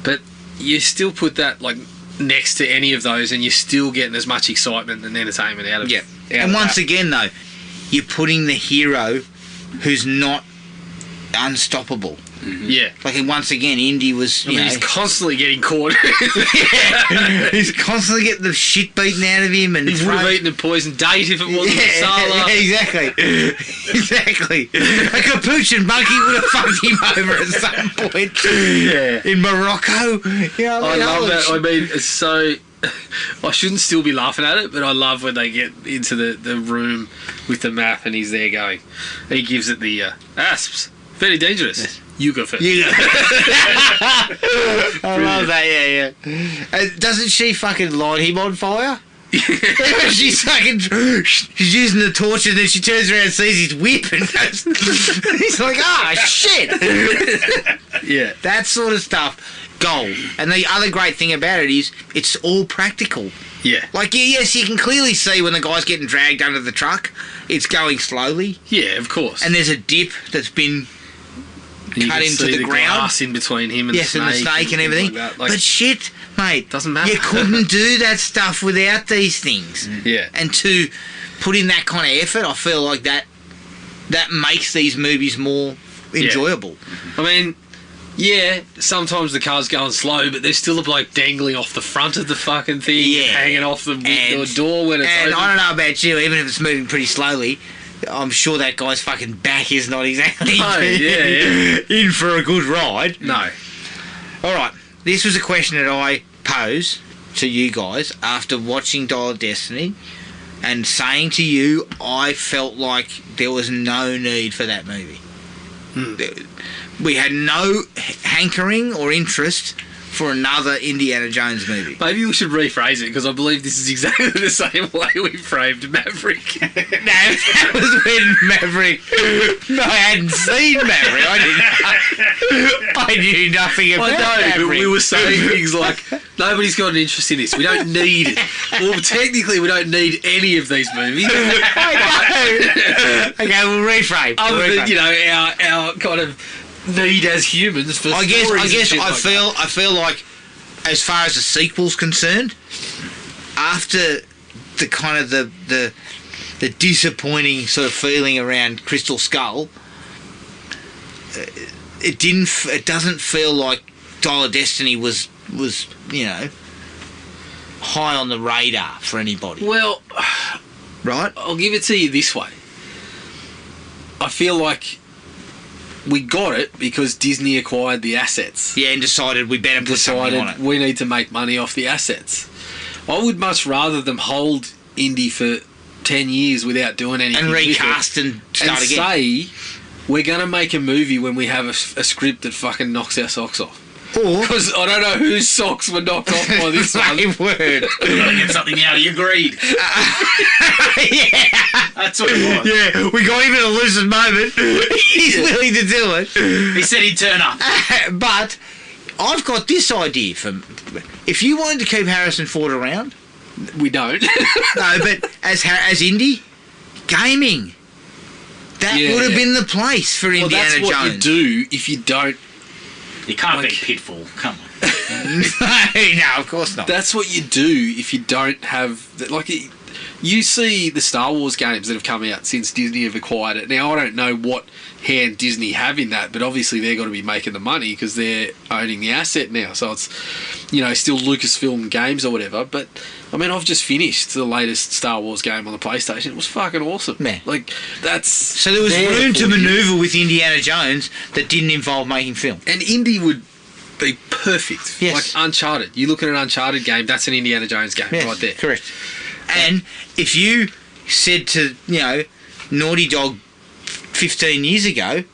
Speaker 3: But you still put that like next to any of those, and you're still getting as much excitement and entertainment out of it.
Speaker 1: Yeah. And once again, though, you're putting the hero who's not unstoppable.
Speaker 3: Mm-hmm. Yeah.
Speaker 1: Like, once again, Indy was,
Speaker 3: he's constantly getting caught.
Speaker 1: He's constantly getting the shit beaten out of him. And
Speaker 3: he would have eaten a poison date if it wasn't Sala.
Speaker 1: Yeah, exactly. A capuchin monkey would have fucked him over at some point.
Speaker 3: Yeah.
Speaker 1: In Morocco. Yeah,
Speaker 3: I love that. I mean, it's so... I shouldn't still be laughing at it, but I love when they get into the room with the map and he's there going... He gives it the asps. Very dangerous. You go first.
Speaker 1: I love that, yeah. Doesn't she fucking light him on fire? She's using the torch, and then she turns around and sees his whip and goes, he's like, shit.
Speaker 3: Yeah.
Speaker 1: That sort of stuff, gold. And the other great thing about it is it's all practical.
Speaker 3: Yeah.
Speaker 1: Like, yes, you can clearly see when the guy's getting dragged under the truck, it's going slowly.
Speaker 3: Yeah, of course.
Speaker 1: And there's a dip that's been cut into the ground.
Speaker 3: Glass in between him and
Speaker 1: the snake and everything.
Speaker 3: Like
Speaker 1: but shit, mate,
Speaker 3: doesn't matter.
Speaker 1: You couldn't do that stuff without these things.
Speaker 3: Yeah.
Speaker 1: And to put in that kind of effort, I feel like that makes these movies more enjoyable.
Speaker 3: I mean, yeah, sometimes the car's going slow, but there's still a bloke dangling off the front of the fucking thing, hanging off the door when it's open.
Speaker 1: And I don't know about you, even if it's moving pretty slowly, I'm sure that guy's fucking back is not exactly in for a good ride.
Speaker 3: No.
Speaker 1: All right, this was a question that I posed to you guys after watching Dial of Destiny and saying to you I felt like there was no need for that movie. We had no hankering or interest for another Indiana Jones movie.
Speaker 3: Maybe we should rephrase it, because I believe this is exactly the same way we framed Maverick.
Speaker 1: No, that was when Maverick... No, I hadn't seen Maverick. I knew nothing about Maverick.
Speaker 3: But we were saying things like, nobody's got an interest in this. We don't need it. Well, technically, we don't need any of these movies.
Speaker 1: Okay, we'll reframe.
Speaker 3: Other than, our kind of... need as humans for
Speaker 1: I guess
Speaker 3: I
Speaker 1: feel like as far as the sequel's concerned, after the kind of the disappointing sort of feeling around Crystal Skull, it doesn't feel like Dial of Destiny was high on the radar for anybody.
Speaker 3: Well,
Speaker 1: Right?
Speaker 3: I'll give it to you this way. I feel like we got it because Disney acquired the assets.
Speaker 1: Yeah, and decided we better put something on it.
Speaker 3: We need to make money off the assets. I would much rather them hold Indy for 10 years without doing anything
Speaker 1: And
Speaker 3: with
Speaker 1: recast
Speaker 3: it,
Speaker 1: and start
Speaker 3: and
Speaker 1: again.
Speaker 3: say we're going to make a movie when we have a script that fucking knocks our socks off.
Speaker 1: Or
Speaker 3: Because I don't know whose socks were knocked off by this one.
Speaker 1: same word.
Speaker 2: Get something out of your greed.
Speaker 1: Yeah.
Speaker 2: That's what it was.
Speaker 1: Yeah, we got him in a lucid moment. He's willing to do it.
Speaker 2: He said he'd turn up.
Speaker 1: But I've got this idea for if you wanted to keep Harrison Ford around.
Speaker 3: We don't.
Speaker 1: No, but as Indy, gaming. That
Speaker 3: Yeah,
Speaker 1: would have
Speaker 3: yeah.
Speaker 1: been the place for
Speaker 3: Well,
Speaker 1: Indiana
Speaker 3: that's what
Speaker 1: Jones.
Speaker 3: you do if you don't.
Speaker 2: You can't
Speaker 3: Like-
Speaker 2: beat Pitfall. Come on.
Speaker 1: No, of course not.
Speaker 3: That's what you do if you don't have you see the Star Wars games that have come out since Disney have acquired it. Now I don't know what hand Disney have in that, but obviously they're got to be making the money because they're owning the asset now. So it's still Lucasfilm games or whatever. But I mean, I've just finished the latest Star Wars game on the PlayStation. It was fucking awesome.
Speaker 1: Yeah.
Speaker 3: Like that's
Speaker 1: So there was
Speaker 3: there
Speaker 1: room to
Speaker 3: for you.
Speaker 1: manoeuvre with Indiana Jones that didn't involve making film.
Speaker 3: And Indy would be perfect.
Speaker 1: Yes.
Speaker 3: Like Uncharted. You look at an Uncharted game, that's an Indiana Jones game right there.
Speaker 1: Correct. And if you said to, Naughty Dog 15 years ago,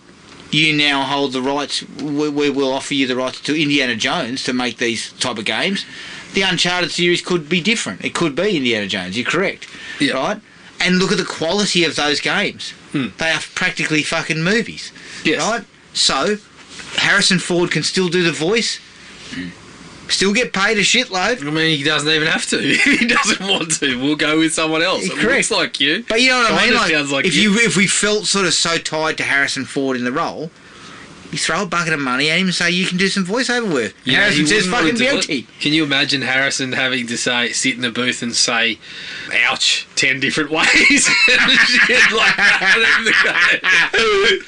Speaker 1: you now hold the rights, we will offer you the rights to Indiana Jones to make these type of games, the Uncharted series could be different. It could be Indiana Jones, you're correct.
Speaker 3: Yeah.
Speaker 1: Right? And look at the quality of those games. They are practically fucking movies.
Speaker 3: Yes.
Speaker 1: Right? So, Harrison Ford can still do the voice, still get paid a shitload.
Speaker 3: I mean, he doesn't even have to. If he doesn't want to, we'll go with someone else. It
Speaker 1: Correct.
Speaker 3: looks like you.
Speaker 1: But you know what I mean?
Speaker 3: Kinda sounds like
Speaker 1: if
Speaker 3: you.
Speaker 1: if we felt sort of so tied to Harrison Ford in the role, you throw a bucket of money at him and say you can do some voiceover work.
Speaker 3: Yeah,
Speaker 1: Harrison
Speaker 3: he
Speaker 1: says
Speaker 3: wouldn't
Speaker 1: fucking
Speaker 3: wanna do
Speaker 1: guilty.
Speaker 3: it. Can you imagine Harrison having to sit in the booth and say, ouch, 10 different ways? Shit like that.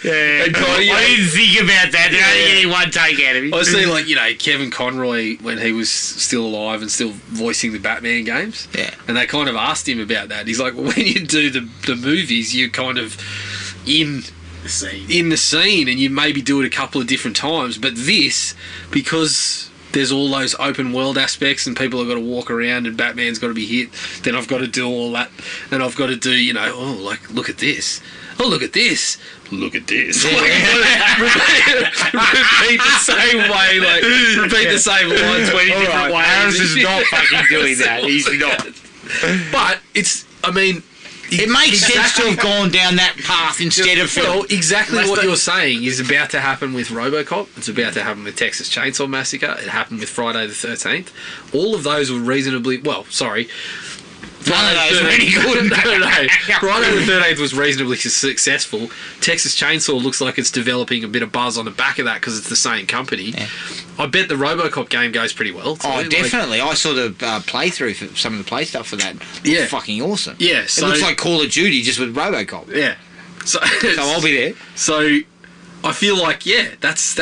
Speaker 1: Yeah.
Speaker 3: And kinda,
Speaker 1: I didn't think about that. They're only
Speaker 3: Yeah.
Speaker 1: getting one take out of him.
Speaker 3: I see, Kevin Conroy, when he was still alive and still voicing the Batman games.
Speaker 1: Yeah.
Speaker 3: And they kind of asked him about that. He's like, well, when you do the movies, you're kind of in the scene and you maybe do it a couple of different times, but this, because there's all those open world aspects and people have got to walk around and Batman's got to be hit, then I've got to do all that, and I've got to do look at this, oh look at this, look at this, repeat the same way, repeat the same line 20 different ways.
Speaker 1: Harrison's not fucking doing that. He's not.
Speaker 3: But it's, I mean,
Speaker 1: It makes sense to have gone down that path instead of film.
Speaker 3: Well, exactly what you're saying is about to happen with RoboCop. It's about to happen with Texas Chainsaw Massacre. It happened with Friday the 13th. All of those were reasonably... Well, sorry.
Speaker 1: None of those were any good.
Speaker 3: No. Friday the 13th was reasonably successful. Texas Chainsaw looks like it's developing a bit of buzz on the back of that because it's the same company.
Speaker 1: Yeah.
Speaker 3: I bet the RoboCop game goes pretty well too.
Speaker 1: Oh, definitely. I saw the playthrough for some of the play stuff for that.
Speaker 3: Yeah.
Speaker 1: Fucking awesome.
Speaker 3: Yeah,
Speaker 1: It
Speaker 3: so...
Speaker 1: looks like Call of Duty just with RoboCop.
Speaker 3: Yeah. So
Speaker 1: I'll be there.
Speaker 3: So I feel like, that's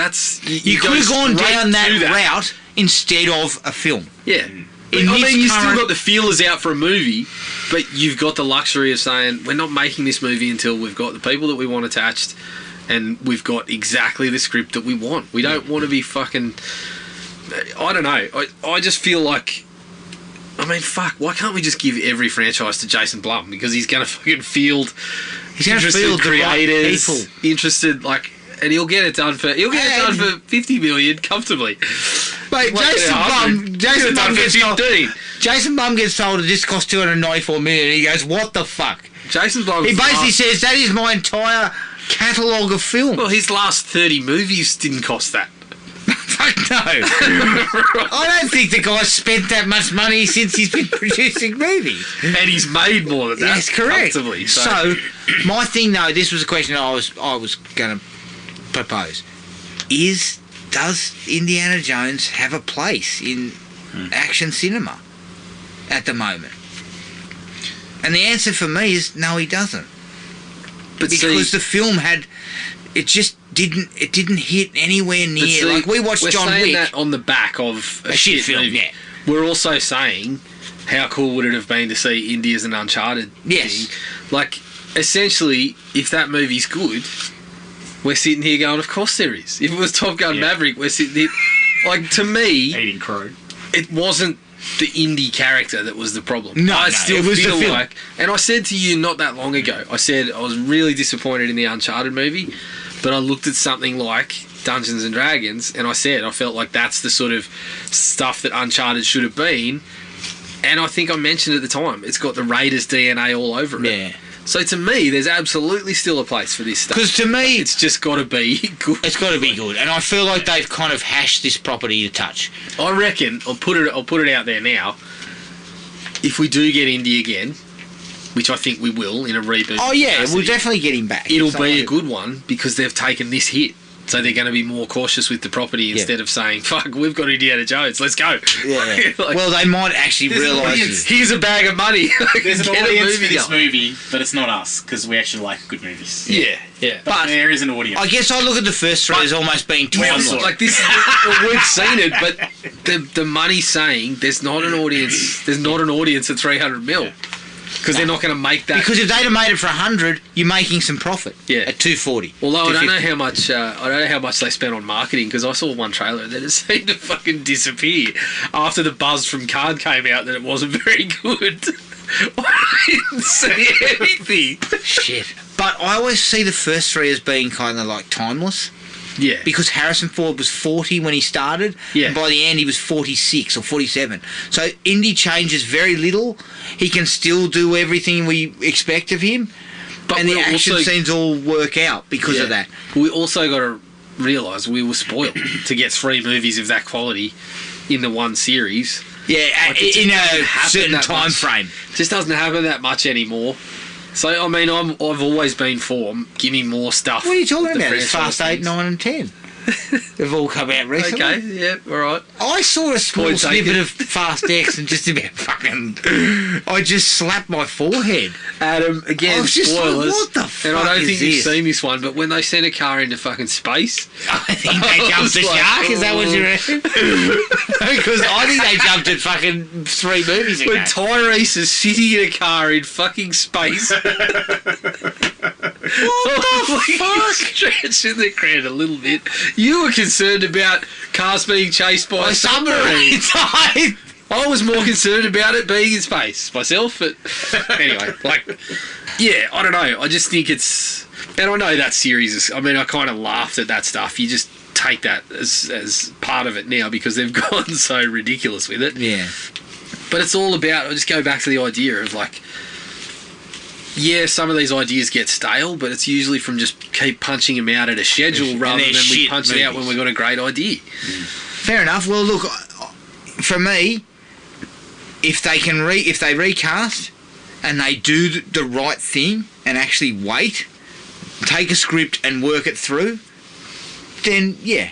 Speaker 1: You could have gone down that route instead of a film.
Speaker 3: Yeah.
Speaker 1: In
Speaker 3: I
Speaker 1: this
Speaker 3: mean, you still
Speaker 1: current-
Speaker 3: got the feelers out for a movie, but you've got the luxury of saying, we're not making this movie until we've got the people that we want attached and we've got exactly the script that we want. We don't want to be fucking... I don't know. I just feel like... I mean, fuck, why can't we just give every franchise to Jason Blum? Because he's going to fucking field...
Speaker 1: He's going to field the right
Speaker 3: creators,
Speaker 1: people.
Speaker 3: interested, and he'll get it done for... He'll get it done for 50 million comfortably.
Speaker 1: Mate, Jason Blum gets told that this cost $294 million and he goes, what the fuck?
Speaker 3: Jason Blum...
Speaker 1: He basically says, that is my entire catalogue of film.
Speaker 3: Well, his last 30 movies didn't cost that.
Speaker 1: Fuck no. I don't think the guy's spent that much money since he's been producing movies.
Speaker 3: And he's made more than that.
Speaker 1: That's correct.
Speaker 3: Comfortably,
Speaker 1: so, my thing though, this was a question I was going to propose, is does Indiana Jones have a place in action cinema at the moment? And the answer for me is no, he doesn't.
Speaker 3: But
Speaker 1: because the film didn't hit anywhere near. We watched
Speaker 3: we're
Speaker 1: John
Speaker 3: saying
Speaker 1: Wick.
Speaker 3: that on the back of a
Speaker 1: shit film,
Speaker 3: movie.
Speaker 1: yeah.
Speaker 3: We're also saying how cool would it have been to see Indy as an Uncharted
Speaker 1: Yes.
Speaker 3: thing? Like, essentially, if that movie's good, we're sitting here going, of course there is. If it was Top Gun Maverick, we're sitting here... Like, to me...
Speaker 2: Eating crow.
Speaker 3: It wasn't the Indy character that was the problem.
Speaker 1: No,
Speaker 3: I
Speaker 1: no,
Speaker 3: still
Speaker 1: it was
Speaker 3: feel
Speaker 1: the film.
Speaker 3: like... And I said to you not that long ago, I said I was really disappointed in the Uncharted movie, but I looked at something like Dungeons and Dragons, and I said I felt like that's the sort of stuff that Uncharted should have been. And I think I mentioned at the time, it's got the Raiders DNA all over it.
Speaker 1: Yeah.
Speaker 3: So to me, there's absolutely still a place for this stuff.
Speaker 1: Because to me,
Speaker 3: It's just got to be good.
Speaker 1: it's got to be good, and I feel like they've kind of hashed this property to touch.
Speaker 3: I reckon, I'll put it out there now, if we do get Indy again, which I think we will in a reboot.
Speaker 1: Oh yeah,
Speaker 3: capacity,
Speaker 1: we'll definitely get him back.
Speaker 3: it'll
Speaker 1: It's not
Speaker 3: be a
Speaker 1: like-
Speaker 3: good one because they've taken this hit. So they're going to be more cautious with the property instead of saying, fuck, we've got Indiana Jones, let's go.
Speaker 1: Yeah.
Speaker 3: Like,
Speaker 1: Well, they might actually
Speaker 2: There's an
Speaker 1: realise.
Speaker 2: audience.
Speaker 3: here's a bag of money.
Speaker 2: There's an
Speaker 3: Get a
Speaker 2: audience for
Speaker 3: movie
Speaker 2: this
Speaker 3: going.
Speaker 2: movie, but it's not us because we actually like good movies.
Speaker 3: Yeah, yeah.
Speaker 2: But there is an audience.
Speaker 1: I guess I look at the first three as almost being timeless.
Speaker 3: Like this, well, we've seen it, but the money's saying there's not an audience. There's not an audience at 300 mil because they're not going to make that.
Speaker 1: Because if they'd have made it for 100, you're making some profit.
Speaker 3: Yeah.
Speaker 1: At 240.
Speaker 3: Although I don't know
Speaker 1: 250.
Speaker 3: how much, I don't know how much they spent on marketing because I saw one trailer that it seemed to fucking disappear after the buzz from Card came out that it wasn't very good. I didn't see anything.
Speaker 1: Shit. But I always see the first three as being kind of like timeless.
Speaker 3: Yeah,
Speaker 1: Because Harrison Ford was 40 when he started,
Speaker 3: Yeah.
Speaker 1: and by the end he was 46 or 47. So Indy changes very little. He can still do everything we expect of him,
Speaker 3: but
Speaker 1: and the
Speaker 3: we're
Speaker 1: action
Speaker 3: also-
Speaker 1: scenes all work out because of that.
Speaker 3: We also got to realise we were spoiled to get 3 movies of that quality in the one series.
Speaker 1: Yeah,
Speaker 3: Like, it
Speaker 1: in
Speaker 3: doesn't
Speaker 1: a
Speaker 3: happen
Speaker 1: certain
Speaker 3: that
Speaker 1: time
Speaker 3: much.
Speaker 1: frame.
Speaker 3: It just doesn't happen that much anymore. So I mean, I've always been for give me more stuff.
Speaker 1: What are you talking
Speaker 3: with the
Speaker 1: about? It's
Speaker 3: franchise
Speaker 1: Fast 8,
Speaker 3: things.
Speaker 1: 9 and 10. They've all come out recently.
Speaker 3: Okay, yeah, all right.
Speaker 1: I saw a small
Speaker 3: Point
Speaker 1: snippet
Speaker 3: taken.
Speaker 1: of Fast X and just about fucking... I just slapped my forehead.
Speaker 3: Adam, again,
Speaker 1: I was just like,
Speaker 3: spoilers.
Speaker 1: what the
Speaker 3: and I
Speaker 1: fuck
Speaker 3: don't
Speaker 1: is
Speaker 3: think you've
Speaker 1: this?
Speaker 3: seen this one, but when they sent a car into fucking space,
Speaker 1: I think they jumped the
Speaker 3: I was like,
Speaker 1: shark. Is that what you reckon? Because I think they jumped at fucking 3 movies ago.
Speaker 3: when Tyrese is sitting in a car in fucking space. What the fuck? Stretching the crowd a little bit. You were concerned about cars being chased by a submarine. I was more concerned about it being in space myself, but anyway, like, yeah, I don't know. I just think it's, and I know that series is, I mean, I kind of laughed at that stuff. You just take that as part of it now because they've gone so ridiculous with it.
Speaker 1: Yeah.
Speaker 3: But it's all about, I just go back to the idea of like, yeah, some of these ideas get stale, but it's usually from just keep punching them out at a schedule rather
Speaker 1: they're
Speaker 3: than we
Speaker 1: shit
Speaker 3: punch it out when
Speaker 1: movies.
Speaker 3: we've got a great idea.
Speaker 1: Fair enough. Well, look, for me, if they recast and they do the right thing and actually wait, take a script and work it through, then yeah,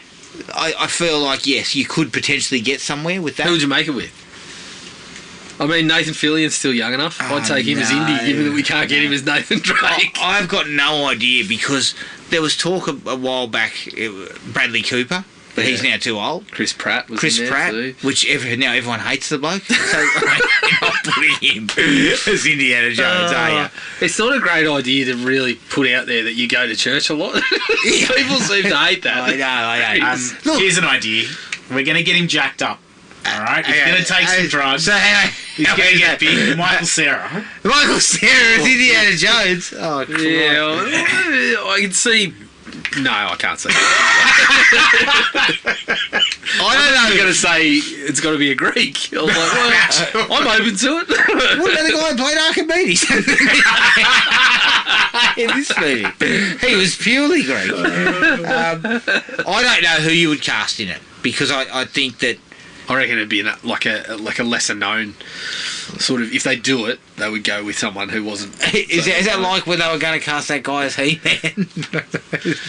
Speaker 1: I feel like yes, you could potentially get somewhere with that.
Speaker 3: Who would you make it with? I mean, Nathan Fillion's still young enough. I'd take him as
Speaker 1: no.
Speaker 3: Indy, given that we can't get him as Nathan Drake.
Speaker 1: I've got no idea because there was talk a while back, Bradley Cooper, but he's now too old.
Speaker 3: Chris Pratt was
Speaker 1: Chris
Speaker 3: in there
Speaker 1: Pratt,
Speaker 3: too.
Speaker 1: which now everyone hates the bloke, so you're not putting him as Indiana Jones, are you?
Speaker 3: It's not a great idea to really put out there that you go to church a lot. People seem to hate that.
Speaker 1: I know. Look,
Speaker 2: Here's an idea. We're going to get him jacked up. All right? He's going to take some drugs.
Speaker 1: So
Speaker 2: He's going to get big. Michael Cera.
Speaker 1: Michael Cera is Indiana Jones. Oh, come on.
Speaker 3: Yeah, I can see. No, I can't see.
Speaker 1: I don't know.
Speaker 3: I'm going to say it's got to be a Greek. I'm like, well, I'm open to it.
Speaker 1: What about the guy who played Archimedes in this movie? He was purely Greek. I don't know who you would cast in it because I think that
Speaker 3: I reckon it'd be like a lesser known sort of. If they do it, they would go with someone who wasn't.
Speaker 1: is that like when they were going to cast that guy as He-Man?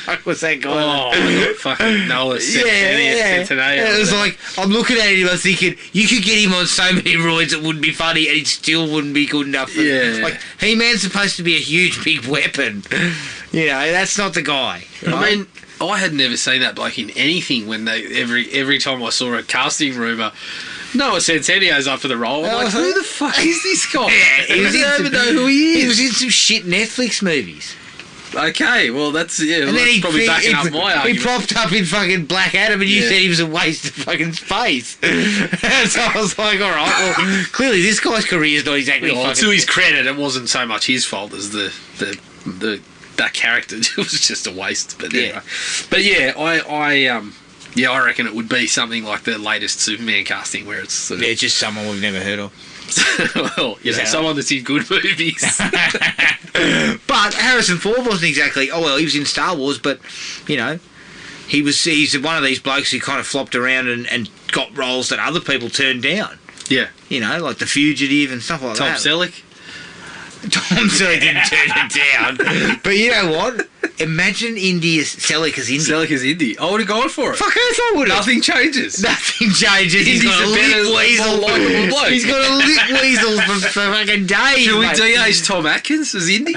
Speaker 1: What was that guy?
Speaker 3: Oh, my God, fucking Noah Centineo.
Speaker 1: It was like, I'm looking at him, I'm thinking, you could get him on so many roids it wouldn't be funny and it still wouldn't be good enough.
Speaker 3: Yeah.
Speaker 1: Like, He-Man's supposed to be a huge, big weapon. You know, that's not the guy.
Speaker 3: I mean, I had never seen that bloke in anything when they every time I saw a casting rumour, Noah Centenio's up for the role. I'm like, who the fuck is this guy?
Speaker 1: Yeah,
Speaker 3: I don't even know who he is.
Speaker 1: He was in some shit Netflix movies.
Speaker 3: Okay, well, that's
Speaker 1: And then he
Speaker 3: probably backing up my
Speaker 1: he
Speaker 3: argument.
Speaker 1: popped up in fucking Black Adam, and you said he was a waste of fucking space. So I was like, all right, well, clearly this guy's career is not exactly.
Speaker 3: Well,
Speaker 1: fucking
Speaker 3: to his credit, it wasn't so much his fault as that character. It was just a waste. But anyway. But yeah, I reckon it would be something like the latest Superman casting, where it's sort of,
Speaker 1: Yeah, just someone we've never heard of.
Speaker 3: well, someone that's in good movies.
Speaker 1: But Harrison Ford wasn't exactly. Oh well, he was in Star Wars, but he's one of these blokes who kind of flopped around and got roles that other people turned down.
Speaker 3: Yeah,
Speaker 1: Like The Fugitive and stuff like
Speaker 3: Tom
Speaker 1: that.
Speaker 3: Selleck.
Speaker 1: Tom Selleck didn't turn it down. But you know what? Imagine Selleck as Indy.
Speaker 3: Selleck as Indy. I would have gone for it.
Speaker 1: Fuck, I would have.
Speaker 3: Nothing changes.
Speaker 1: Nothing changes. He's got a lip weasel.
Speaker 3: Likeable bloke.
Speaker 1: He's got a lip weasel for fucking days.
Speaker 3: Should we
Speaker 1: mate.
Speaker 3: de-age Tom Atkins as Indy?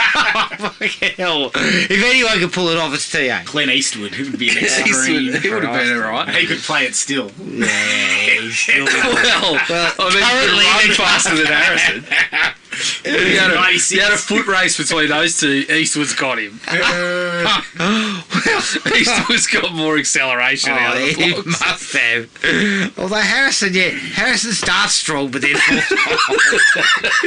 Speaker 1: Fucking hell. If anyone could pull it off, it's T.A.
Speaker 2: Clint Eastwood, who would be an extreme.
Speaker 3: He would have been alright.
Speaker 2: He could play it still.
Speaker 1: Yeah, he's still
Speaker 3: Well, I mean,
Speaker 1: currently
Speaker 3: he could
Speaker 1: the-
Speaker 3: run faster than Harrison. You had
Speaker 2: 96.
Speaker 3: a foot race between those two. Eastwood's got him. Eastwood's got more acceleration out of the
Speaker 1: he
Speaker 3: blocks.
Speaker 1: must have. Although Harrison starts strong, but then falls off.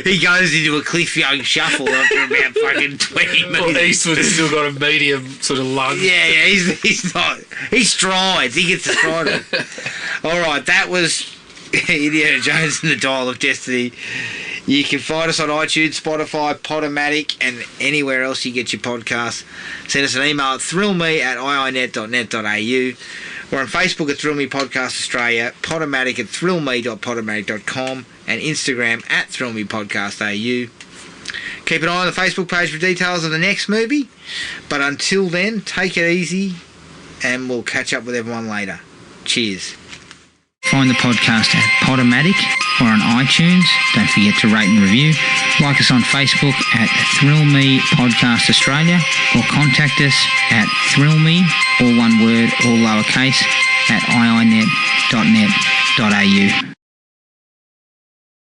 Speaker 1: He goes into a Cliff Young shuffle after about fucking 20 minutes.
Speaker 3: Well, Eastwood's still got a medium sort of lung.
Speaker 1: Yeah, he's not. He strides. He gets the stride on. All right, that was Indiana Jones and the Dial of Destiny. You can find us on iTunes, Spotify, Podomatic, and anywhere else you get your podcasts. Send us an email at thrillme@iinet.net.au. We're on Facebook at Thrill Me Podcast Australia, Podomatic at thrillme.podomatic.com, and Instagram at thrillmepodcastau. Keep an eye on the Facebook page for details of the next movie. But until then, take it easy, and we'll catch up with everyone later. Cheers. Find the podcast at Podomatic or on iTunes. Don't forget to rate and review. Like us on Facebook at Thrill Me Podcast Australia, or contact us at thrillme, all one word, all lowercase, at iinet.net.au.